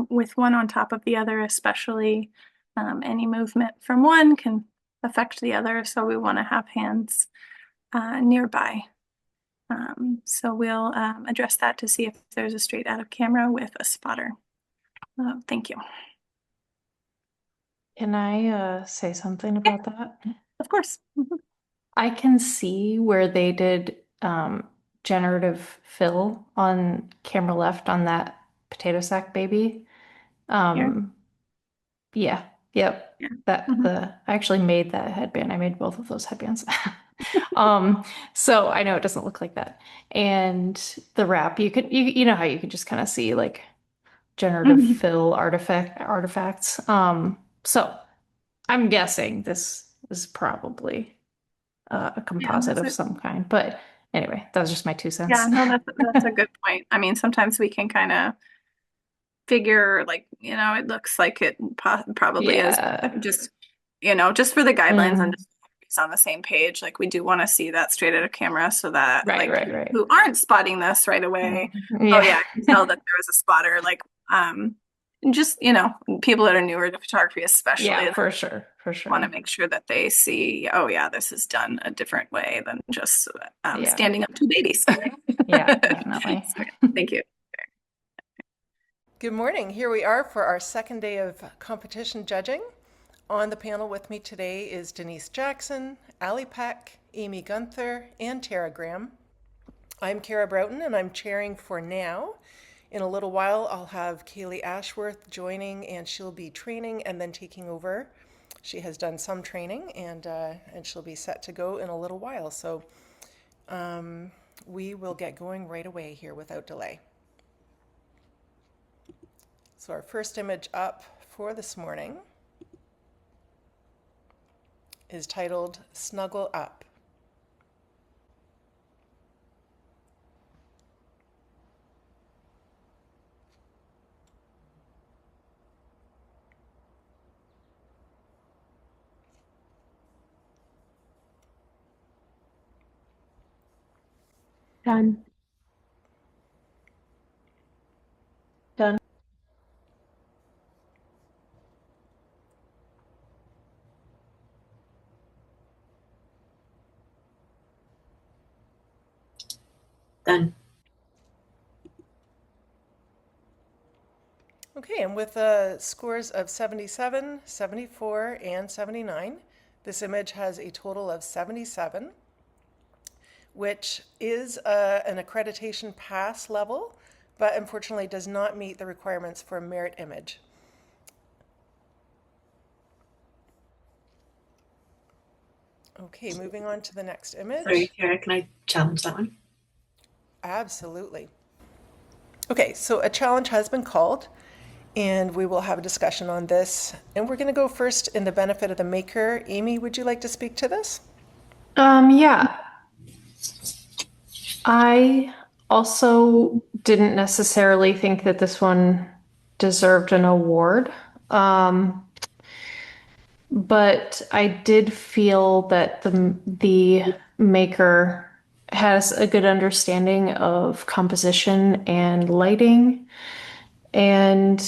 with one on top of the other, especially any movement from one can affect the other. So we want to have hands nearby. So we'll address that to see if there's a straight out of camera with a spotter. Thank you. Can I say something about that? Of course. I can see where they did generative fill on camera left on that potato sack baby. Yeah, yep. Yeah. I actually made that headband. I made both of those headbands. So I know it doesn't look like that. And the wrap, you know how you can just kind of see like generative fill artifacts. So I'm guessing this is probably a composite of some kind. But anyway, that was just my 2 cents. Yeah, no, that's a good point. I mean, sometimes we can kind of figure like, it looks like it probably is just, just for the guidelines and just on the same page. Like we do want to see that straight out of camera so that right. who aren't spotting this right away. Oh yeah, I can tell that there was a spotter. Like just people that are newer to photography especially. Yeah, for sure. Want to make sure that they see, oh yeah, this is done a different way than just standing up two babies. Yeah, definitely. Thank you. Good morning. Here we are for our second day of competition judging. On the panel with me today is Denise Jackson, Ali Peck, Amy Gunther, and Tara Graham. I'm Kara Broughton, and I'm chairing for now. In a little while, I'll have Kaylee Ashworth joining, and she'll be training and then taking over. She has done some training, and she'll be set to go in a little while. So we will get going right away here without delay. So our first image up for this morning is titled Snuggle Up. Done. Done. Done. Okay, and with scores of 77, 74, and 79, this image has a total of 77, which is an accreditation pass level, but unfortunately does not meet the requirements for a merit image. Okay, moving on to the next image. Sorry, Kara, can I challenge that one? Absolutely. Okay, so a challenge has been called, and we will have a discussion on this. And we're going to go first in the benefit of the maker. Amy, would you like to speak to this? Yeah. I also didn't necessarily think that this one deserved an award. But I did feel that the maker has a good understanding of composition and lighting, and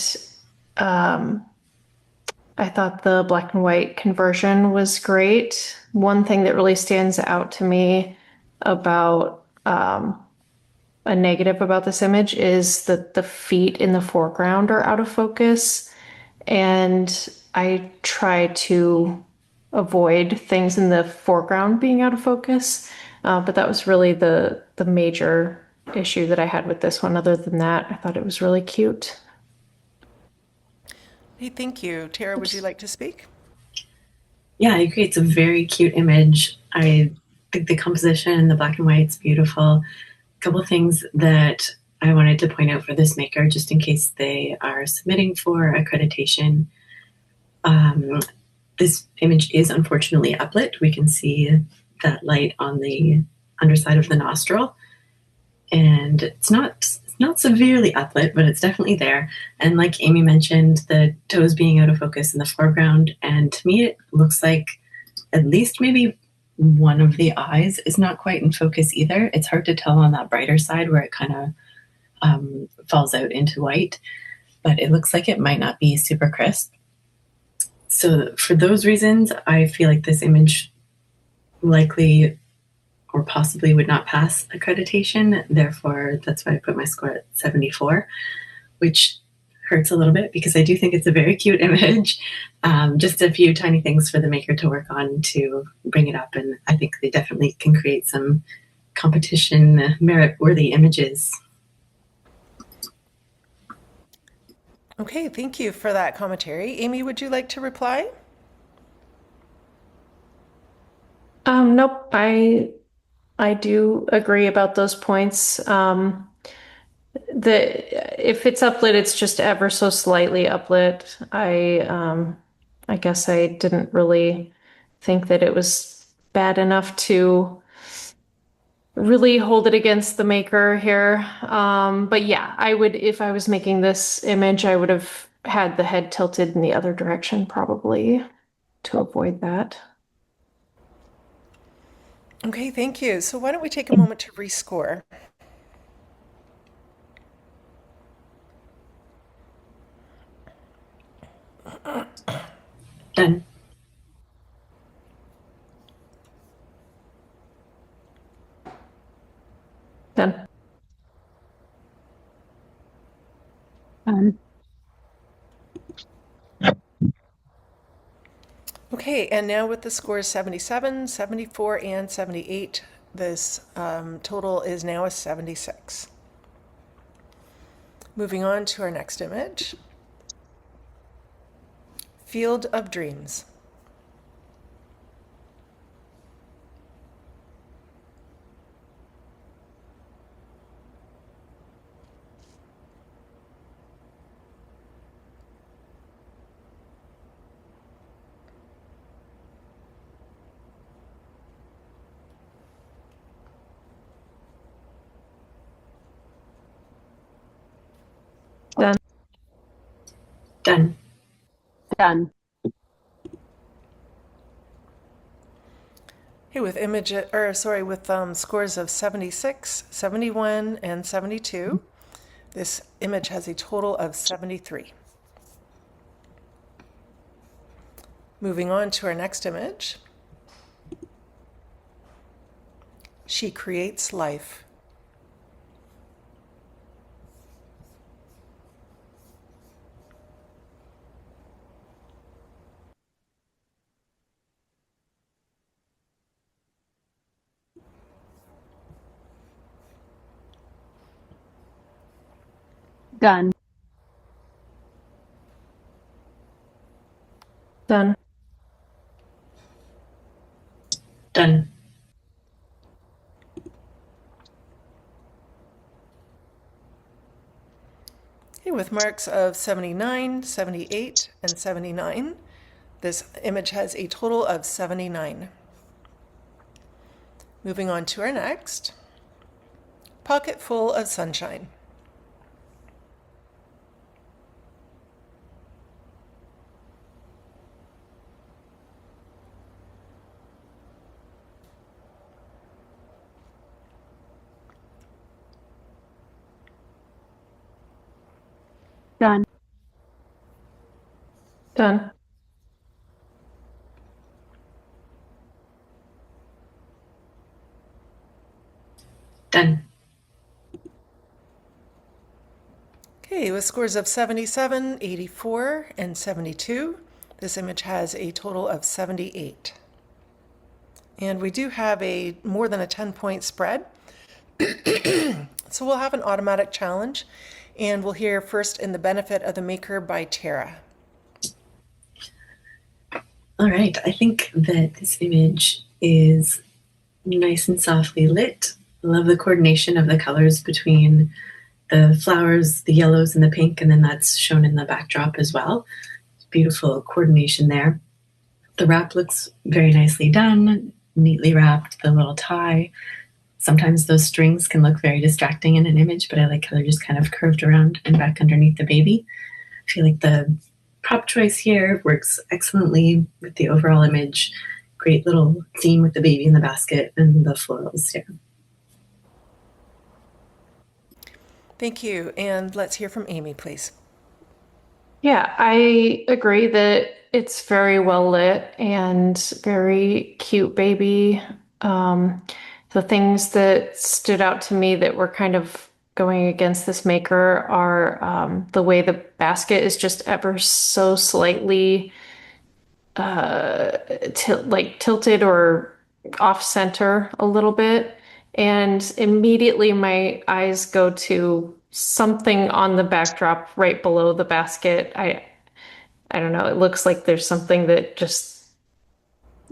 I thought the black and white conversion was great. One thing that really stands out to me about a negative about this image is that the feet in the foreground are out of focus. And I try to avoid things in the foreground being out of focus. But that was really the major issue that I had with this one. Other than that, I thought it was really cute. Hey, thank you. Tara, would you like to speak? Yeah, I agree. It's a very cute image. I think the composition, the black and white's beautiful. A couple of things that I wanted to point out for this maker, just in case they are submitting for accreditation. This image is unfortunately uplit. We can see that light on the underside of the nostril, and it's not severely uplit, but it's definitely there. And like Amy mentioned, the toes being out of focus in the foreground, and to me it looks like at least maybe one of the eyes is not quite in focus either. It's hard to tell on that brighter side where it kind of falls out into white, but it looks like it might not be super crisp. So for those reasons, I feel like this image likely or possibly would not pass accreditation. Therefore, that's why I put my score at 74, which hurts a little bit because I do think it's a very cute image. Just a few tiny things for the maker to work on to bring it up. And I think they definitely can create some competition merit-worthy images. Okay, thank you for that commentary. Amy, would you like to reply? Nope, I do agree about those points. If it's uplit, it's just ever so slightly uplit. I guess I didn't really think that it was bad enough to really hold it against the maker here. But yeah, I would, if I was making this image, I would have had the head tilted in the other direction probably to avoid that. Okay, thank you. So why don't we take a moment to rescore? Done. Done. Okay, and now with the scores 77, 74, and 78, this total is now a 76. Moving on to our next image. Field of Dreams. Done. Done. Done. Okay, with with scores of 76, 71, and 72, this image has a total of 73. Moving on to our next image. She creates life. Done. Done. Done. Okay, with marks of 79, 78, and 79, this image has a total of 79. Moving on to our next. Pocket full of sunshine. Done. Done. Done. Okay, with scores of 77, 84, and 72, this image has a total of 78. And we do have a more than a 10-point spread. So we'll have an automatic challenge, and we'll hear first In the Benefit of the Maker by Tara. All right, I think that this image is nice and softly lit. I love the coordination of the colors between the flowers, the yellows and the pink, and then that's shown in the backdrop as well. Beautiful coordination there. The wrap looks very nicely done, neatly wrapped, the little tie. Sometimes those strings can look very distracting in an image, but I like how they're just kind of curved around and back underneath the baby. I feel like the prop choice here works excellently with the overall image. Great little theme with the baby in the basket and the florals here. Thank you, and let's hear from Amy, please. Yeah, I agree that it's very well lit and very cute baby. The things that stood out to me that were kind of going against this maker are the way the basket is just ever so slightly tilted or off center a little bit. And immediately my eyes go to something on the backdrop right below the basket. I don't know. It looks like there's something that just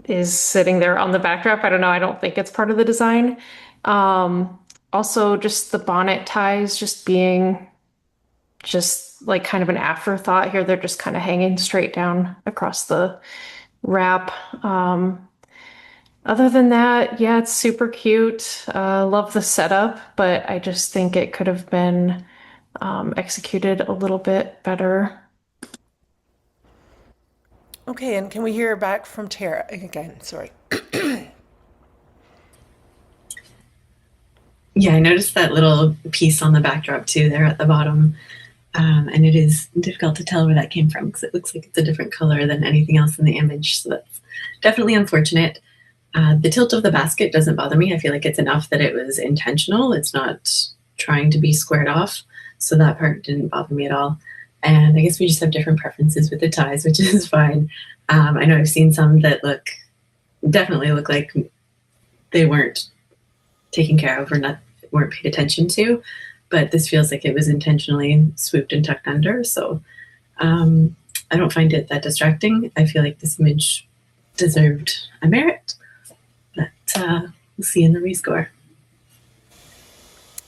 is sitting there on the backdrop. I don't know. I don't think it's part of the design. Also, just the bonnet ties just being just like kind of an afterthought here. They're just kind of hanging straight down across the wrap. Other than that, yeah, it's super cute. Love the setup, but I just think it could have been executed a little bit better. Okay, and can we hear back from Tara again? Sorry. Yeah, I noticed that little piece on the backdrop too there at the bottom. And it is difficult to tell where that came from because it looks like it's a different color than anything else in the image. So that's definitely unfortunate. The tilt of the basket doesn't bother me. I feel like it's enough that it was intentional. It's not trying to be squared off. So that part didn't bother me at all. And I guess we just have different preferences with the ties, which is fine. I know I've seen some that definitely look like they weren't taken care of or weren't paid attention to, but this feels like it was intentionally swooped and tucked under. So I don't find it that distracting. I feel like this image deserved a merit, but we'll see in the rescore.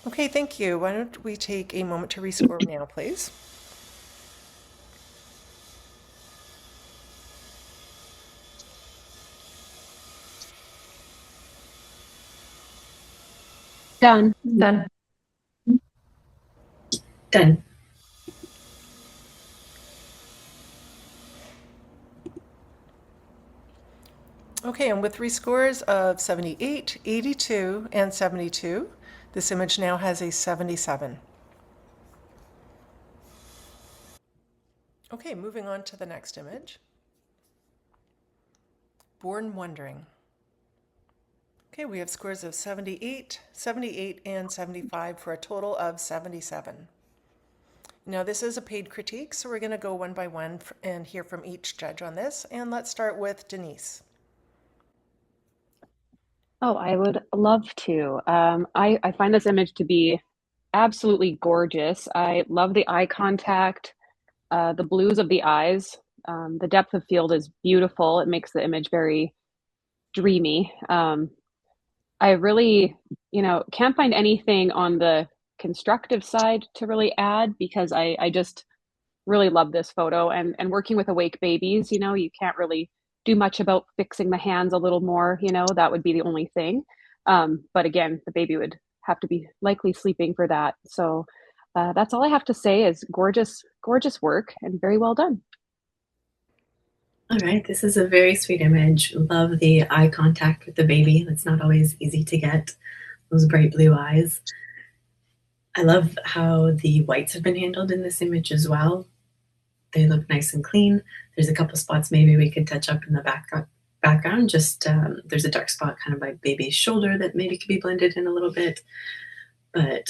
Okay, thank you. Why don't we take a moment to rescore now, please? Done. Done. Done. Okay, and with rescores of 78, 82, and 72, this image now has a 77. Okay, moving on to the next image. Born Wondering. Okay, we have scores of 78, 78, and 75 for a total of 77. Now this is a paid critique, so we're going to go one by one and hear from each judge on this. And let's start with Denise. Oh, I would love to. I find this image to be absolutely gorgeous. I love the eye contact, the blues of the eyes. The depth of field is beautiful. It makes the image very dreamy. I really, can't find anything on the constructive side to really add because I just really love this photo. And working with awake babies, you can't really do much about fixing the hands a little more, that would be the only thing. But again, the baby would have to be likely sleeping for that. So that's all I have to say is gorgeous, gorgeous work and very well done. All right, this is a very sweet image. Love the eye contact with the baby. It's not always easy to get, those bright blue eyes. I love how the whites have been handled in this image as well. They look nice and clean. There's a couple spots maybe we could touch up in the background. Just there's a dark spot kind of by baby's shoulder that maybe could be blended in a little bit, but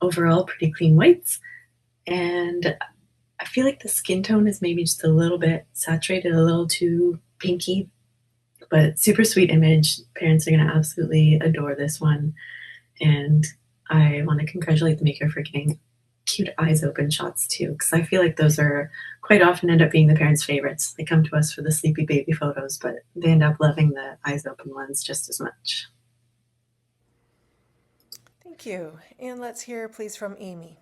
overall pretty clean whites. And I feel like the skin tone is maybe just a little bit saturated, a little too pinky, but super sweet image. Parents are going to absolutely adore this one. And I want to congratulate the maker for getting cute eyes open shots too, because I feel like those are quite often end up being the parents' favorites. They come to us for the sleepy baby photos, but they end up loving the eyes open ones just as much. Thank you. And let's hear, please, from Amy.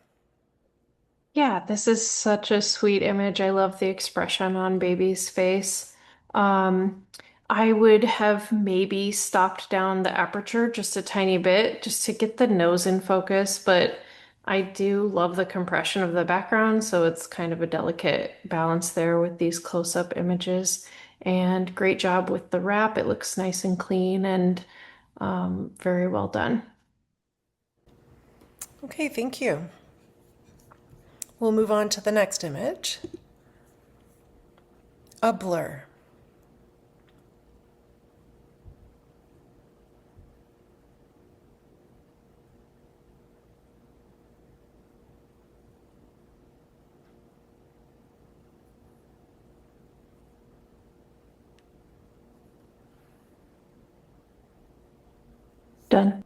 Yeah, this is such a sweet image. I love the expression on baby's face. Um, I would have maybe stopped down the aperture just a tiny bit just to get the nose in focus, but I do love the compression of the background, so it's kind of a delicate balance there with these close-up images. And great job with the wrap. It looks nice and clean and very well done. Okay, thank you. We'll move on to the next image. A blur. Done.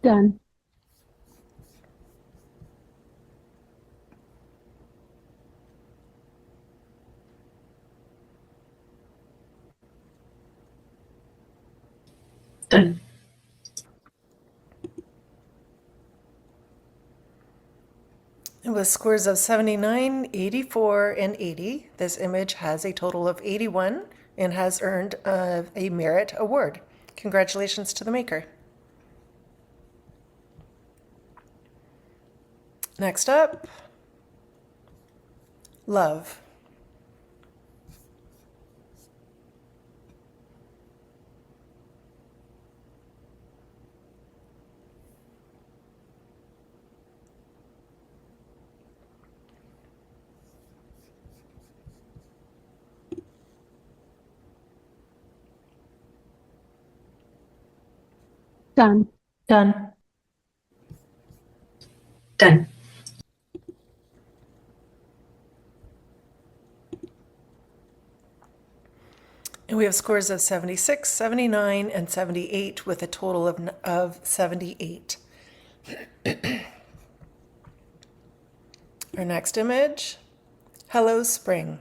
Done. Done. And with scores of 79, 84, and 80, this image has a total of 81 and has earned a Merit Award. Congratulations to the maker. Next up, love. Done. Done. Done. And we have scores of 76, 79, and 78 with a total of 78. Our next image, Hello Spring.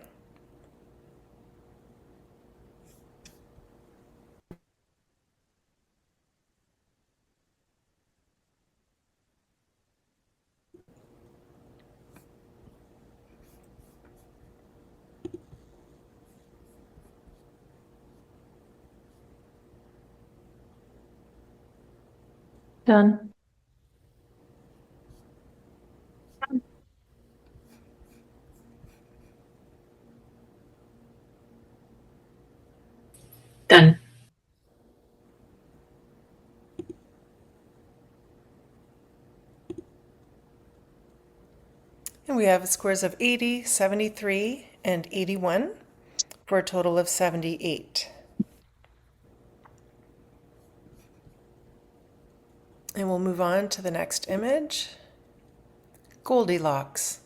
Done. Done. And we have scores of 80, 73, and 81 for a total of 78. And we'll move on to the next image, Goldilocks.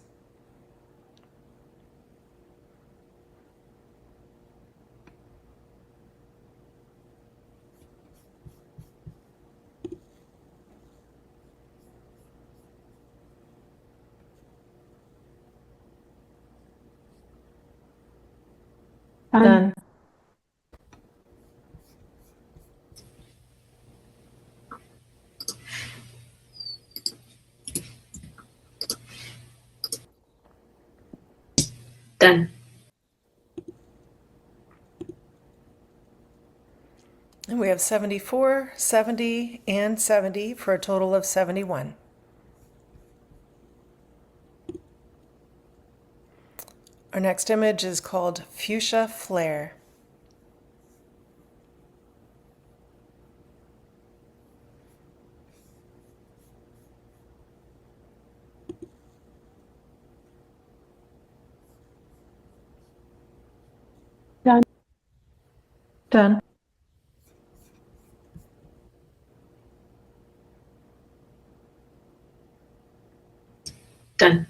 Done. Done. And we have 74, 70, and 70 for a total of 71. Our next image is called Fuchsia Flare. Done. Done. Done.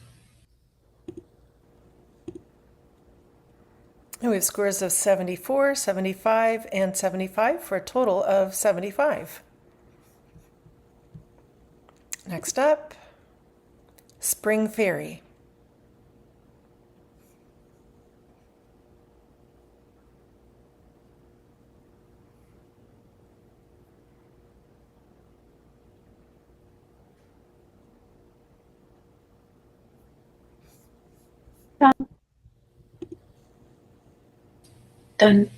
And we have scores of 74, 75, and 75 for a total of 75. Next up, Spring Fairy. Done. Done.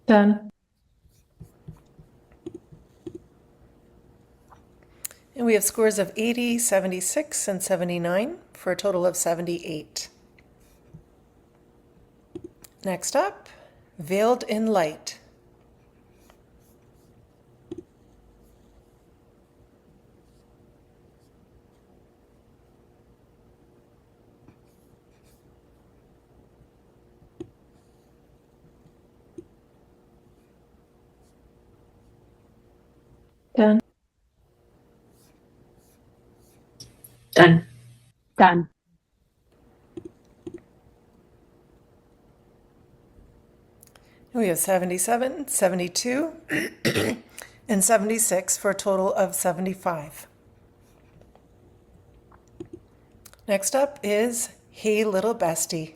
Done. And we have scores of 80, 76, and 79 for a total of 78. Next up, Veiled in Light. Done. Done. Done. And we have 77, 72, and 76 for a total of 75. Next up is Hey Little Bestie.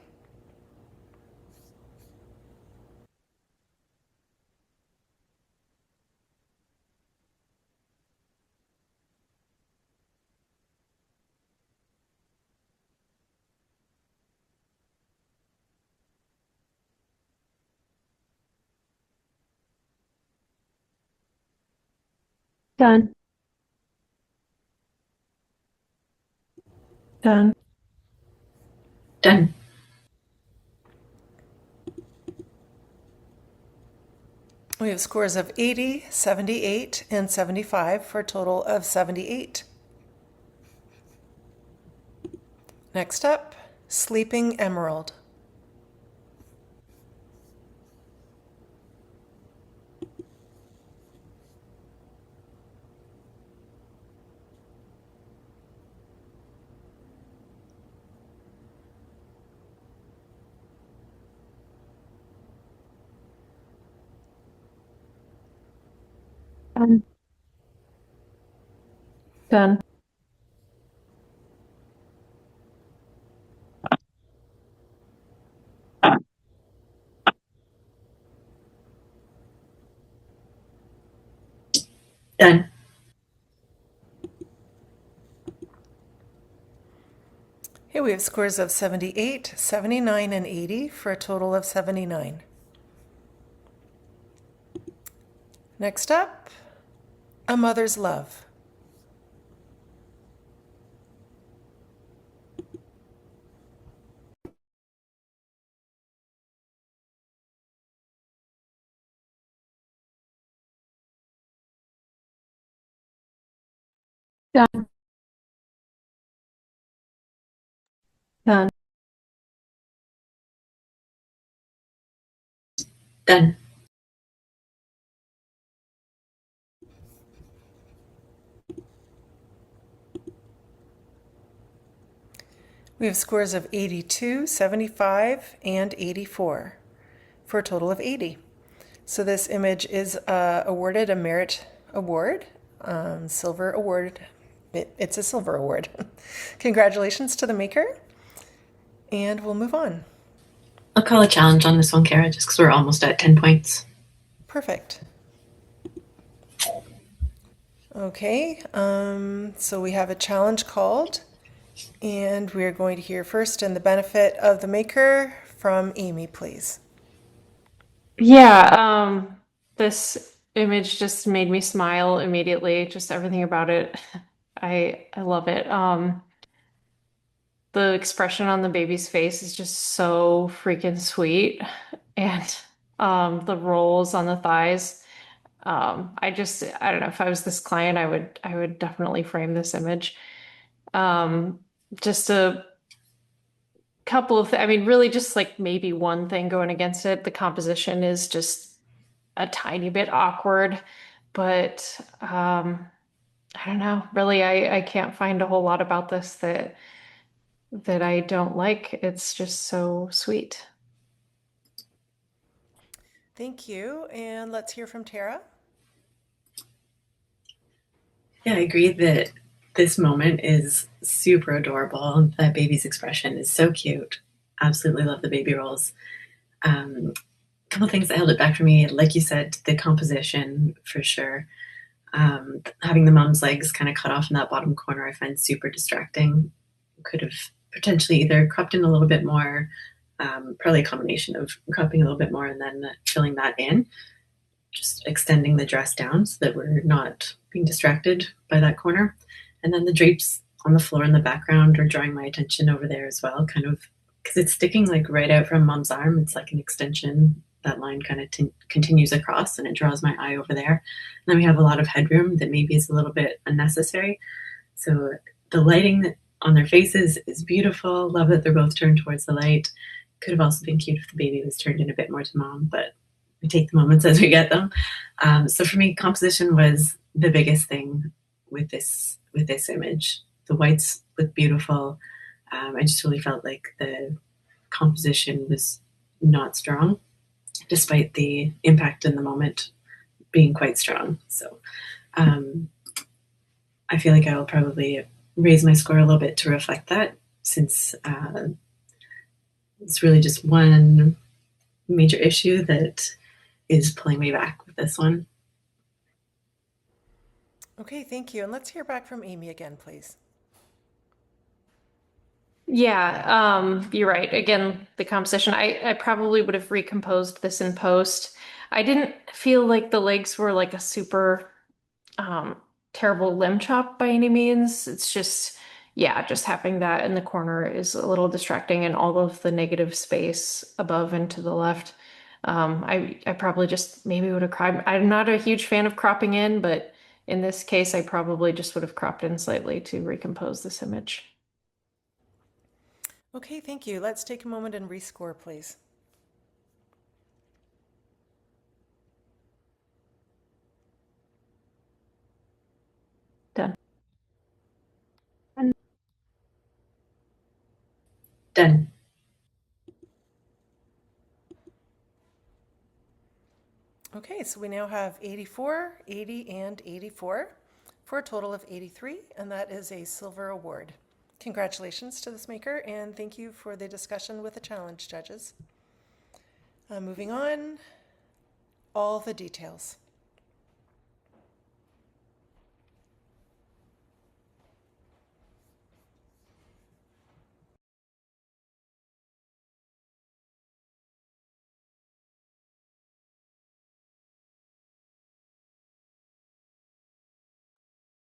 Done. Done. Done. We have scores of 80, 78, and 75 for a total of 78. Next up, Sleeping Emerald. Done. Done. Done. Here we have scores of 78, 79, and 80 for a total of 79. Next up, A Mother's Love. Done. Done. Done. We have scores of 82, 75, and 84 for a total of 80. So this image is awarded a Merit Award, Silver Award. It's a Silver Award. Congratulations to the maker, and we'll move on. I'll call a challenge on this one, Kara, just because we're almost at 10 points. Perfect. Okay, so we have a challenge called, and we're going to hear first in the benefit of the maker from Amy, please. Yeah, this image just made me smile immediately. Just everything about it. I love it. The expression on the baby's face is just so freaking sweet. And the rolls on the thighs. I don't know, if I was this client, I would definitely frame this image. Just a couple of, I mean, really just like maybe one thing going against it. The composition is just a tiny bit awkward, but I don't know. Really, I can't find a whole lot about this that I don't like. It's just so sweet. Thank you. And let's hear from Tara. Yeah, I agree that this moment is super adorable. That baby's expression is so cute. Absolutely love the baby rolls. A couple things that held it back for me, like you said, the composition for sure. Having the mom's legs kind of cut off in that bottom corner, I find super distracting. Could have potentially either cropped in a little bit more, probably a combination of cropping a little bit more and then filling that in, just extending the dress down so that we're not being distracted by that corner. And then the drapes on the floor in the background are drawing my attention over there as well, kind of because it's sticking like right out from mom's arm. It's like an extension. That line kind of continues across and it draws my eye over there. And then we have a lot of headroom that maybe is a little bit unnecessary. So the lighting on their faces is beautiful. Love that they're both turned towards the light. Could have also been cute if the baby was turned in a bit more to mom, but we take the moments as we get them. So for me, composition was the biggest thing with this image. The whites look beautiful. I just really felt like the composition was not strong, despite the impact in the moment being quite strong. So I feel like I will probably raise my score a little bit to reflect that, since it's really just one major issue that is pulling me back with this one. Okay, thank you. And let's hear back from Amy again, please. Yeah, you're right. Again, the composition, I probably would have recomposed this in post. I didn't feel like the legs were like a super terrible limb chop by any means. It's just, yeah, just having that in the corner is a little distracting, and all of the negative space above and to the left. I probably just maybe would have cropped. I'm not a huge fan of cropping in, but in this case, I probably just would have cropped in slightly to recompose this image. Okay, thank you. Let's take a moment and rescore, please. Done. Done. Okay, so we now have 84, 80, and 84 for a total of 83, and that is a silver award. Congratulations to this maker, and thank you for the discussion with the challenge judges. Moving on, all the details.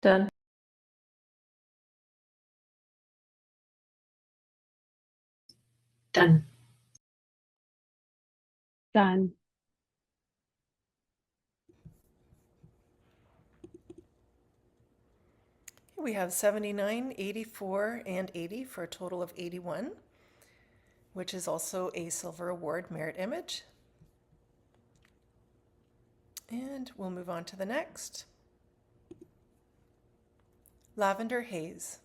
Done. Done. Done. We have 79, 84, and 80 for a total of 81, which is also a silver award merit image. And we'll move on to the next. Lavender Haze.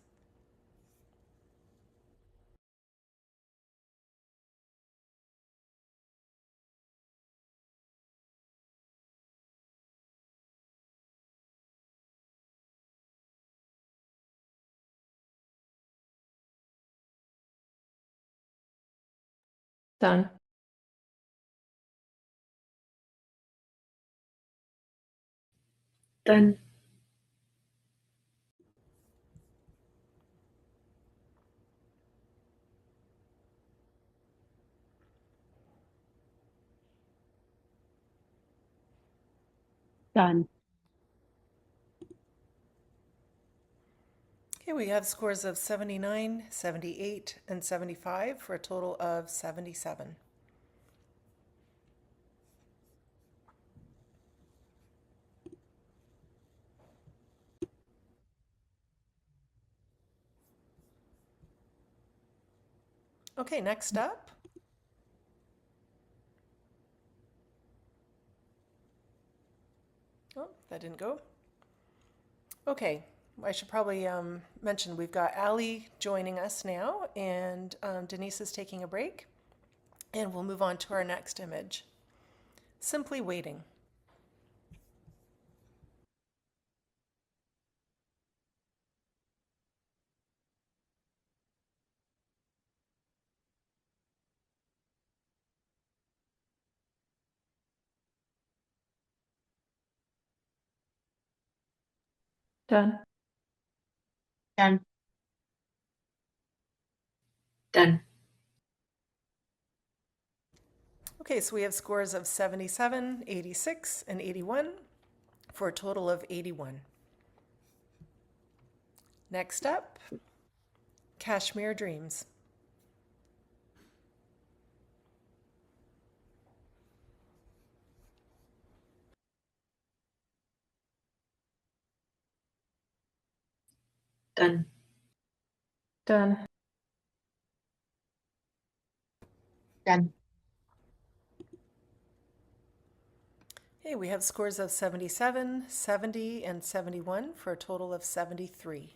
Done. Done. Done. Okay, we have scores of 79, 78, and 75 for a total of 77. Okay, next up. Oh, that didn't go. Okay, I should probably mention we've got Ali joining us now, and Denise is taking a break, and we'll move on to our next image. Simply waiting. Done. Done. Done. Okay, so we have scores of 77, 86, and 81 for a total of 81. Next up, Kashmir Dreams. Done. Done. Done. Okay, we have scores of 77, 70, and 71 for a total of 73.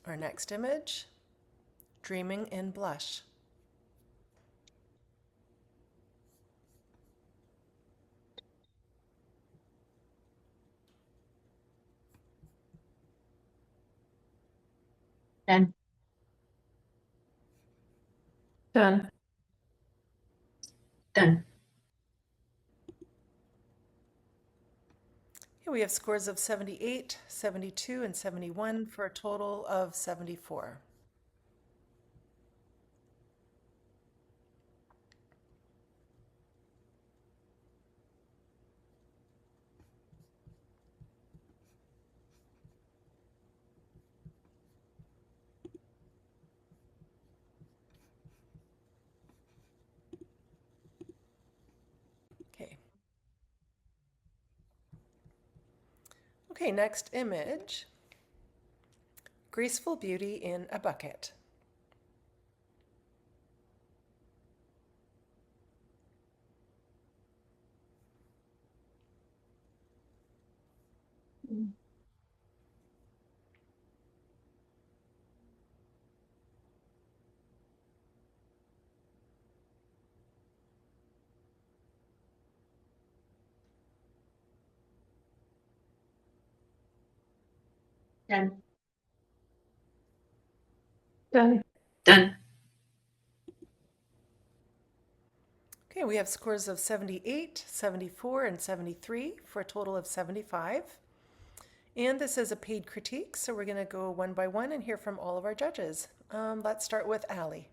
Our next image, Dreaming in Blush. Done. Done. Done. Here we have scores of 78, 72, and 71 for a total of 74. Okay. Okay, next image, Graceful Beauty in a Bucket. Done. Done. Done. Okay, we have scores of 78, 74, and 73 for a total of 75. And this is a paid critique, so we're going to go one by one and hear from all of our judges. Let's start with Ali.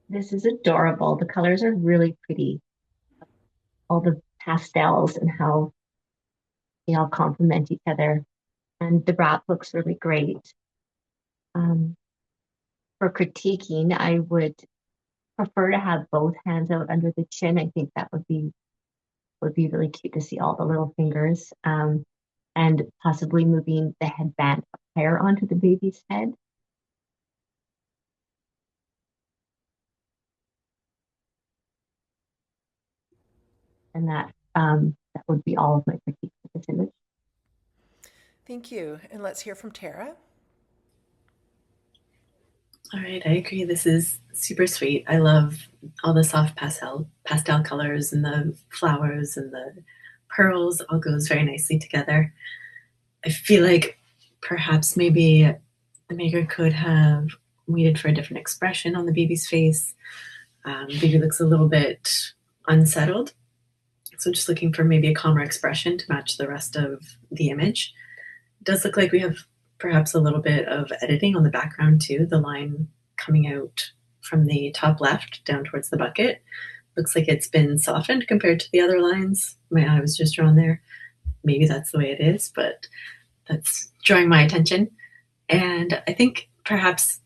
This is adorable. The colors are really pretty. All the pastels and how they all complement each other. And the wrap looks really great. For critiquing, I would prefer to have both hands out under the chin. I think that would be really cute to see all the little fingers. And possibly moving the headband of hair onto the baby's head. And that would be all of my critiques of this image. Thank you. And let's hear from Tara. All right, I agree. This is super sweet. I love all the soft pastel colors and the flowers and the pearls all goes very nicely together. I feel like perhaps maybe the maker could have waited for a different expression on the baby's face. Baby looks a little bit unsettled. So just looking for maybe a calmer expression to match the rest of the image. It does look like we have perhaps a little bit of editing on the background too. The line coming out from the top left down towards the bucket looks like it's been softened compared to the other lines. My eye was just drawn there. Maybe that's the way it is, but that's drawing my attention. And I think perhaps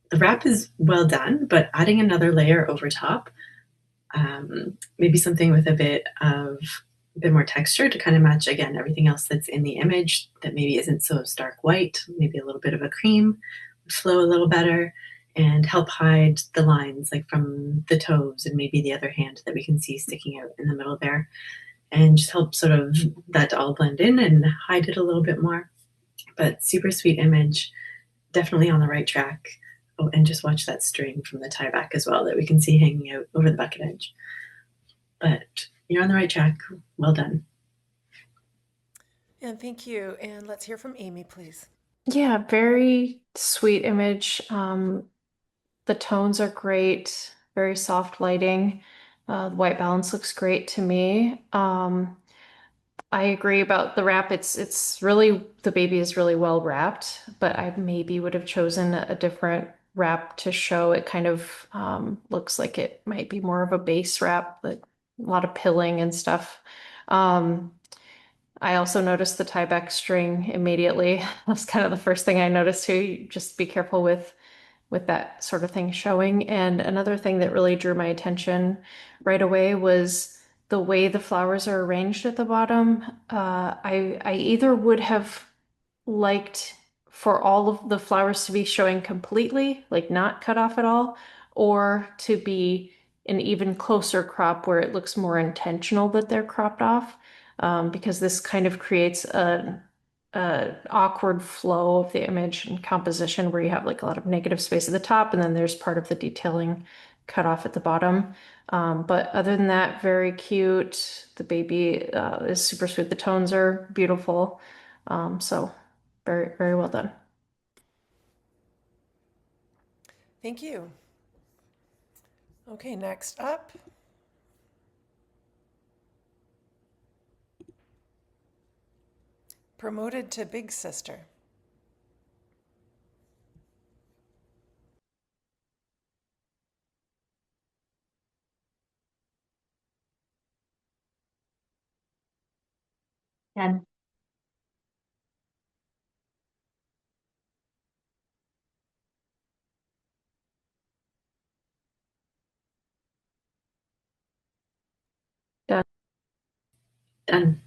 the wrap is well done, but adding another layer over top, maybe something with a bit more texture to kind of match again everything else that's in the image that maybe isn't so stark white, maybe a little bit of a cream flow a little better and help hide the lines like from the toes and maybe the other hand that we can see sticking out in the middle there, and just help sort of that to all blend in and hide it a little bit more. But super sweet image, definitely on the right track. Oh, and just watch that string from the tie back as well that we can see hanging out over the bucket edge. But you're on the right track. Well done. And thank you. And let's hear from Amy, please. Yeah, very sweet image. The tones are great, very soft lighting. The white balance looks great to me. I agree about the wrap. It's really, the baby is really well wrapped, but I maybe would have chosen a different wrap to show. It kind of looks like it might be more of a base wrap, like a lot of pilling and stuff. I also noticed the tie back string immediately. That's kind of the first thing I noticed too. You just be careful with that sort of thing showing. And another thing that really drew my attention right away was the way the flowers are arranged at the bottom. I either would have liked for all of the flowers to be showing completely, like not cut off at all, or to be an even closer crop where it looks more intentional that they're cropped off, because this kind of creates a awkward flow of the image and composition where you have like a lot of negative space at the top and then there's part of the detailing cut off at the bottom. But other than that, very cute. The baby is super sweet. The tones are beautiful. So very, very well done. Thank you. Okay, next up. Promoted to big sister. Done. Done. Done.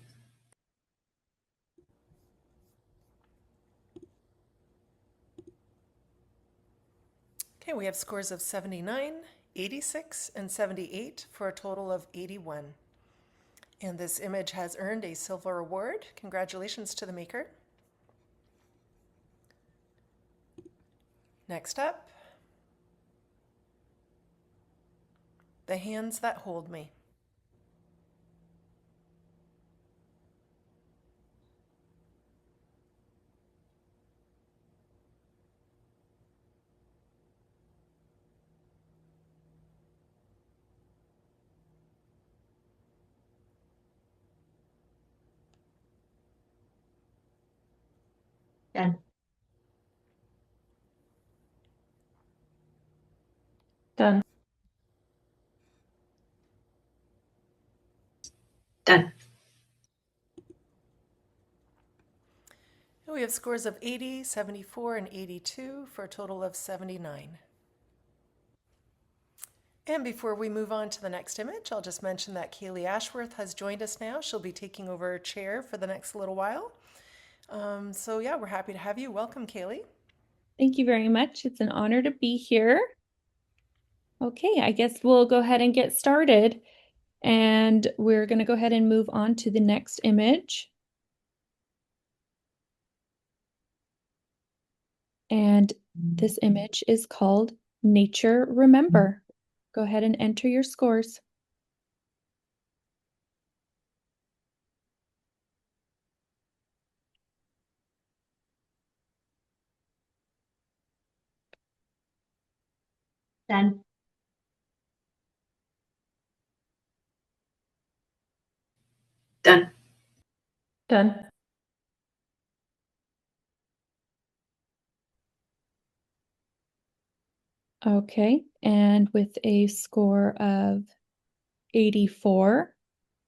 Okay, we have scores of 79, 86, and 78 for a total of 81. And this image has earned a silver award. Congratulations to the maker. Next up, The Hands That Hold Me. Done. Done. Done. And we have scores of 80, 74, and 82 for a total of 79. And before we move on to the next image, I'll just mention that Kaylee Ashworth has joined us now. She'll be taking over a chair for the next little while. So yeah, we're happy to have you. Welcome, Kaylee. Thank you very much. It's an honor to be here. Okay, I guess we'll go ahead and get started. And we're going to go ahead and move on to the next image. And this image is called Nature Remember. Go ahead and enter your scores. Done. Done. Done. Okay, and with a score of 84,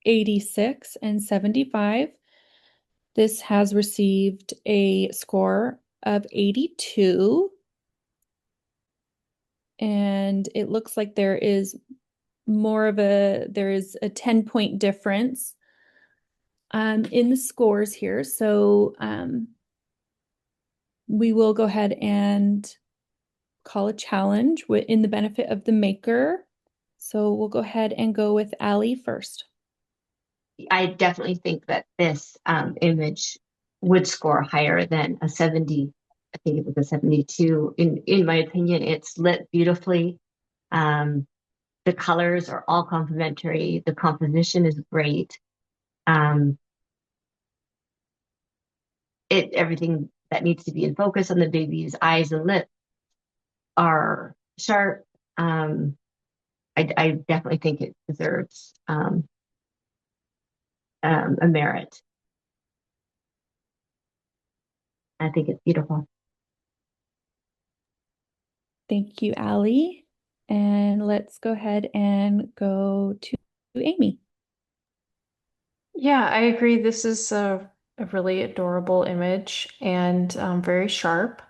86, and 75, this has received a score of 82. And it looks like there is a 10-point difference in the scores here. So we will go ahead and call a challenge in the benefit of the maker. So we'll go ahead and go with Allie first. I definitely think that this image would score higher than a 70. I think it was a 72. In my opinion, it's lit beautifully. The colors are all complementary. The composition is great. Everything that needs to be in focus on the baby's eyes and lips are sharp. I definitely think it deserves a merit. I think it's beautiful. Thank you, Allie. And let's go ahead and go to Amy. Yeah, I agree. This is a really adorable image and very sharp.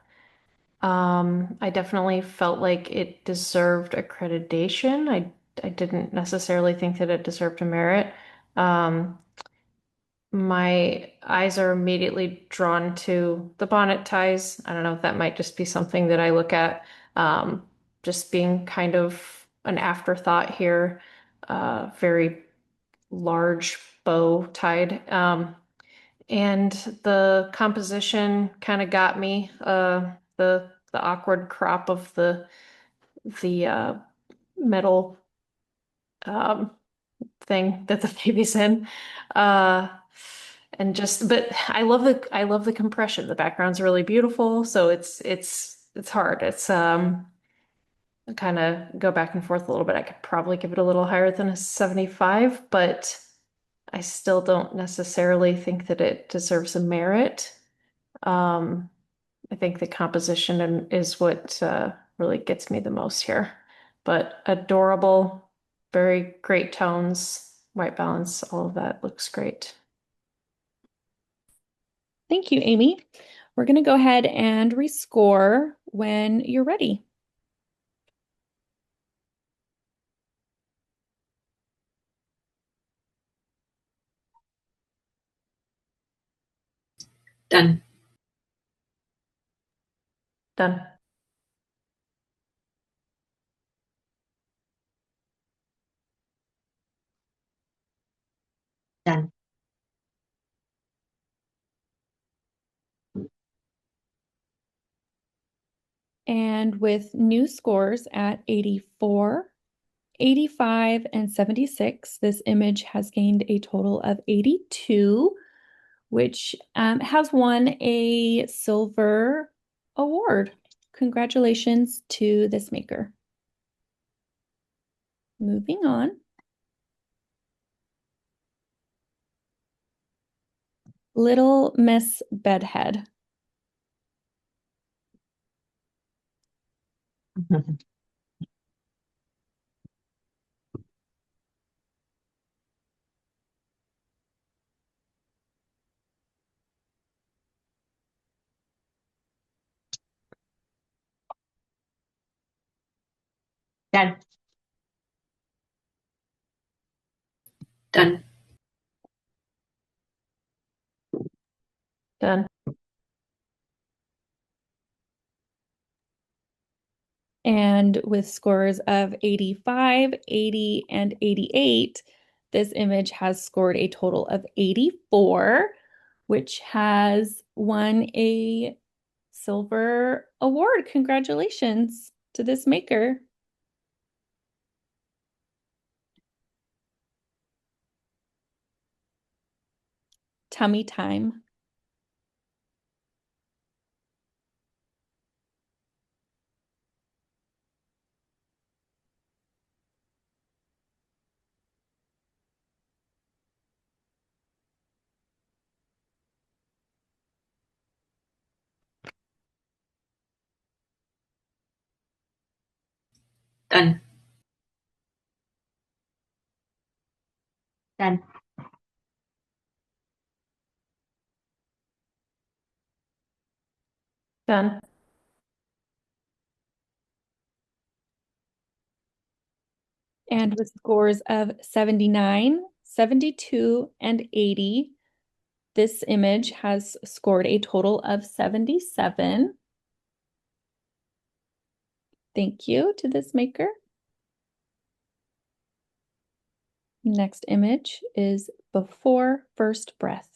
I definitely felt like it deserved accreditation. I didn't necessarily think that it deserved a merit. My eyes are immediately drawn to the bonnet ties. I don't know if that might just be something that I look at, just being kind of an afterthought here. Very large bow tied. And the composition kind of got me. The awkward crop of the metal thing that the baby's in. But I love the compression. The background's really beautiful, so it's hard. It's kind of go back and forth a little bit. I could probably give it a little higher than a 75, but I still don't necessarily think that it deserves a merit. I think the composition is what really gets me the most here. But adorable, very great tones, white balance, all of that looks great. Thank you, Amy. We're going to go ahead and rescore when you're ready. Done. Done. Done. And with new scores at 84, 85, and 76, this image has gained a total of 82, which has won a silver award. Congratulations to this maker. Moving on. Little Miss Bedhead. Done. Done. Done. And with scores of 85, 80, and 88, this image has scored a total of 84, which has won a silver award. Congratulations to this maker. Tummy time. Done. Done. Done. And with scores of 79, 72, and 80, this image has scored a total of 77. Thank you to this maker. Next image is before first breath.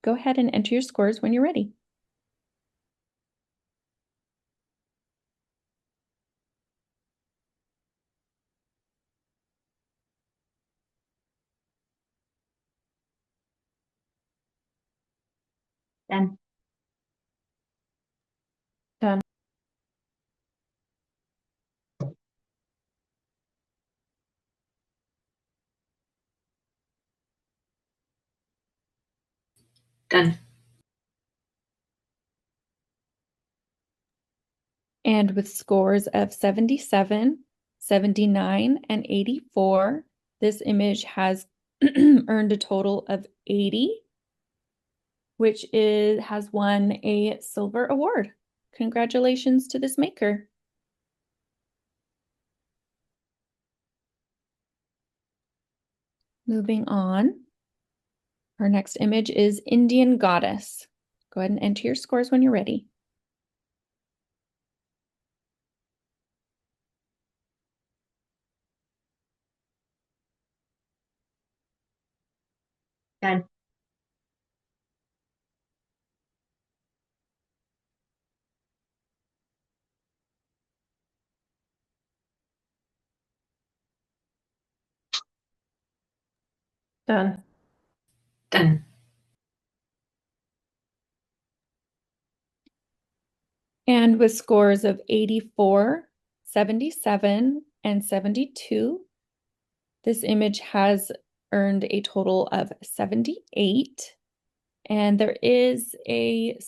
Go ahead and enter your scores when you're ready. Done. Done. Done. And with scores of 77, 79, and 84, this image has earned a total of 80, which has won a silver award. Congratulations to this maker. Moving on, our next image is Indian Goddess. Go ahead and enter your scores when you're ready. Done. Done. Done. And with scores of 84, 77, and 72, this image has earned a total of 78. And there is a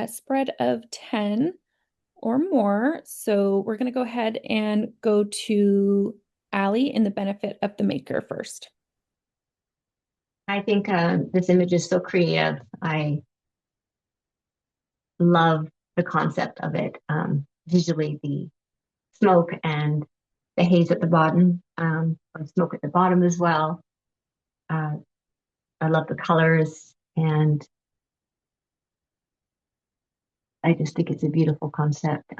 spread of 10 or more. So we're going to go ahead and go to Allie in the benefit of the maker first. I think this image is so creative. I love the concept of it. Visually, the smoke and the haze at the bottom, or smoke at the bottom as well. I love the colors, and I just think it's a beautiful concept.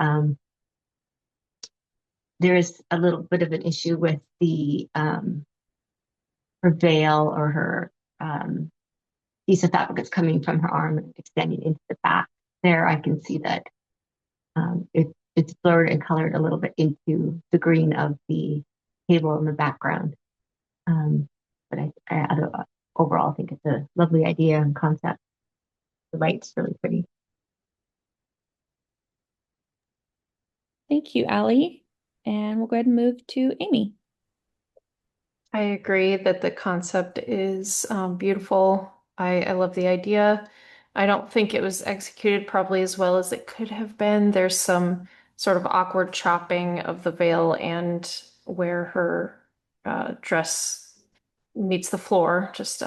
There is a little bit of an issue with the her veil, or her piece of fabric that's coming from her arm and extending into the back. There, I can see that it's blurred and colored a little bit into the green of the table in the background. But I overall think it's a lovely idea and concept. The light's really pretty. Thank you, Allie. And we'll go ahead and move to Amy. I agree that the concept is beautiful. I love the idea. I don't think it was executed probably as well as it could have been. There's some sort of awkward chopping of the veil and where her dress meets the floor. Just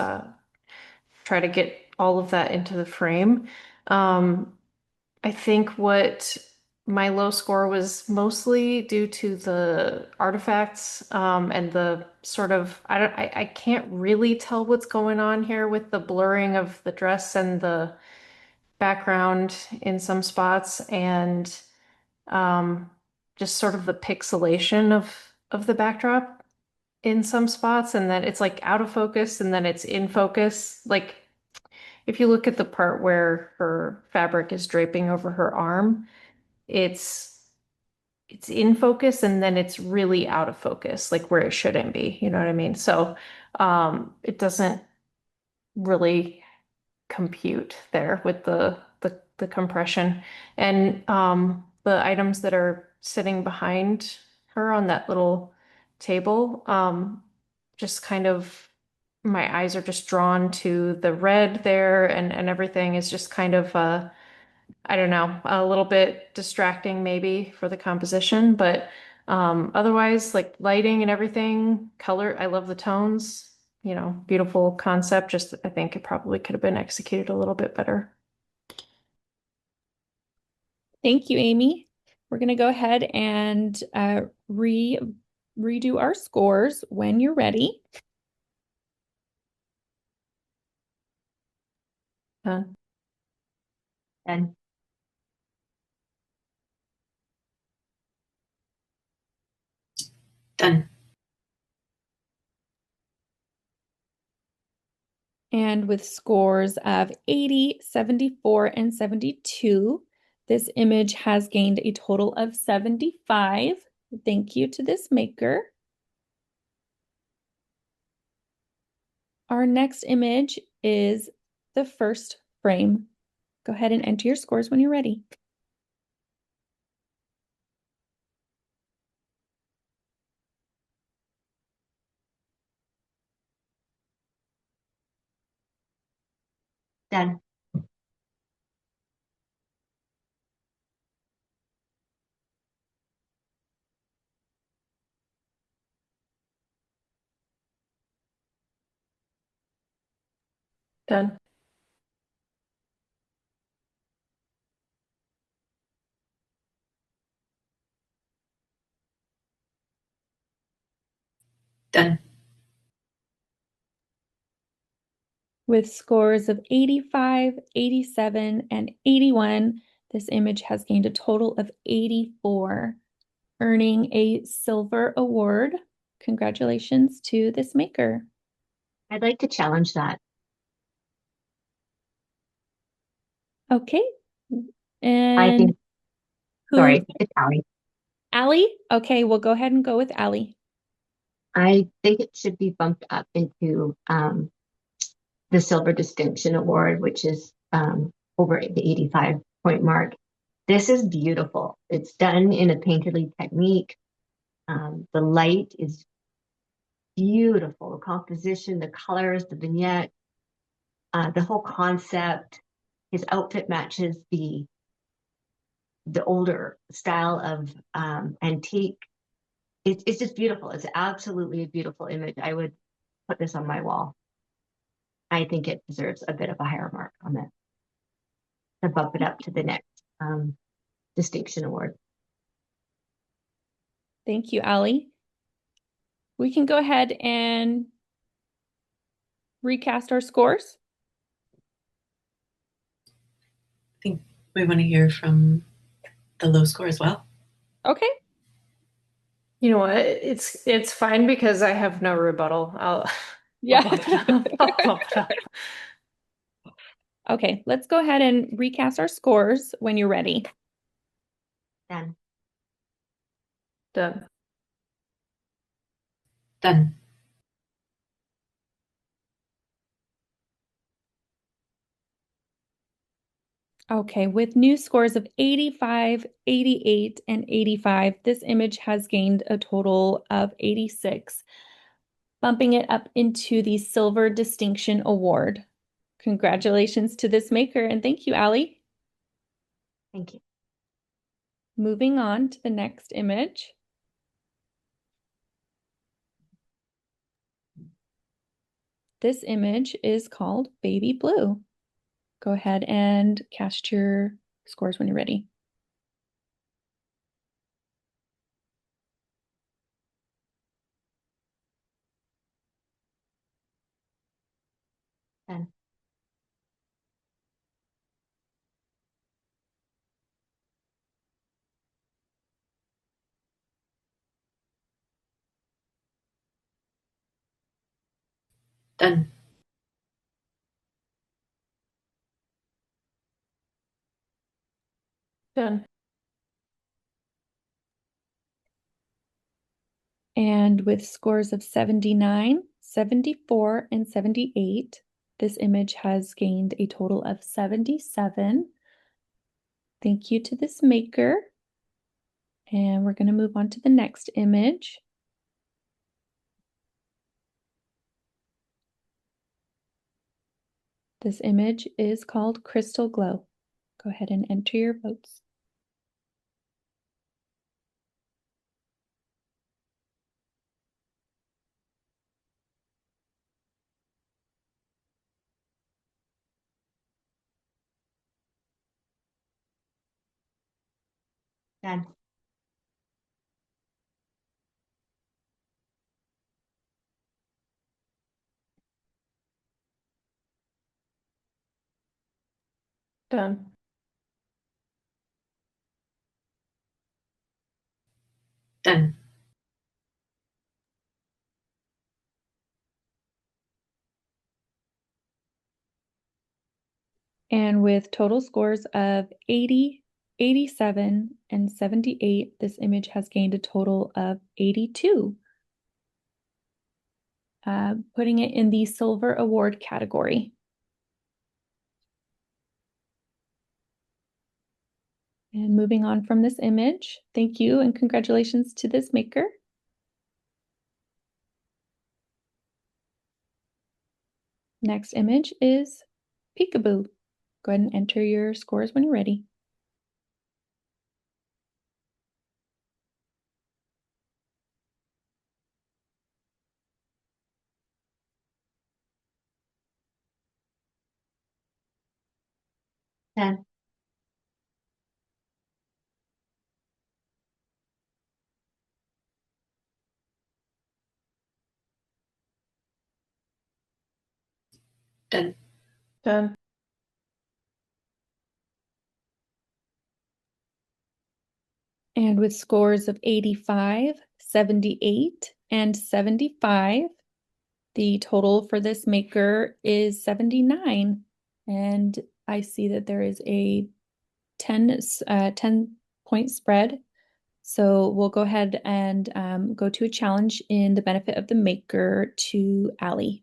try to get all of that into the frame. I think what my low score was mostly due to the artifacts and the sort of I can't really tell what's going on here with the blurring of the dress and the background in some spots, and just sort of the pixelation of the backdrop in some spots, and then it's like out of focus and then it's in focus. Like if you look at the part where her fabric is draping over her arm, it's in focus and then it's really out of focus, like where it shouldn't be. You know what I mean? So it doesn't really compute there with the compression. And the items that are sitting behind her on that little table, just kind of my eyes are just drawn to the red there, and everything is just kind of I don't know, a little bit distracting maybe for the composition, but otherwise, like lighting and everything, color, I love the tones, beautiful concept. Just I think it probably could have been executed a little bit better. Thank you, Amy. We're going to go ahead and redo our scores when you're ready. Done. And Done. And with scores of 80, 74, and 72, this image has gained a total of 75. Thank you to this maker. Our next image is the first frame. Go ahead and enter your scores when you're ready. Done. Done. Done. With scores of 85, 87, and 81, this image has gained a total of 84, earning a silver award. Congratulations to this maker. I'd like to challenge that. Okay. I And think, who? sorry, it's Allie. Allie? Okay, we'll go ahead and go with Allie. I think it should be bumped up into the Silver Distinction Award, which is over the 85 point mark. This is beautiful. It's done in a painterly technique. The light is beautiful. The composition, the colors, the vignette, the whole concept. His outfit matches the older style of antique. It's just beautiful. It's absolutely a beautiful image. I would put this on my wall. I think it deserves a bit of a higher mark on that to bump it up to the next distinction award. Thank you, Allie. We can go ahead and recast our scores. I think we want to hear from the low score as well. Okay. You know what? It's fine because I have no rebuttal. I'll Yeah. bump it up. I'll bump it up. Okay, let's go ahead and recast our scores when you're ready. Done. Done. Done. Okay, with new scores of 85, 88, and 85, this image has gained a total of 86, bumping it up into the Silver Distinction Award. Congratulations to this maker, and thank you, Allie. Thank you. Moving on to the next image. This image is called Baby Blue. Go ahead and cast your scores when you're ready. Done. Done. Done. And with scores of 79, 74, and 78, this image has gained a total of 77. Thank you to this maker. And we're going to move on to the next image. This image is called Crystal Glow. Go ahead and enter your votes. Done. Done. Done. And with total scores of 80, 87, and 78, this image has gained a total of 82, putting it in the Silver Award category. And moving on from this image, thank you and congratulations to this maker. Next image is Peekaboo. Go ahead and enter your scores when you're ready. Ten. Done. Done. And with scores of 85, 78, and 75, the total for this maker is 79. And I see that there is a 10-point spread. So we'll go ahead and go to a challenge in the benefit of the maker to Allie.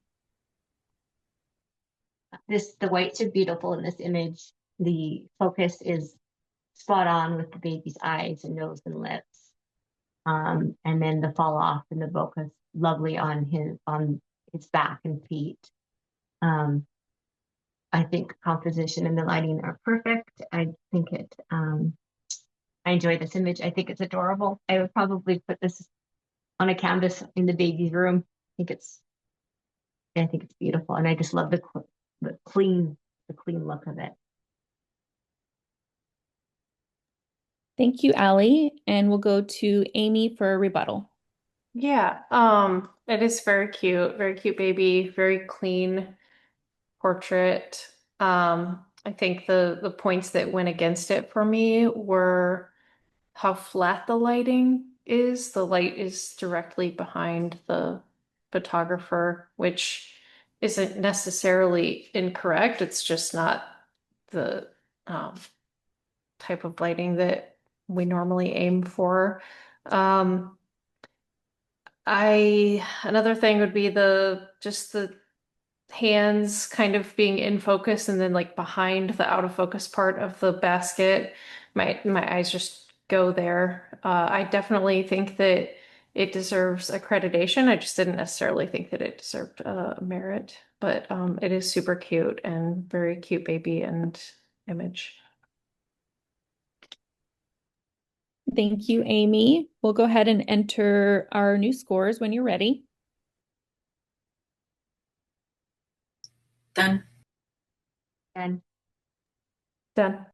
The whites are beautiful in this image. The focus is spot on with the baby's eyes and nose and lips. And then the fall off and the bokeh lovely on his back and feet. I think composition and the lighting are perfect. I think I enjoy this image. I think it's adorable. I would probably put this on a canvas in the baby's room. I think it's beautiful, and I just love the clean look of it. Thank you, Allie. And we'll go to Amy for a rebuttal. Yeah, it is very cute baby, very clean portrait. I think the points that went against it for me were how flat the lighting is. The light is directly behind the photographer, which isn't necessarily incorrect. It's just not the type of lighting that we normally aim for. Another thing would be just the hands kind of being in focus and then like behind the out of focus part of the basket. My eyes just go there. I definitely think that it deserves accreditation. I just didn't necessarily think that it deserved merit, but it is super cute and very cute baby and image. Thank you, Amy. We'll go ahead and enter our new scores when you're ready. Done. And Done.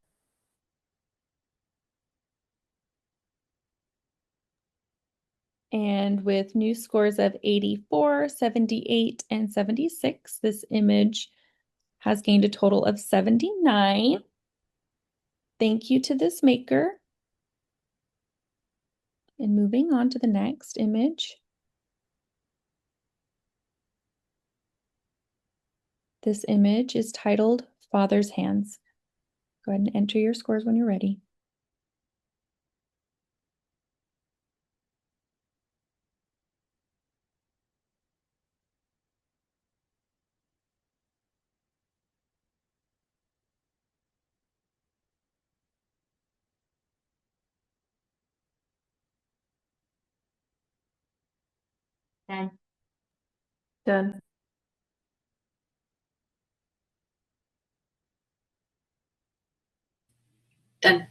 And with new scores of 84, 78, and 76, this image has gained a total of 79. Thank you to this maker. And moving on to the next image. This image is titled Father's Hands. Go ahead and enter your scores when you're ready. then Done. Done.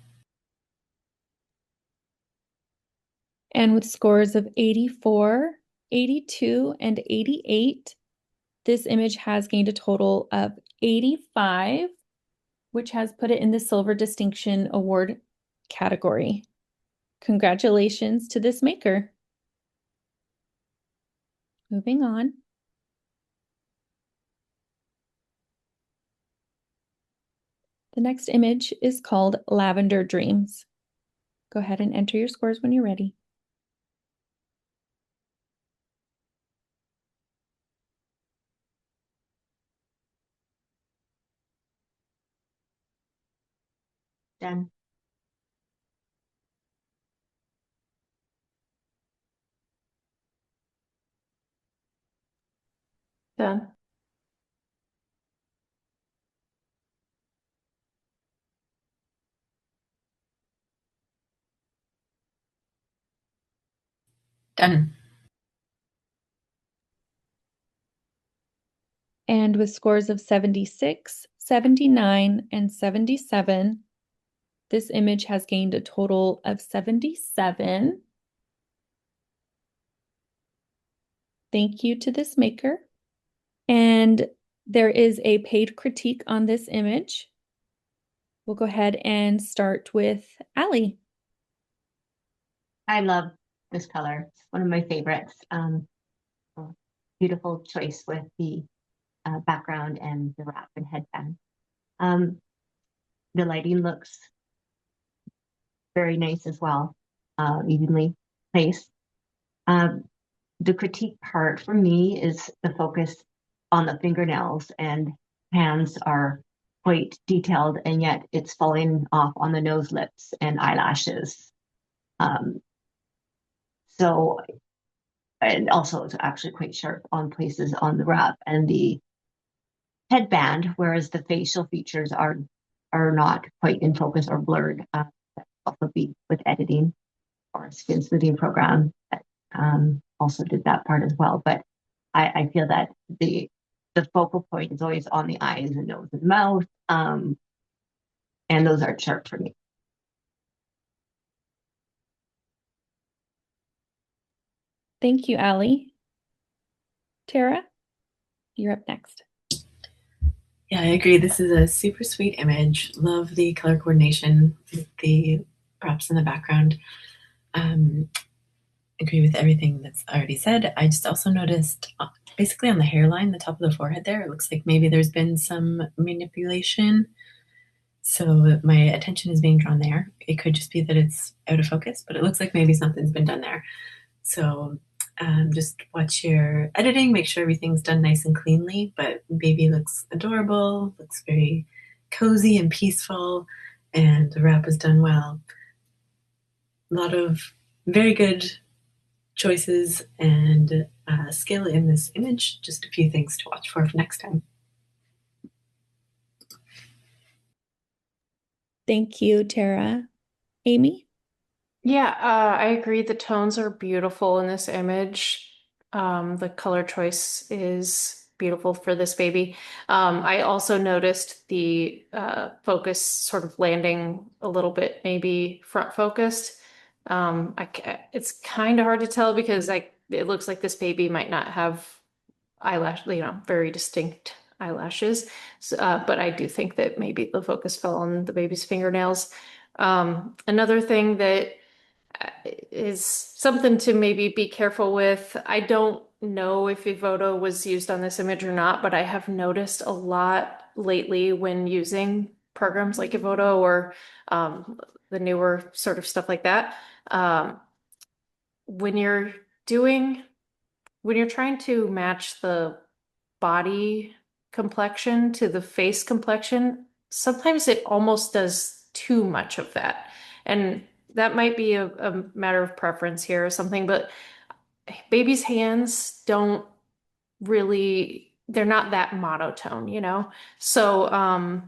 And with scores of 84, 82, and 88, this image has gained a total of 85, which has put it in the Silver Distinction Award category. Congratulations to this maker. Moving on. The next image is called Lavender Dreams. Go ahead and enter your scores when you're ready. Done. Done. Done. And with scores of 76, 79, and 77, this image has gained a total of 77. Thank you to this maker. And there is a paid critique on this image. We'll go ahead and start with Allie. I love this color. It's one of my favorites. Beautiful choice with the background and the wrap and headband. The lighting looks very nice as well, evenly placed. The critique part for me is the focus on the fingernails, and hands are quite detailed, and yet it's falling off on the nose, lips, and eyelashes. So, and also it's actually quite sharp on places on the wrap and the headband, whereas the facial features are not quite in focus or blurred. That also be with editing or a skin smoothing program that also did that part as well. But I feel that the focal point is always on the eyes and nose and mouth, and those are sharp for me. Thank you, Allie. Tara, you're up next. Yeah, I agree. This is a super sweet image. Love the color coordination with the props in the background. Agree with everything that's already said. I just also noticed basically on the hairline, the top of the forehead there, it looks like maybe there's been some manipulation. So my attention is being drawn there. It could just be that it's out of focus, but it looks like maybe something's been done there. So just watch your editing, make sure everything's done nice and cleanly, but baby looks adorable, looks very cozy and peaceful, and the wrap is done well. A lot of very good choices and skill in this image. Just a few things to watch for next time. Thank you, Tara. Amy? Yeah, I agree. The tones are beautiful in this image. The color choice is beautiful for this baby. I also noticed the focus sort of landing a little bit, maybe front focused. It's kind of hard to tell because it looks like this baby might not have eyelash, very distinct eyelashes. So, but I do think that maybe the focus fell on the baby's fingernails. Another thing that is something to maybe be careful with. I don't know if Evoto was used on this image or not, but I have noticed a lot lately when using programs like Evoto or the newer sort of stuff like that. When you're trying to match the body complexion to the face complexion, sometimes it almost does too much of that. And that might be a matter of preference here or something, but babies' hands don't really, they're not that monotone. So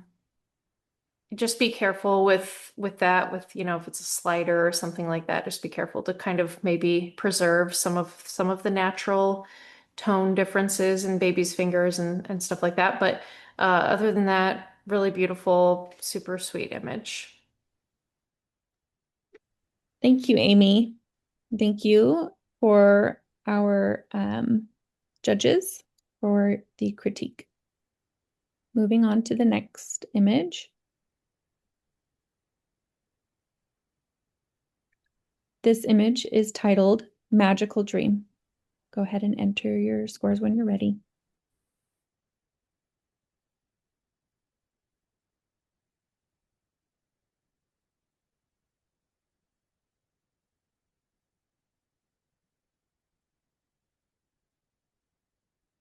just be careful with that, with if it's a slider or something like that, just be careful to kind of maybe preserve some of the natural tone differences in babies' fingers and stuff like that. But other than that, really beautiful, super sweet image. Thank you, Amy. Thank you for our judges for the critique. Moving on to the next image. This image is titled Magical Dream. Go ahead and enter your scores when you're ready.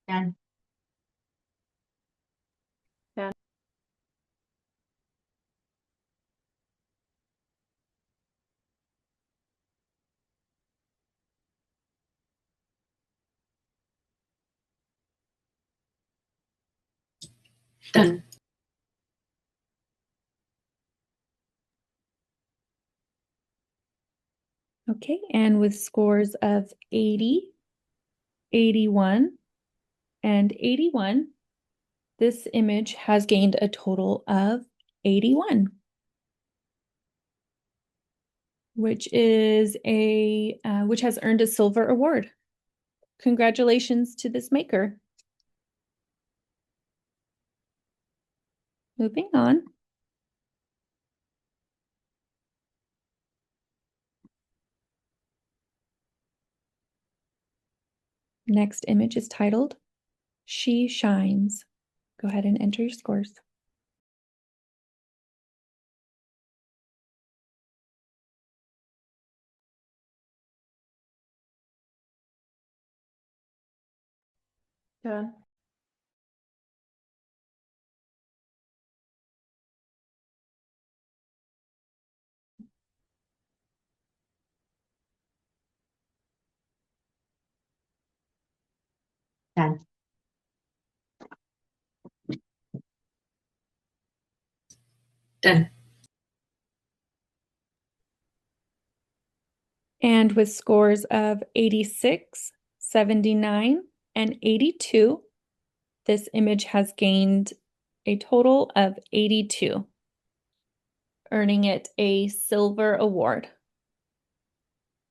Done. Done. Done. Okay, and with scores of 80, 81, and 81, this image has gained a total of 81, which is which has earned a silver award. Congratulations to this maker. Moving on. Next image is titled She Shines. Go ahead and enter your scores. Done. Done. Done. And with scores of 86, 79, and 82, this image has gained a total of 82, earning it a silver award.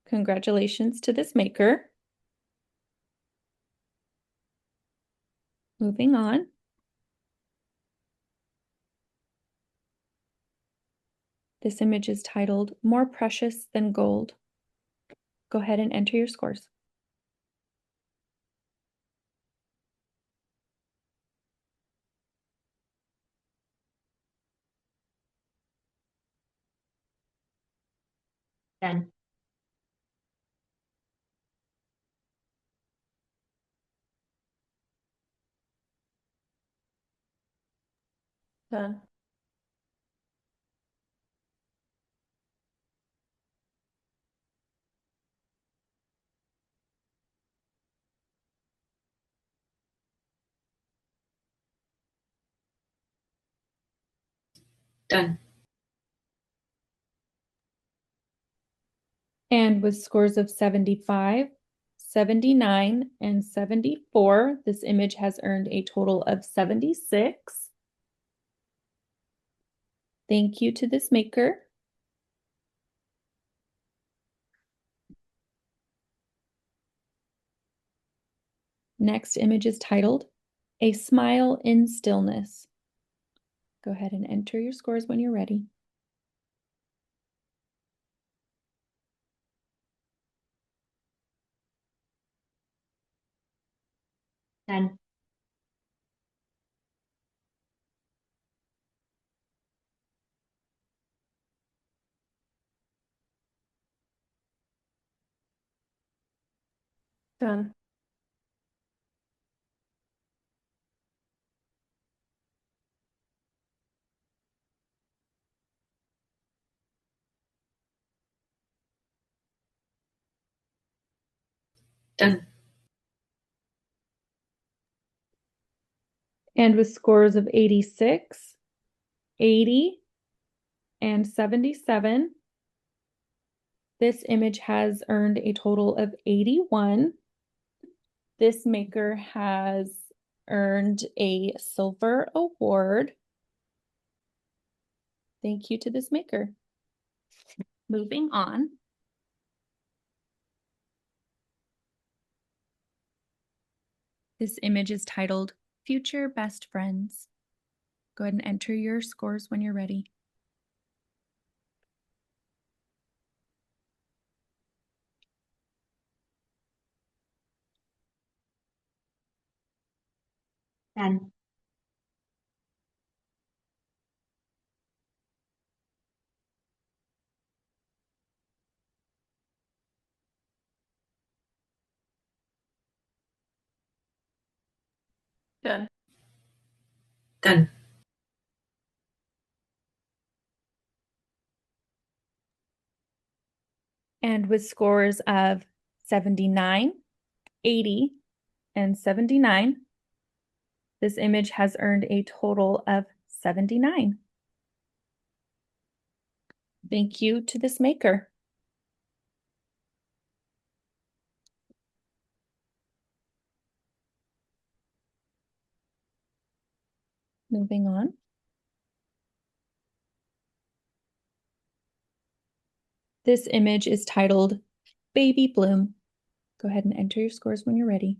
Congratulations to this maker. Moving on. This image is titled More Precious Than Gold. Go ahead and enter your scores. Done. Done. Done. And with scores of 75, 79, and 74, this image has earned a total of 76. Thank you to this maker. Next image is titled A Smile in Stillness. Go ahead and enter your scores when you're ready. Done. Done. Done. And with scores of 86, 80, and 77, this image has earned a total of 81. This maker has earned a silver award. Thank you to this maker. Moving on. This image is titled Future Best Friends. Go ahead and enter your scores when you're ready. Done. Done. Done. And with scores of 79, 80, and 79, This image has earned a total of 79. Thank you to this maker. Moving on. This image is titled Baby Bloom. Go ahead and enter your scores when you're ready.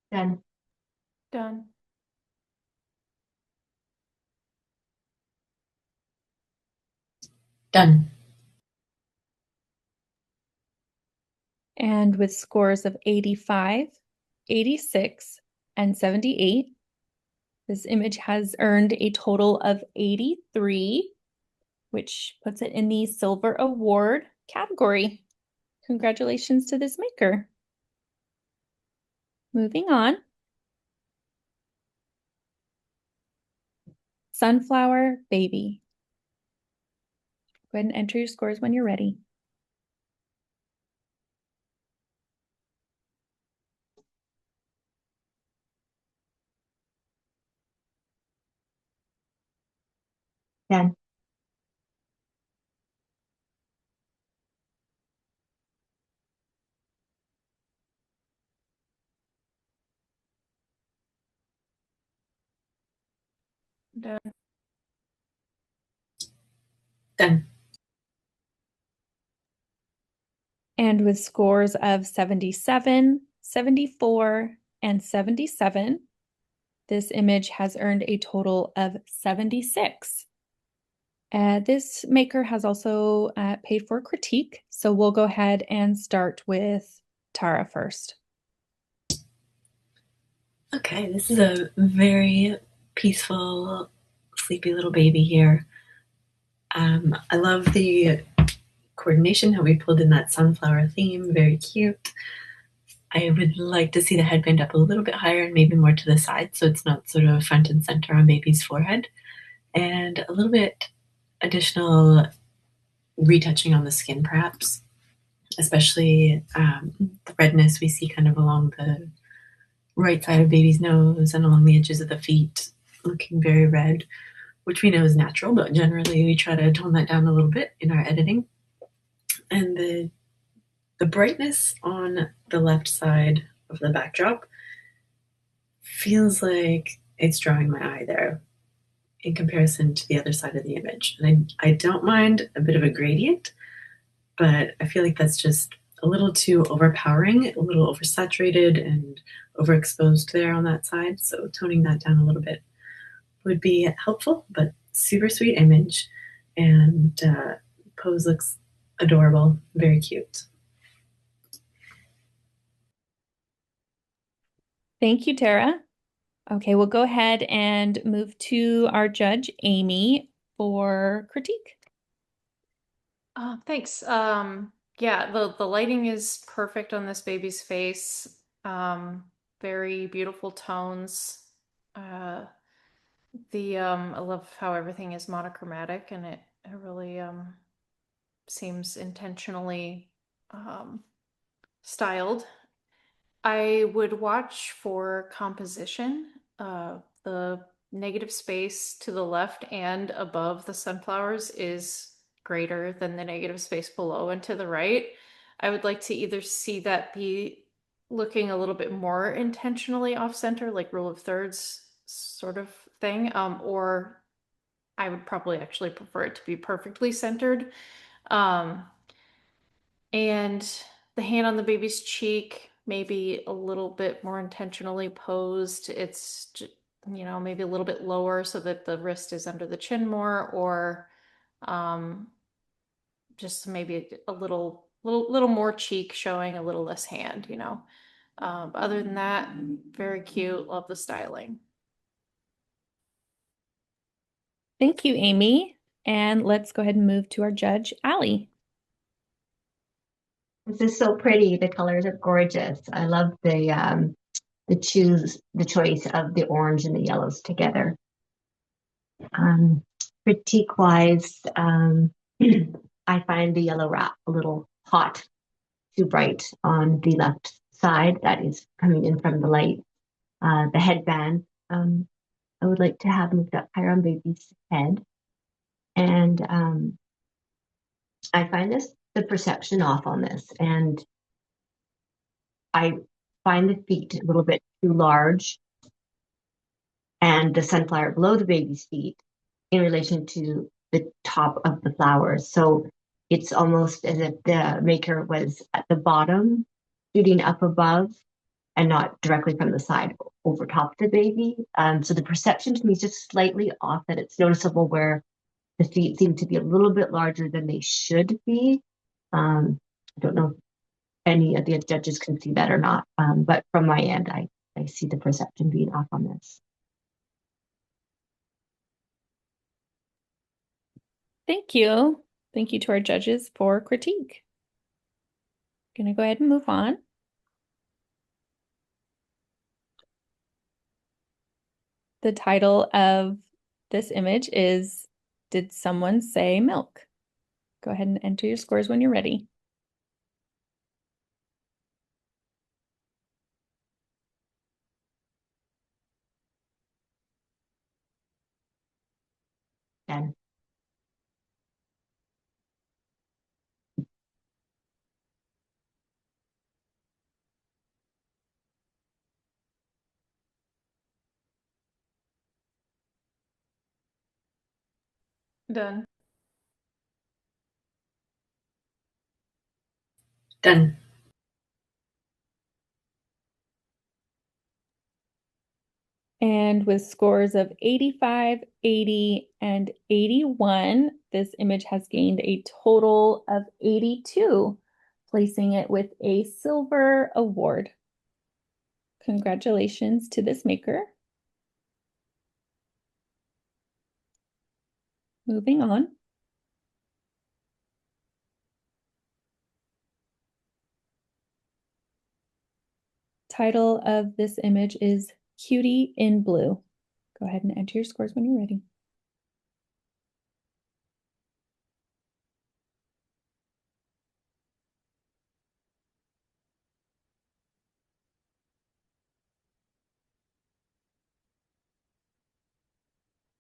Done. Done. Done. And with scores of 85, 86, and 78, this image has earned a total of 83, which puts it in the Silver Award category. Congratulations to this maker. Moving on. Sunflower Baby. Go ahead and enter your scores when you're ready. Done. Done. Done. And with scores of 77, 74, and 77, this image has earned a total of 76. This maker has also paid for critique, so we'll go ahead and start with Tara first. Okay, this is a very peaceful, sleepy little baby here. I love the coordination, how we pulled in that sunflower theme, very cute. I would like to see the headband up a little bit higher and maybe more to the side so it's not sort of front and center on baby's forehead. And a little bit additional retouching on the skin, perhaps, especially the redness we see kind of along the right side of baby's nose and along the edges of the feet, looking very red, which we know is natural, but generally we try to tone that down a little bit in our editing. And the brightness on the left side of the backdrop feels like it's drawing my eye there in comparison to the other side of the image. And I don't mind a bit of a gradient, but I feel like that's just a little too overpowering, a little oversaturated and overexposed there on that side. So toning that down a little bit would be helpful, but super sweet image. And pose looks adorable, very cute. Thank you, Tara. Okay, we'll go ahead and move to our judge, Amy, for critique. Thanks. Yeah, the lighting is perfect on this baby's face. Very beautiful tones. I love how everything is monochromatic and it really seems intentionally styled. I would watch for composition. The negative space to the left and above the sunflowers is greater than the negative space below and to the right. I would like to either see that be looking a little bit more intentionally off center, like rule of thirds sort of thing, or I would probably actually prefer it to be perfectly centered. And the hand on the baby's cheek, maybe a little bit more intentionally posed. It's, maybe a little bit lower so that the wrist is under the chin more, or just maybe a little more cheek showing, a little less hand, Other than that, very cute. Love the styling. Thank you, Amy. And let's go ahead and move to our judge, Allie. This is so pretty. The colors are gorgeous. I love the choice of the orange and the yellows together. Critique wise, I find the yellow wrap a little hot, too bright on the left side that is coming in from the light. The headband, I would like to have moved up higher on baby's head. And I find the perception off on this. And I find the feet a little bit too large and the sunflower below the baby's feet in relation to the top of the flowers. So it's almost as if the maker was at the bottom, shooting up above, and not directly from the side over top of the baby. So the perception to me is just slightly off, that it's noticeable where the feet seem to be a little bit larger than they should be. I don't know if any of the judges can see that or not, but from my end, I see the perception being off on this. Thank you. Thank you to our judges for critique. Gonna go ahead and move on. The title of this image is Did Someone Say Milk? Go ahead and enter your scores when you're ready. And Done. Done. And with scores of 85, 80, and 81, this image has gained a total of 82, placing it with a silver award. Congratulations to this maker. Moving on. Title of this image is Cutie in Blue. Go ahead and enter your scores when you're ready.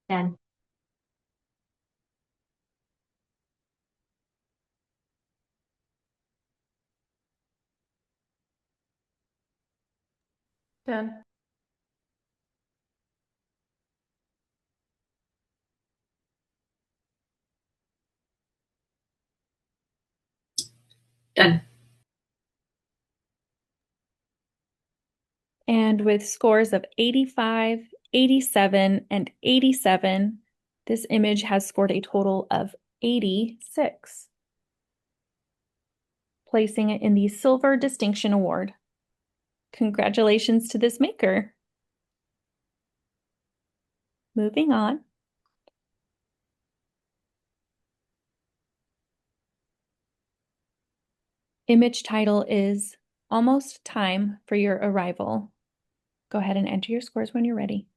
done. Done. Done. And with scores of 85, 87, and 87, this image has scored a total of 86, placing it in the Silver Distinction Award. Congratulations to this maker. Moving on. Image title is Almost Time for Your Arrival. Go ahead and enter your scores when you're ready.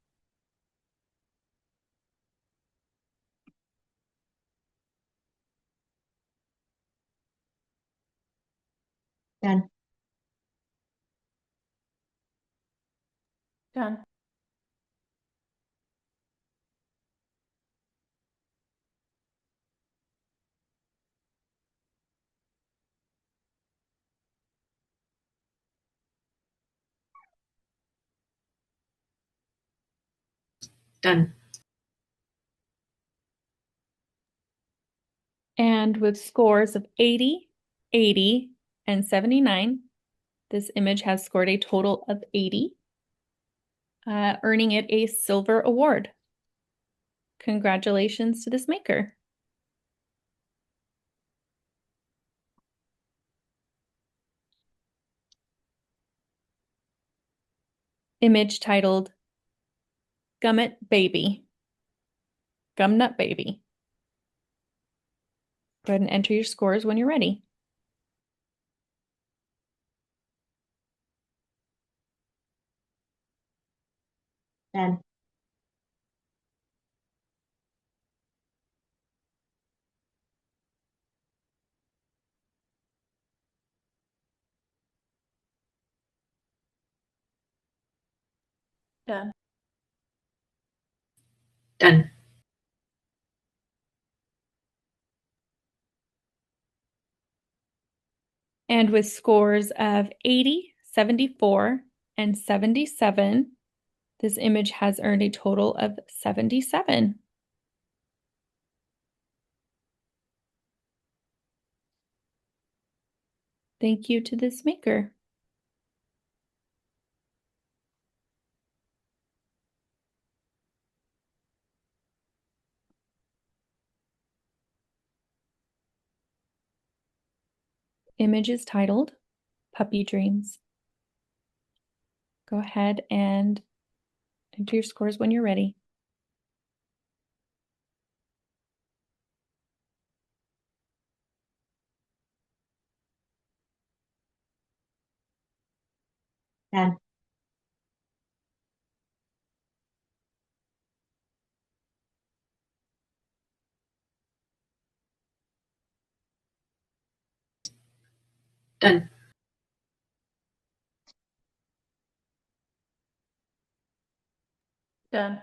Done. Done. Done. And with scores of 80, 80, and 79, this image has scored a total of 80, earning it a silver award. Congratulations to this maker. Image titled Gummit Baby. Gumnut Baby. Go ahead and enter your scores when you're ready. Done. Done. Done. And with scores of 80, 74, and 77, this image has earned a total of 77. Thank you to this maker. Image is titled Puppy Dreams. Go ahead and enter your scores when you're ready. Done. Done. Done.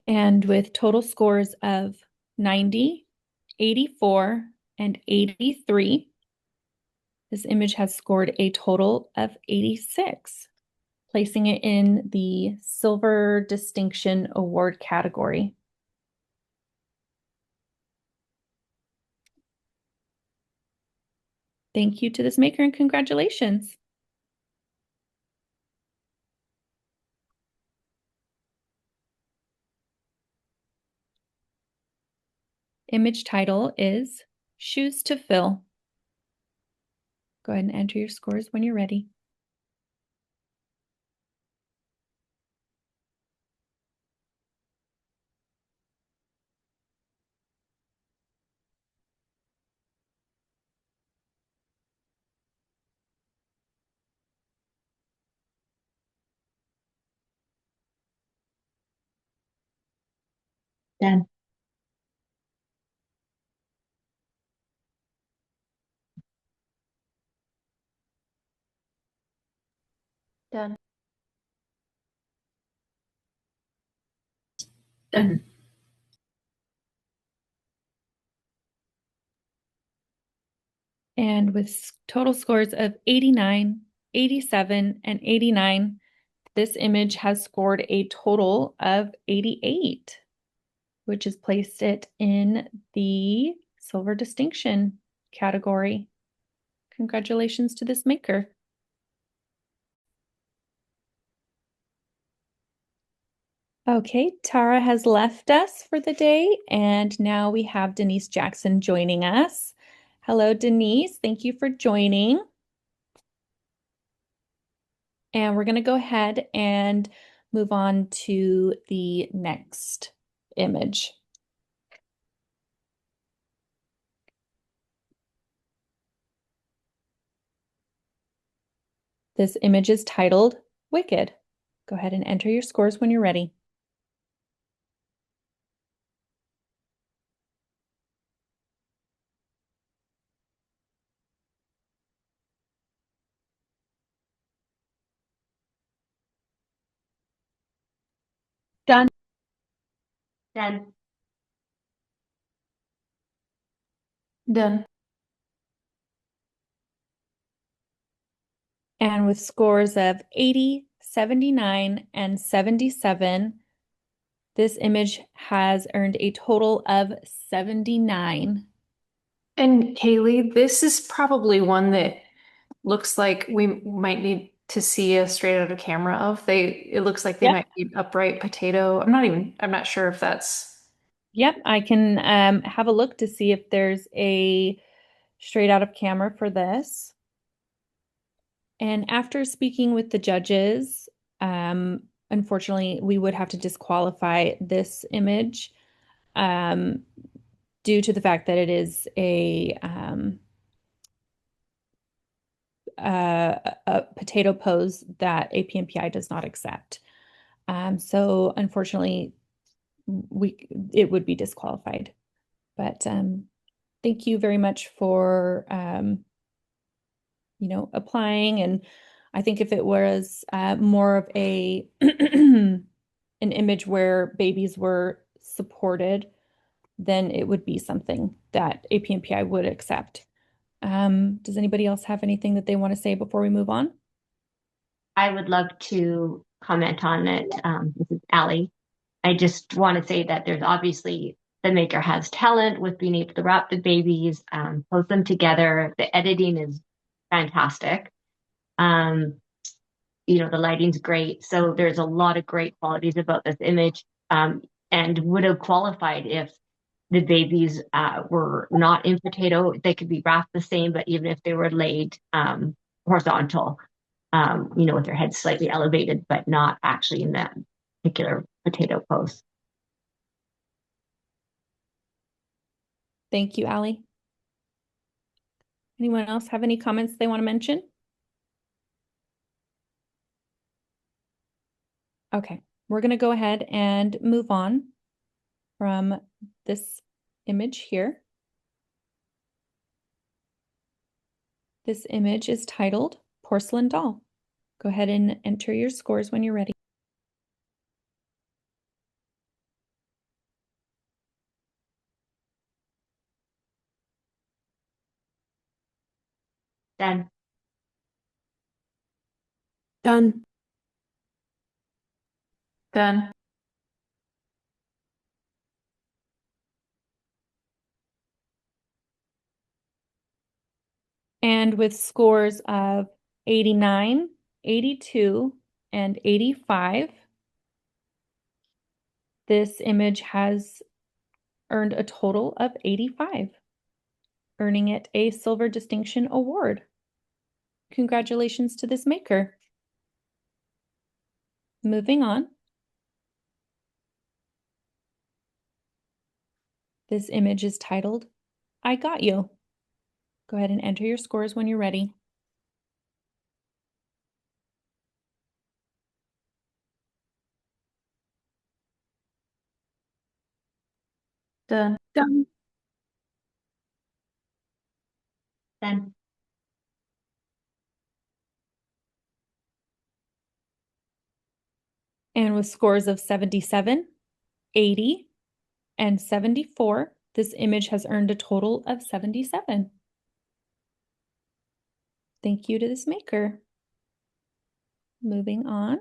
And with total scores of 90, 84, and 83, this image has scored a total of 86, placing it in the Silver Distinction Award category. Thank you to this maker and congratulations. Image title is Shoes to Fill. Go ahead and enter your scores when you're ready. Done. Done. Done. And with total scores of 89, 87, and 89, this image has scored a total of 88, which has placed it in the Silver Distinction category. Congratulations to this maker. Okay, Tara has left us for the day, and now we have Denise Jackson joining us. Hello, Denise. Thank you for joining. And we're going to go ahead and move on to the next image. This image is titled Wicked. Go ahead and enter your scores when you're ready. Done. Done. Done. And with scores of 80, 79, and 77, this image has earned a total of 79. And Kaylee, this is probably one that looks like we might need to see a straight out of camera of. It looks like they Yep. might be an upright potato. I'm not sure if that's. Yep, I can have a look to see if there's a straight out of camera for this. And after speaking with the judges, unfortunately, we would have to disqualify this image. due to the fact that it is a potato pose that APMPI does not accept. So unfortunately, it would be disqualified. But thank you very much for applying. And I think if it was more of an image where babies were supported, then it would be something that APMPI would accept. Does anybody else have anything that they want to say before we move on? I would love to comment on it. This is Allie. I just want to say that there's obviously the maker has talent with being able to wrap the babies, pose them together. The editing is fantastic. The lighting's great. So there's a lot of great qualities about this image, and would have qualified if the babies were not in potato. They could be wrapped the same, but even if they were laid horizontal, with their heads slightly elevated, but not actually in that particular potato pose. Thank you, Allie. Anyone else have any comments they want to mention? Okay, we're going to go ahead and move on from this image here. This image is titled Porcelain Doll. Go ahead and enter your scores when you're ready. Done. Done. Done. And with scores of 89, 82, and 85, this image has earned a total of 85, earning it a Silver Distinction Award. Congratulations to this maker. Moving on. This image is titled, I Got You. Go ahead and enter your scores when you're ready. Done. Done. Done. And with scores of 77, 80, and 74, this image has earned a total of 77. Thank you to this maker. Moving on.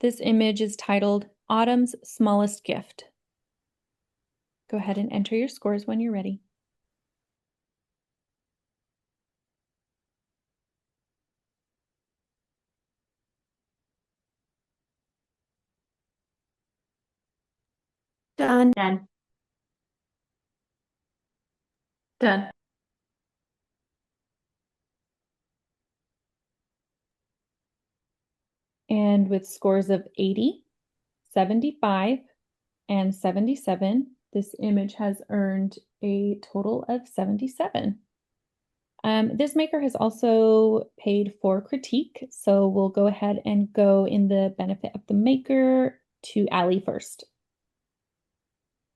This image is titled Autumn's Smallest Gift. Go ahead and enter your scores when you're ready. Done. Done. Done. And with scores of 80, 75, and 77, this image has earned a total of 77. This maker has also paid for critique, so we'll go ahead and go in the benefit of the maker to Allie first.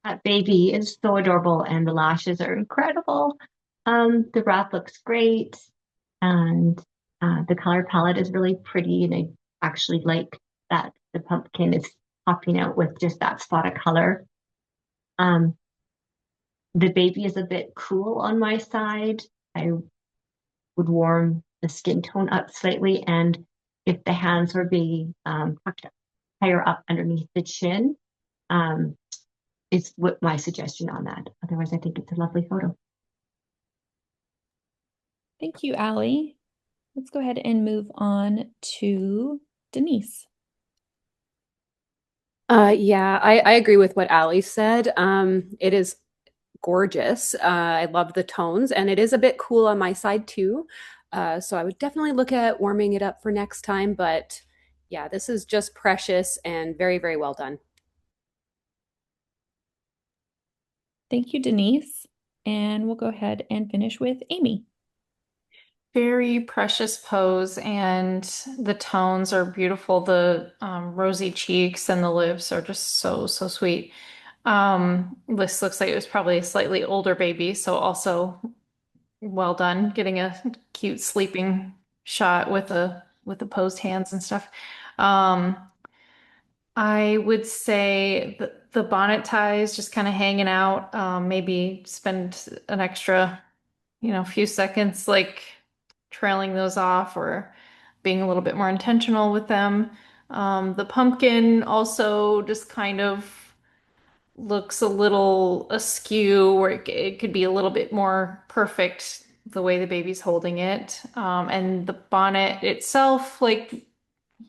That baby is so adorable, and the lashes are incredible. The wrap looks great, and the color palette is really pretty, and I actually like that the pumpkin is popping out with just that spot of color. The baby is a bit cool on my side. I would warm the skin tone up slightly, and if the hands were being tucked higher up underneath the chin, is what my suggestion on that. Otherwise, I think it's a lovely photo. Thank you, Allie. Let's go ahead and move on to Denise. Yeah, I agree with what Allie said. It is gorgeous. I love the tones, and it is a bit cool on my side too. So I would definitely look at warming it up for next time, but yeah, this is just precious and very, very well done. Thank you, Denise. And we'll go ahead and finish with Amy. Very precious pose, and the tones are beautiful. The rosy cheeks and the lips are just so, so sweet. This looks like it was probably a slightly older baby, so also well done getting a cute sleeping shot with the posed hands and stuff. Um, I would say the bonnet ties just kind of hanging out. Maybe spend an extra, few seconds like trailing those off or being a little bit more intentional with them. The pumpkin also just kind of looks a little askew, or it could be a little bit more perfect the way the baby's holding it. And the bonnet itself, like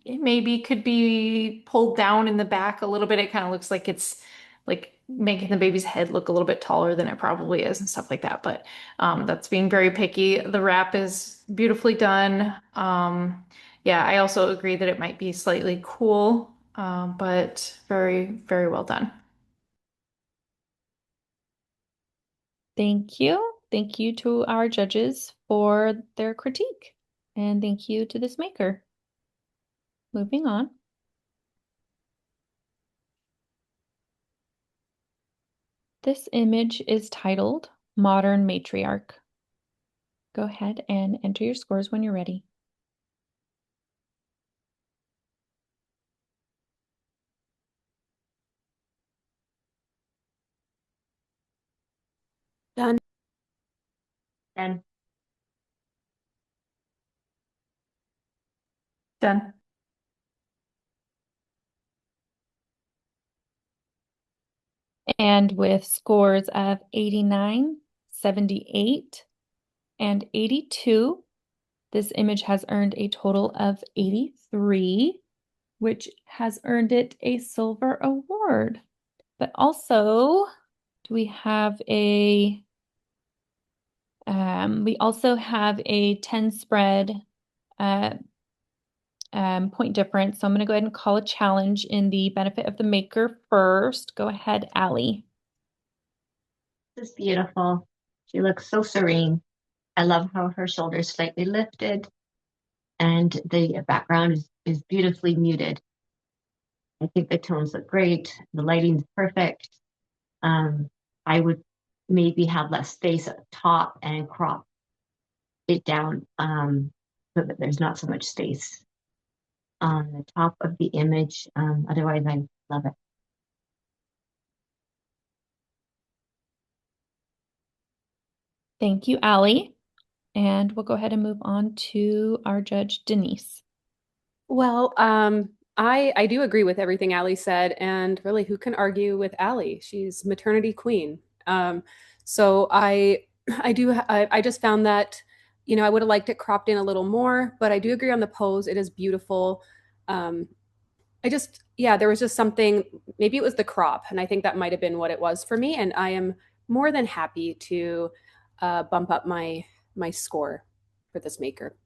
it maybe could be pulled down in the back a little bit. It kind of looks like it's like making the baby's head look a little bit taller than it probably is and stuff like that. But that's being very picky. The wrap is beautifully done. Yeah, I also agree that it might be slightly cool, but very, very well done. Thank you. Thank you to our judges for their critique. And thank you to this maker. Moving on. This image is titled Modern Matriarch. Go ahead and enter your scores when you're ready. Done. Done. Done. And with scores of 89, 78, and 82, this image has earned a total of 83, which has earned it a silver award. But also, do we have a we also have a 10 spread point difference. So I'm going to go ahead and call a challenge in the benefit of the maker first. Go ahead, Allie. This is beautiful. She looks so serene. I love how her shoulders slightly lifted and the background is beautifully muted. I think the tones look great. The lighting's perfect. I would maybe have less space at the top and crop it down so that there's not so much space on the top of the image. Otherwise, I love it. Thank you, Allie. And we'll go ahead and move on to our judge, Denise. Well, I do agree with everything Allie said, and really, who can argue with Allie? She's maternity queen. So I just found that, I would have liked it cropped in a little more, but I do agree on the pose. It is beautiful. Yeah, there was just something, maybe it was the crop, and I think that might have been what it was for me. And I am more than happy to bump up my score for this maker.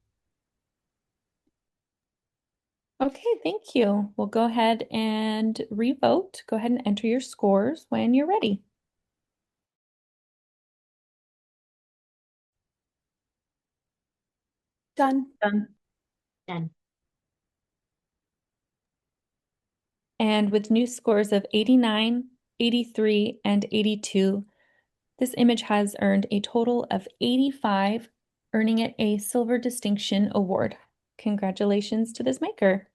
Okay, thank you. We'll go ahead and revote. Go ahead and enter your scores when you're ready. Done. Done. Done. And with new scores of 89, 83, and 82, this image has earned a total of 85, earning it a Silver Distinction Award. Congratulations to this maker.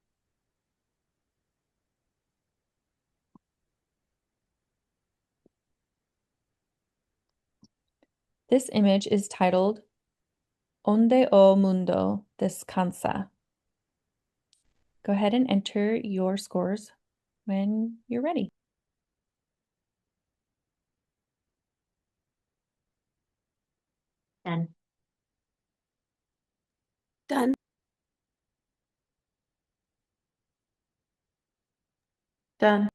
This image is titled Onde o Mundo Descansa. Go ahead and enter your scores when you're ready. Done. Done. Done.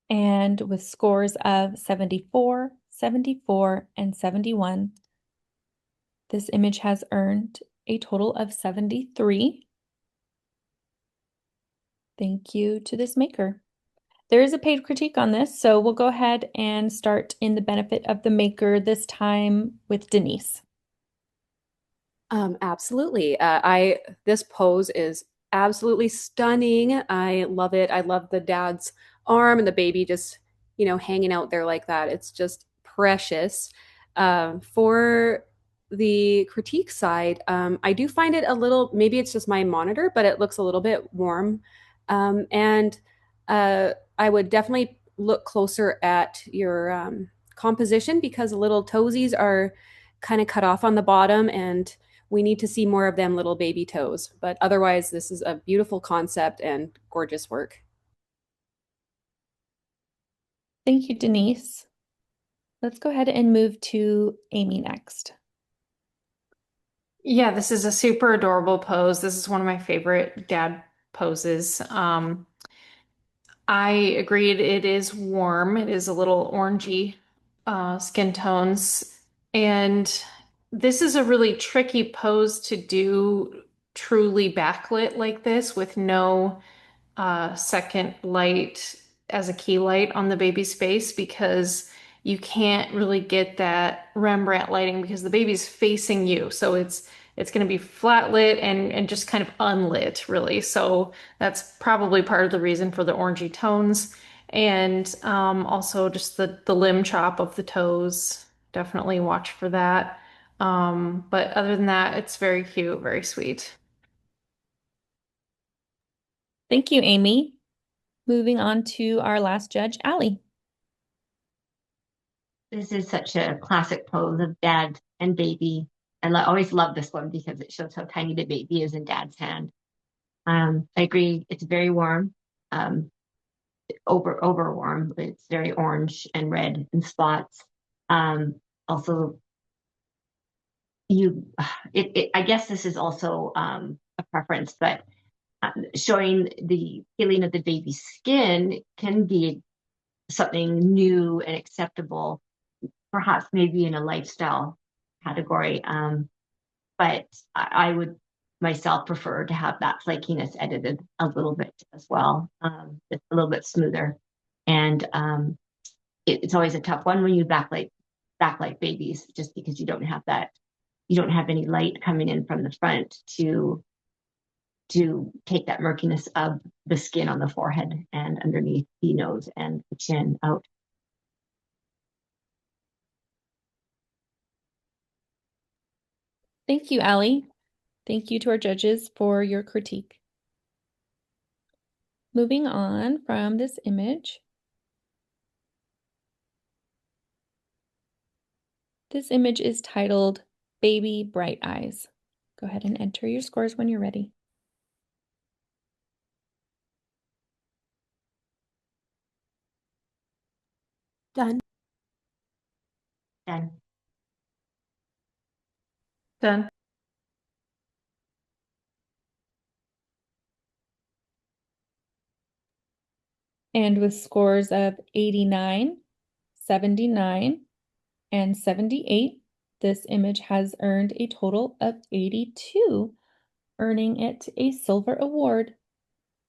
And with scores of 74, 74, and 71. This image has earned a total of 73. Thank you to this maker. There is a paid critique on this, so we'll go ahead and start in the benefit of the maker, this time with Denise. Absolutely. This pose is absolutely stunning. I love it. I love the dad's arm and the baby just, hanging out there like that. It's just precious. For the critique side, I do find it a little, maybe it's just my monitor, but it looks a little bit warm. And I would definitely look closer at your composition because the little toesies are kind of cut off on the bottom, and we need to see more of them little baby toes. But otherwise, this is a beautiful concept and gorgeous work. Thank you, Denise. Let's go ahead and move to Amy next. Yeah, this is a super adorable pose. This is one of my favorite dad poses. I agreed it is warm. It is a little orangey skin tones. And this is a really tricky pose to do truly backlit like this with no second light as a key light on the baby's face because you can't really get that Rembrandt lighting because the baby's facing you. So it's going to be flat lit and just kind of unlit, really. So that's probably part of the reason for the orangey tones. And also just the limb chop of the toes. Definitely watch for that. But other than that, it's very cute, very sweet. Thank you, Amy. Moving on to our last judge, Allie. This is such a classic pose of dad and baby. Always love this one because it shows how tiny the baby is in dad's hand. I agree. It's very warm, over warm. It's very orange and red in spots. Also, I guess this is also a preference, but showing the feeling of the baby's skin can be something new and acceptable, perhaps maybe in a lifestyle category. But I would myself prefer to have that flakiness edited a little bit as well, just a little bit smoother. And it's always a tough one when you backlight babies, just because you don't have any light coming in from the front to take that murkiness of the skin on the forehead and underneath the nose and the chin out. Thank you, Allie. Thank you to our judges for your critique. Moving on from this image. This image is titled Baby Bright Eyes. Go ahead and enter your scores when you're ready. Done. Done. Done. And with scores of 89, 79, and 78, this image has earned a total of 82, earning it a silver award.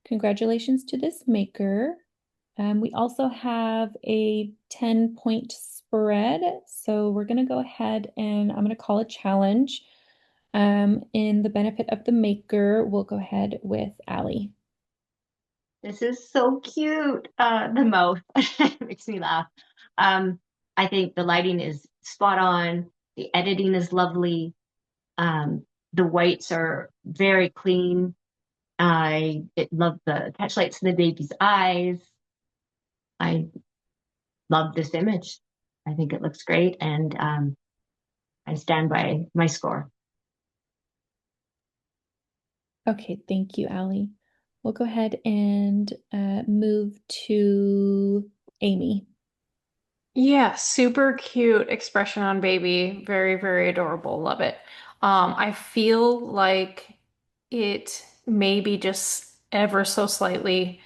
Congratulations to this maker. We also have a 10-point spread, so we're going to go ahead and I'm going to call a challenge. In the benefit of the maker, we'll go ahead with Allie. This is so cute. The mouth makes me laugh. I think the lighting is spot on. The editing is lovely. The whites are very clean. I love the catch lights in the baby's eyes. I love this image. I think it looks great, and I stand by my score. Okay, thank you, Allie. We'll go ahead and move to Amy. Yeah, super cute expression on baby. Very, very adorable. Love it. I feel like it may be just ever so slightly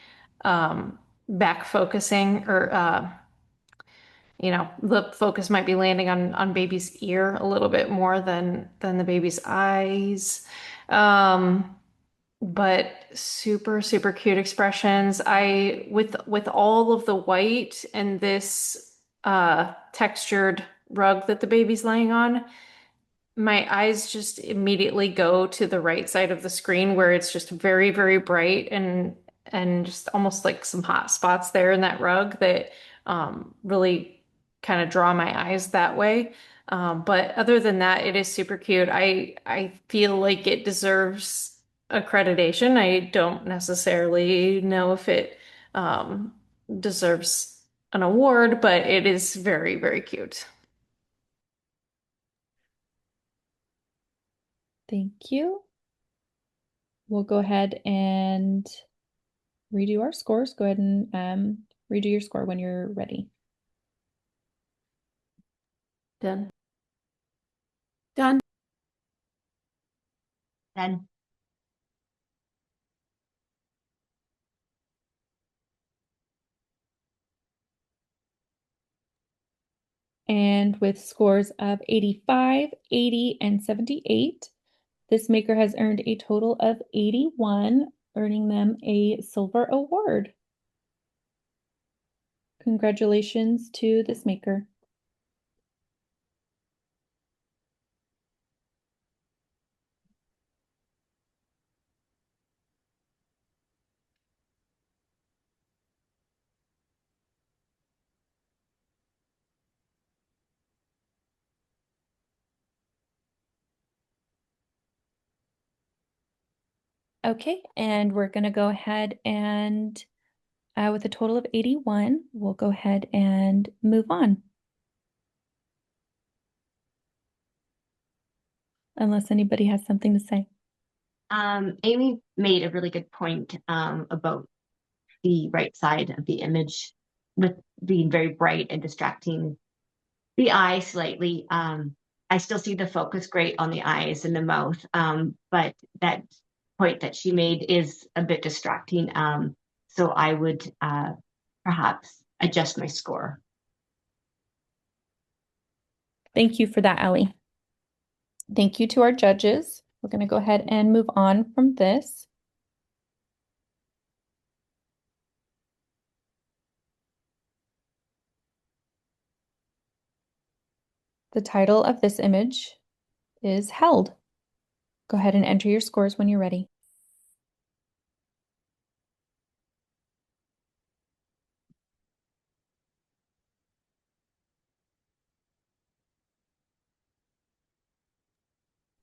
back focusing or the focus might be landing on baby's ear a little bit more than the baby's eyes. But super, super cute expressions. With all of the white and this textured rug that the baby's laying on, my eyes just immediately go to the right side of the screen where it's just very, very bright and just almost like some hot spots there in that rug that really kind of draw my eyes that way. But other than that, it is super cute. I feel like it deserves accreditation. I don't necessarily know if it deserves an award, but it is very, very cute. Thank you. We'll go ahead and redo our scores. Go ahead and redo your score when you're ready. Done. Done. Then And with scores of 85, 80, and 78, this maker has earned a total of 81, earning them a silver award. Congratulations to this maker. Okay, and we're going to go ahead and with a total of 81, we'll go ahead and move on. Unless anybody has something to say. Amy made a really good point about the right side of the image with being very bright and distracting the eye slightly. I still see the focus great on the eyes and the mouth, but that point that she made is a bit distracting. So I would perhaps adjust my score. Thank you for that, Allie. Thank you to our judges. We're going to go ahead and move on from this. The title of this image is Held. Go ahead and enter your scores when you're ready.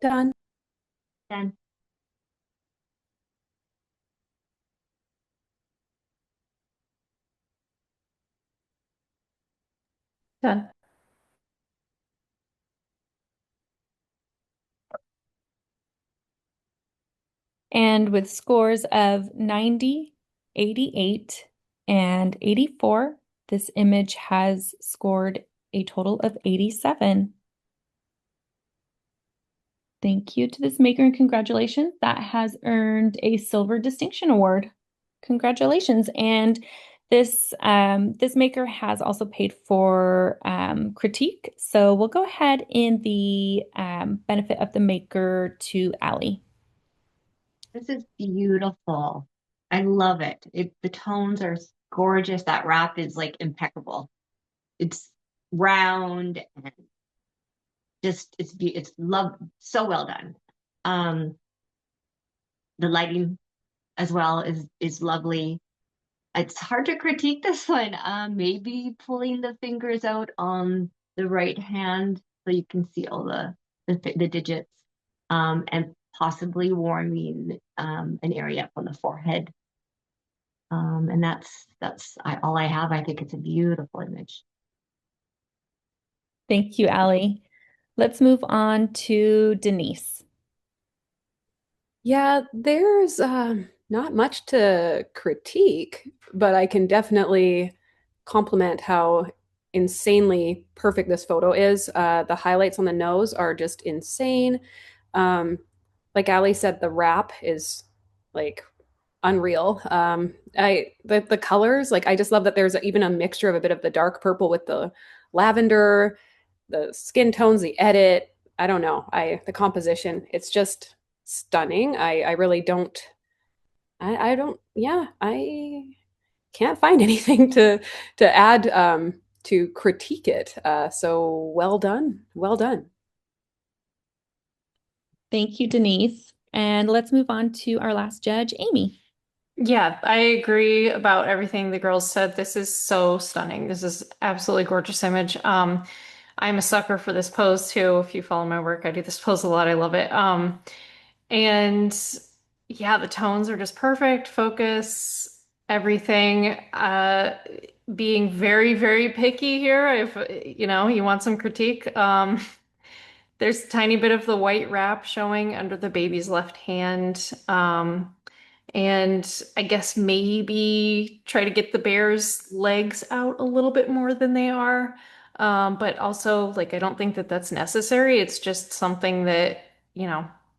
Done. Then Done. And with scores of 90, 88, and 84, this image has scored a total of 87. Thank you to this maker and congratulations. That has earned a Silver Distinction Award. Congratulations. And this maker has also paid for critique. So we'll go ahead in the benefit of the maker to Allie. this is beautiful. I love it. The tones are gorgeous. That wrap is like impeccable. It's round and just it's love so well done. The lighting as well is lovely. It's hard to critique this one. Maybe pulling the fingers out on the right hand so you can see all the digits, and possibly warming an area up on the forehead. And that's all I have. I think it's a beautiful image. Thank you, Allie. Let's move on to Denise. Yeah, there's not much to critique, but I can definitely compliment how insanely perfect this photo is. The highlights on the nose are just insane. Like Ali said, the wrap is like unreal. The colors, like I just love that there's even a mixture of a bit of the dark purple with the lavender, the skin tones, the edit. I don't know. The composition, it's just stunning. I really don't. I don't. Yeah, I can't find anything to add to critique it. So well done, well done. Thank you, Denise. And let's move on to our last judge, Amy. Yeah, I agree about everything the girls said. This is so stunning. This is absolutely gorgeous image. I'm a sucker for this pose too. If you follow my work, I do this pose a lot. I love it. And yeah, the tones are just perfect. Focus, everything. Being very, very picky here. If you want some critique. There's a tiny bit of the white wrap showing under the baby's left hand. And I guess maybe try to get the bear's legs out a little bit more than they are. But also, like, I don't think that that's necessary. It's just something that,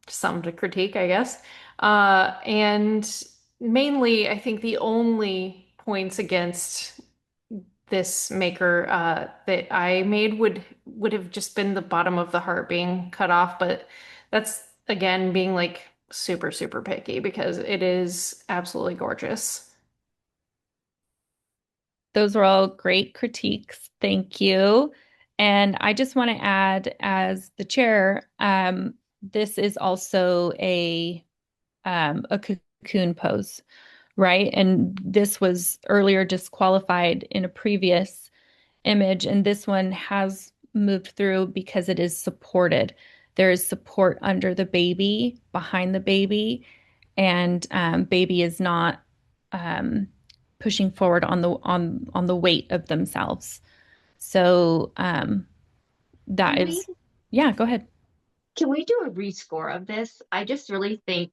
something to critique, I guess. And mainly, I think the only points against this maker that I made would have just been the bottom of the heart being cut off. But that's, again, being like super, super picky because it is absolutely gorgeous. Those were all great critiques. Thank you. And I just want to add, as the chair, this is also a cocoon pose, right? And this was earlier disqualified in a previous image, and this one has moved through because it is supported. There is support under the baby, behind the baby, and baby is not pushing forward on the weight of themselves. So that Can is, yeah, go ahead. Can we do a rescore of this? I just really think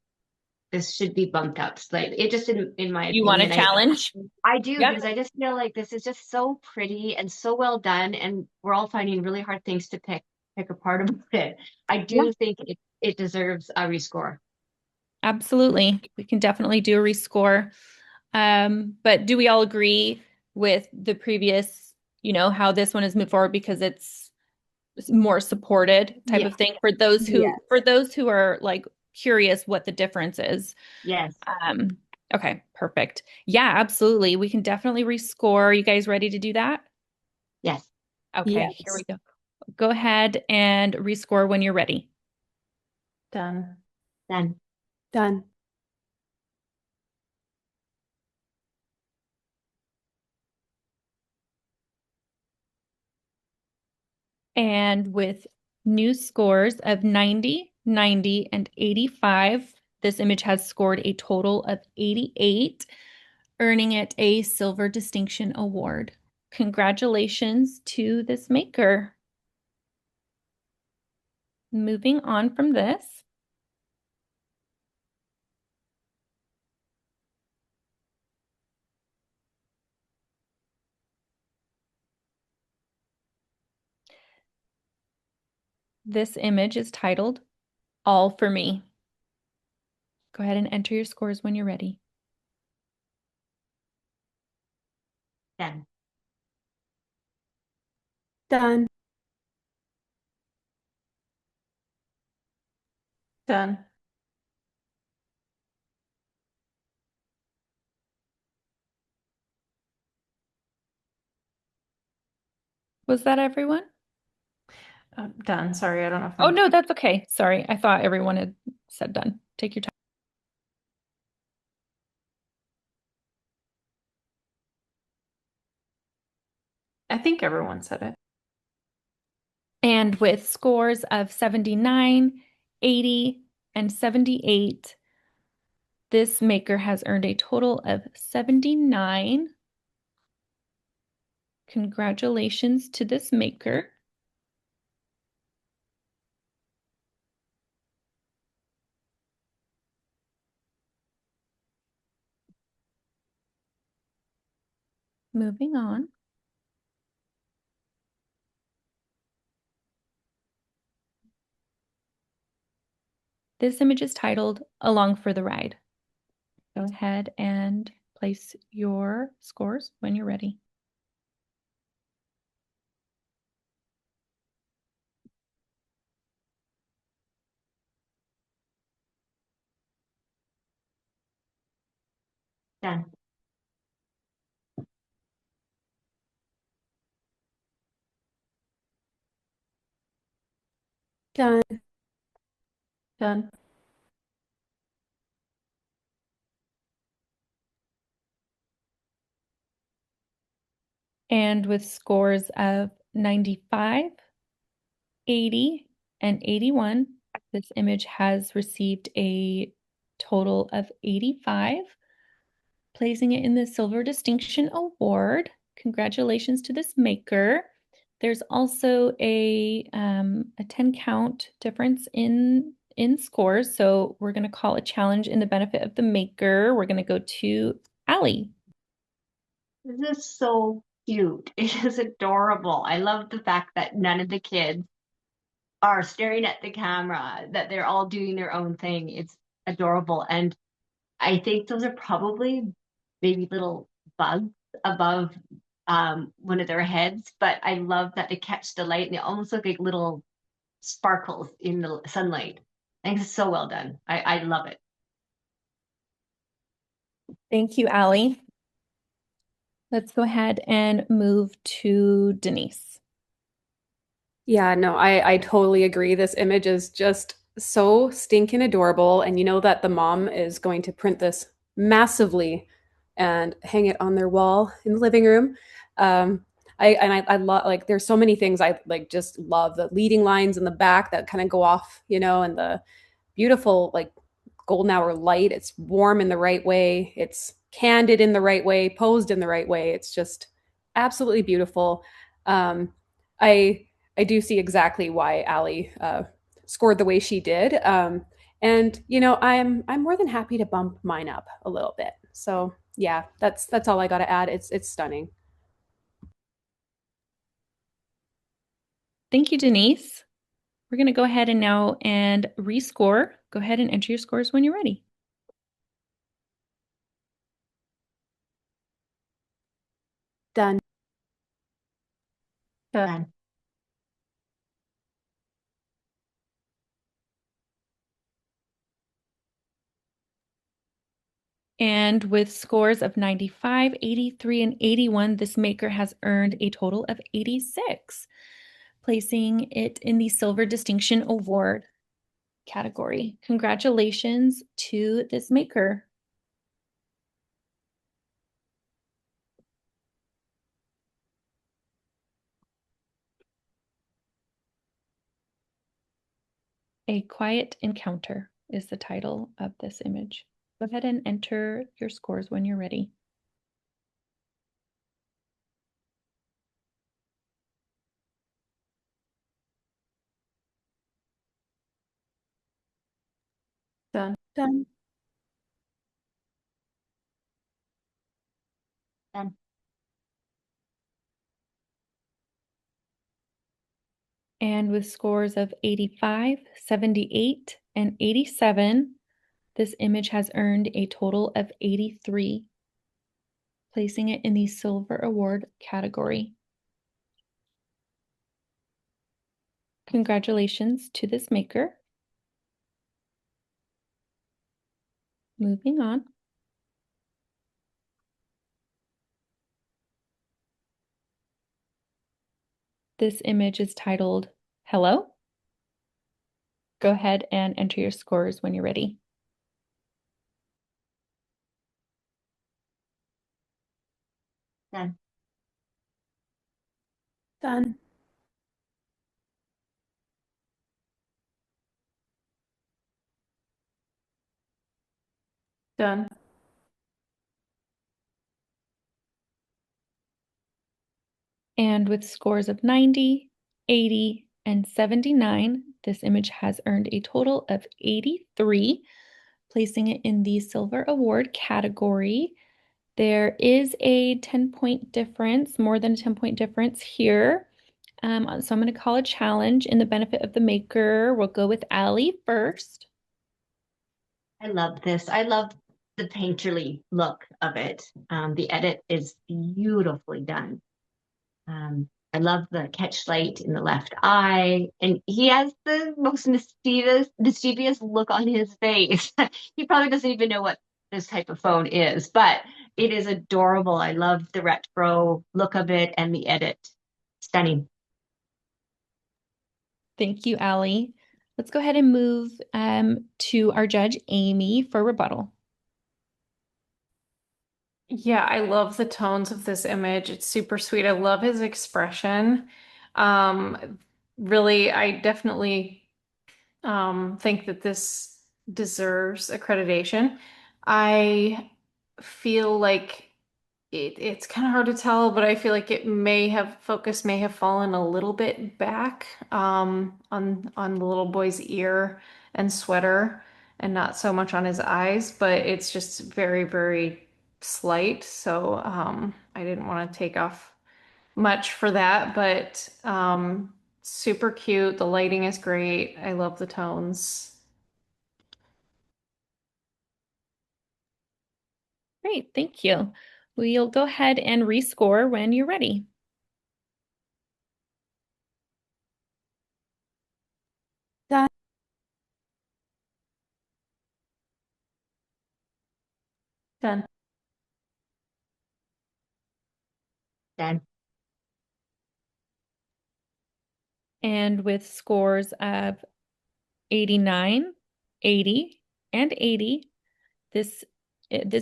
this should be bumped up slightly. It just in my You want a opinion. challenge? I do Yeah. because I just feel like this is just so pretty and so well done, and we're all finding really hard things to pick apart about it. I do think it deserves a rescore. Absolutely. We can definitely do a rescore. But do we all agree with the previous, how this one has moved forward because it's more supported type of thing for those who are like curious what the difference is? Yes. Okay, perfect. Yeah, absolutely. We can definitely rescore. You guys ready to do that? Yes. Okay, Yes. here we go. Go ahead and rescore when you're ready. Done. Done. Done. And with new scores of 90, 90, and 85, this image has scored a total of 88, earning it a Silver Distinction Award. Congratulations to this maker. Moving on from this. This image is titled All for Me. Go ahead and enter your scores when you're ready. Done. Done. Done. Was that everyone? Done. Sorry, I don't know if Oh, no, that's okay. Sorry. I thought everyone had said done. Take your time. I think everyone said it. And with scores of 79, 80, and 78, this maker has earned a total of 79. Congratulations to this maker. Moving on. This image is titled Along for the Ride. Go ahead and place your scores when you're ready. Done. Done. Done. And with scores of 95, 80, and 81, this image has received a total of 85, placing it in the Silver Distinction Award. Congratulations to this maker. There's also a 10 count difference in scores, so we're going to call a challenge in the benefit of the maker. We're going to go to Allie. This is so cute. It is adorable. I love the fact that none of the kids are staring at the camera, that they're all doing their own thing. It's adorable. And I think those are probably maybe little bugs above one of their heads, but I love that they catch the light and they almost look like little sparkles in the sunlight. I think it's so well done. I love it. Thank you, Allie. Let's go ahead and move to Denise. Yeah, no, I totally agree. This image is just so stinking adorable. And you know that the mom is going to print this massively and hang it on their wall in the living room. I love, like, there's so many things I like, just love the leading lines in the back that kind of go off, and the beautiful, like, golden hour light. It's warm in the right way. It's candid in the right way, posed in the right way. It's just absolutely beautiful. I do see exactly why Allie scored the way she did. And I'm more than happy to bump mine up a little bit. So yeah, that's all I got to add. It's stunning. Thank you, Denise. We're going to go ahead and now rescore. Go ahead and enter your scores when you're ready. Done. Done. And with scores of 95, 83, and 81, this maker has earned a total of 86, placing it in the Silver Distinction Award category. Congratulations to this maker. A Quiet Encounter is the title of this image. Go ahead and enter your scores when you're ready. Done. Done. Done. And with scores of 85, 78, and 87, this image has earned a total of 83, placing it in the Silver Award category. Congratulations to this maker. Moving on. This image is titled Hello. Go ahead and enter your scores when you're ready. Done. Done. Done. And with scores of 90, 80, and 79, this image has earned a total of 83, placing it in the Silver Award category. There is a 10-point difference, more than a 10-point difference here. So I'm going to call a challenge in the benefit of the maker. We'll go with Allie first. I love this. I love the painterly look of it. The edit is beautifully done. I love the catch light in the left eye, and he has the most mischievous look on his face. He probably doesn't even know what this type of phone is, but it is adorable. I love the retro look of it and the edit. Stunning. Thank you, Allie. Let's go ahead and move to our judge, Amy, for rebuttal. Yeah, I love the tones of this image. It's super sweet. I love his expression. Really, I definitely think that this deserves accreditation. I feel like it's kind of hard to tell, but I feel like focus may have fallen a little bit back on the little boy's ear and sweater and not so much on his eyes, but it's just very, very slight. So I didn't want to take off much for that, but super cute. The lighting is great. I love the tones. Great, thank you. We'll go ahead and rescore when you're ready. Done. Done. Done. And with scores of 89, 80, and 80, this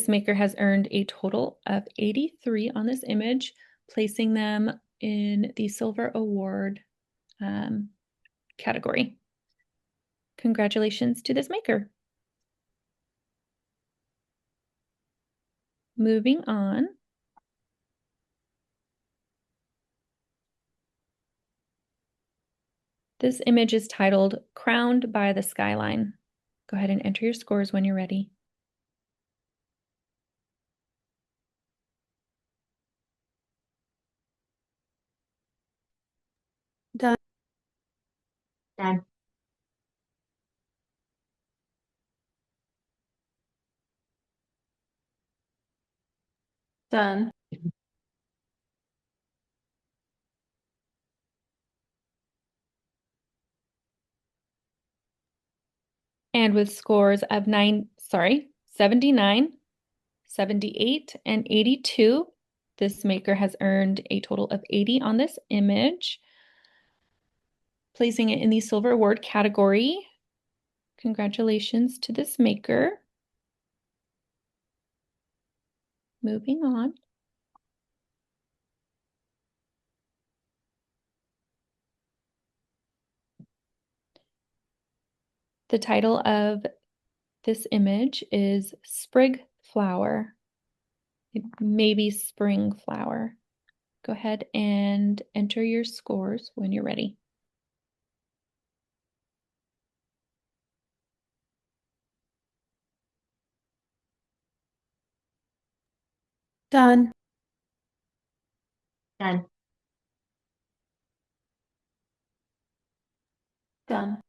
maker has earned a total of 83 on this image, placing them in the Silver Award category. Congratulations to this maker. Moving on. This image is titled Crowned by the Skyline. Go ahead and enter your scores when you're ready. Done. Done. Done. And with scores of 79, 78, and 82, this maker has earned a total of 80 on this image, placing it in the Silver Award category. Congratulations to this maker. Moving on. The title of this image is Sprig Flower. It may be Spring Flower. Go ahead and enter your scores when you're ready. Done. Done. Done.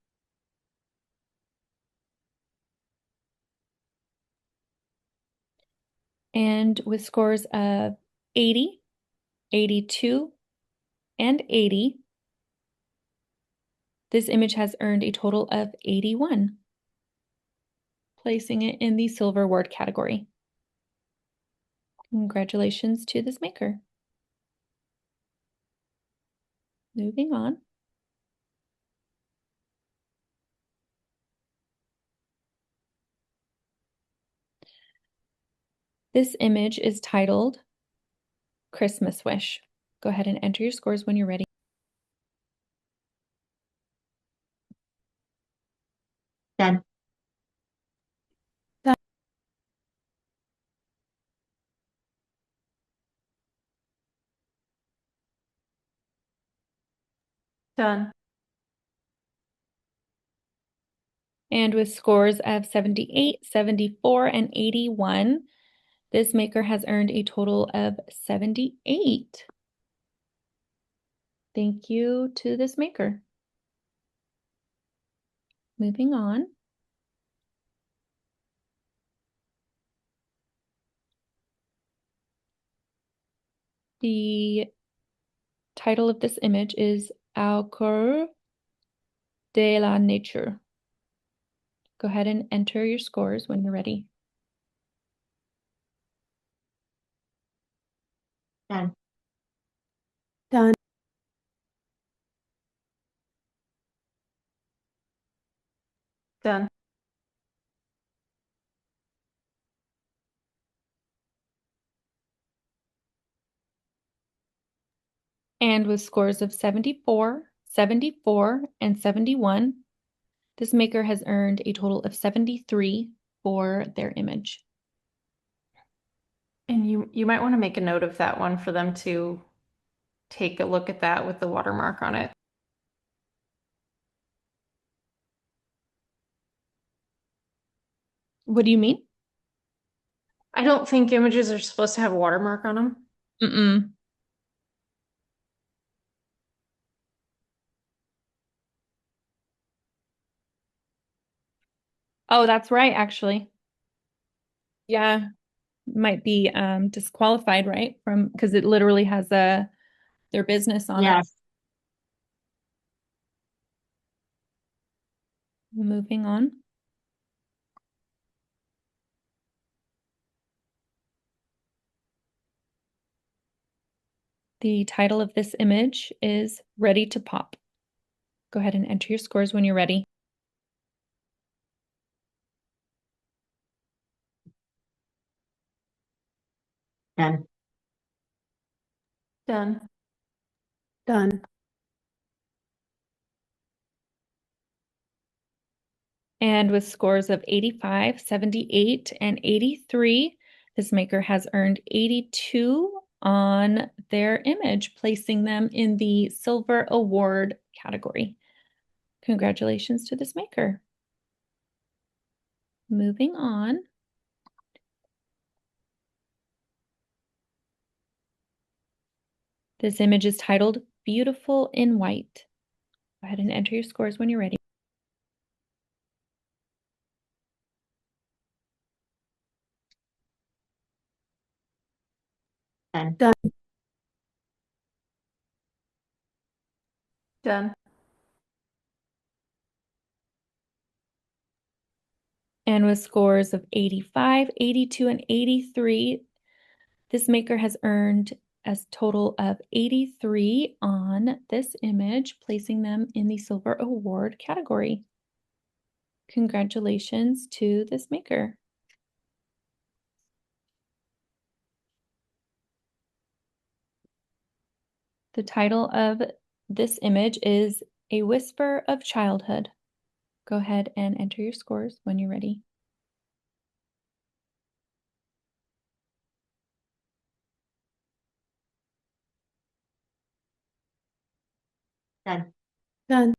And with scores of 80, 82, and 80, this image has earned a total of 81, placing it in the Silver Award category. Congratulations to this maker. Moving on. This image is titled Christmas Wish. Go ahead and enter your scores when you're ready. Done. Done. Done. And with scores of 78, 74, and 81, this maker has earned a total of 78. Thank you to this maker. Moving on. The title of this image is Au cœur de la nature. Go ahead and enter your scores when you're ready. Done. Done. Done. And with scores of 74, 74, and 71, this maker has earned a total of 73 for their image. And you might want to make a note of that one for them to take a look at that with the watermark on it. What do you mean? I don't think images are supposed to have a watermark on them. Mm-mm. Oh, that's right, actually. Yeah, might be disqualified, right? From because it literally has their business on it. Yes. Moving on. The title of this image is Ready to Pop. Go ahead and enter your scores when you're ready. Done. Done. Done. And with scores of 85, 78, and 83, this maker has earned 82 on their image, placing them in the Silver Award category. Congratulations to this maker. Moving on. This image is titled Beautiful in White. Go ahead and enter your scores when you're ready. Done. Done. Done. And with scores of 85, 82, and 83, this maker has earned a total of 83 on this image, placing them in the Silver Award category. Congratulations to this maker. The title of this image is A Whisper of Childhood. Go ahead and enter your scores when you're ready. Done. Done.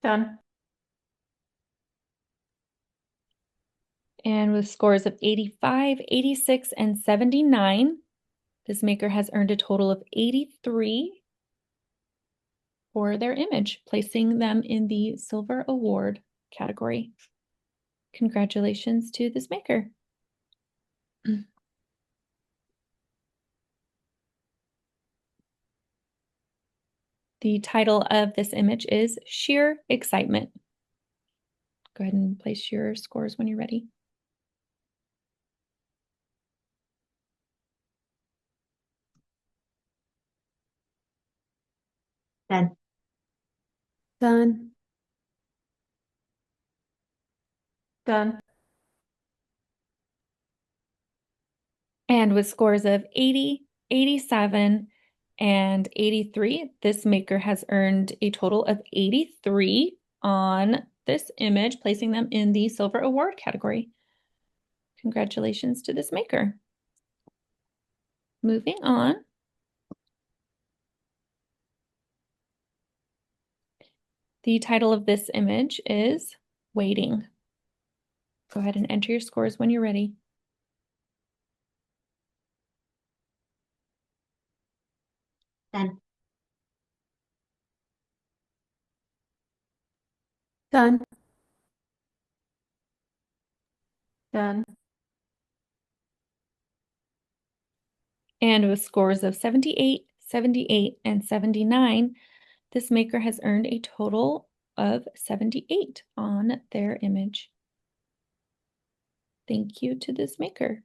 Done. And with scores of 85, 86, and 79, this maker has earned a total of 83 for their image, placing them in the Silver Award category. Congratulations to this maker. The title of this image is Sheer Excitement. Go ahead and place your scores when you're ready. Done. Done. Done. And with scores of 80, 87, and 83, this maker has earned a total of 83 on this image, placing them in the Silver Award category. Congratulations to this maker. Moving on. The title of this image is Waiting. Go ahead and enter your scores when you're ready. Done. Done. Done. And with scores of 78, 78, and 79, this maker has earned a total of 78 on their image. Thank you to this maker.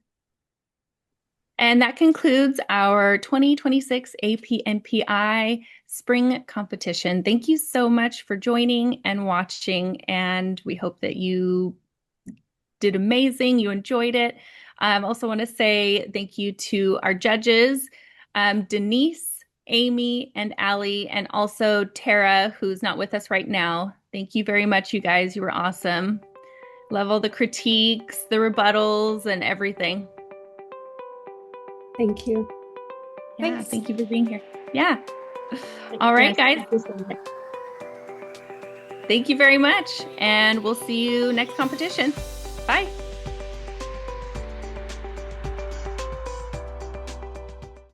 And that concludes our 2026 APNPI Spring Competition. Thank you so much for joining and watching, and we hope that you did amazing, you enjoyed it. I also want to say thank you to our judges, Denise, Amy, and Allie, and also Tara, who's not with us right now. Thank you very much, you guys. You were awesome. Love all the critiques, the rebuttals, and everything. Thank you. Yeah, Thanks. thank you for being here. Yeah. All right, guys. Thank you very much, and we'll see you next competition. Bye.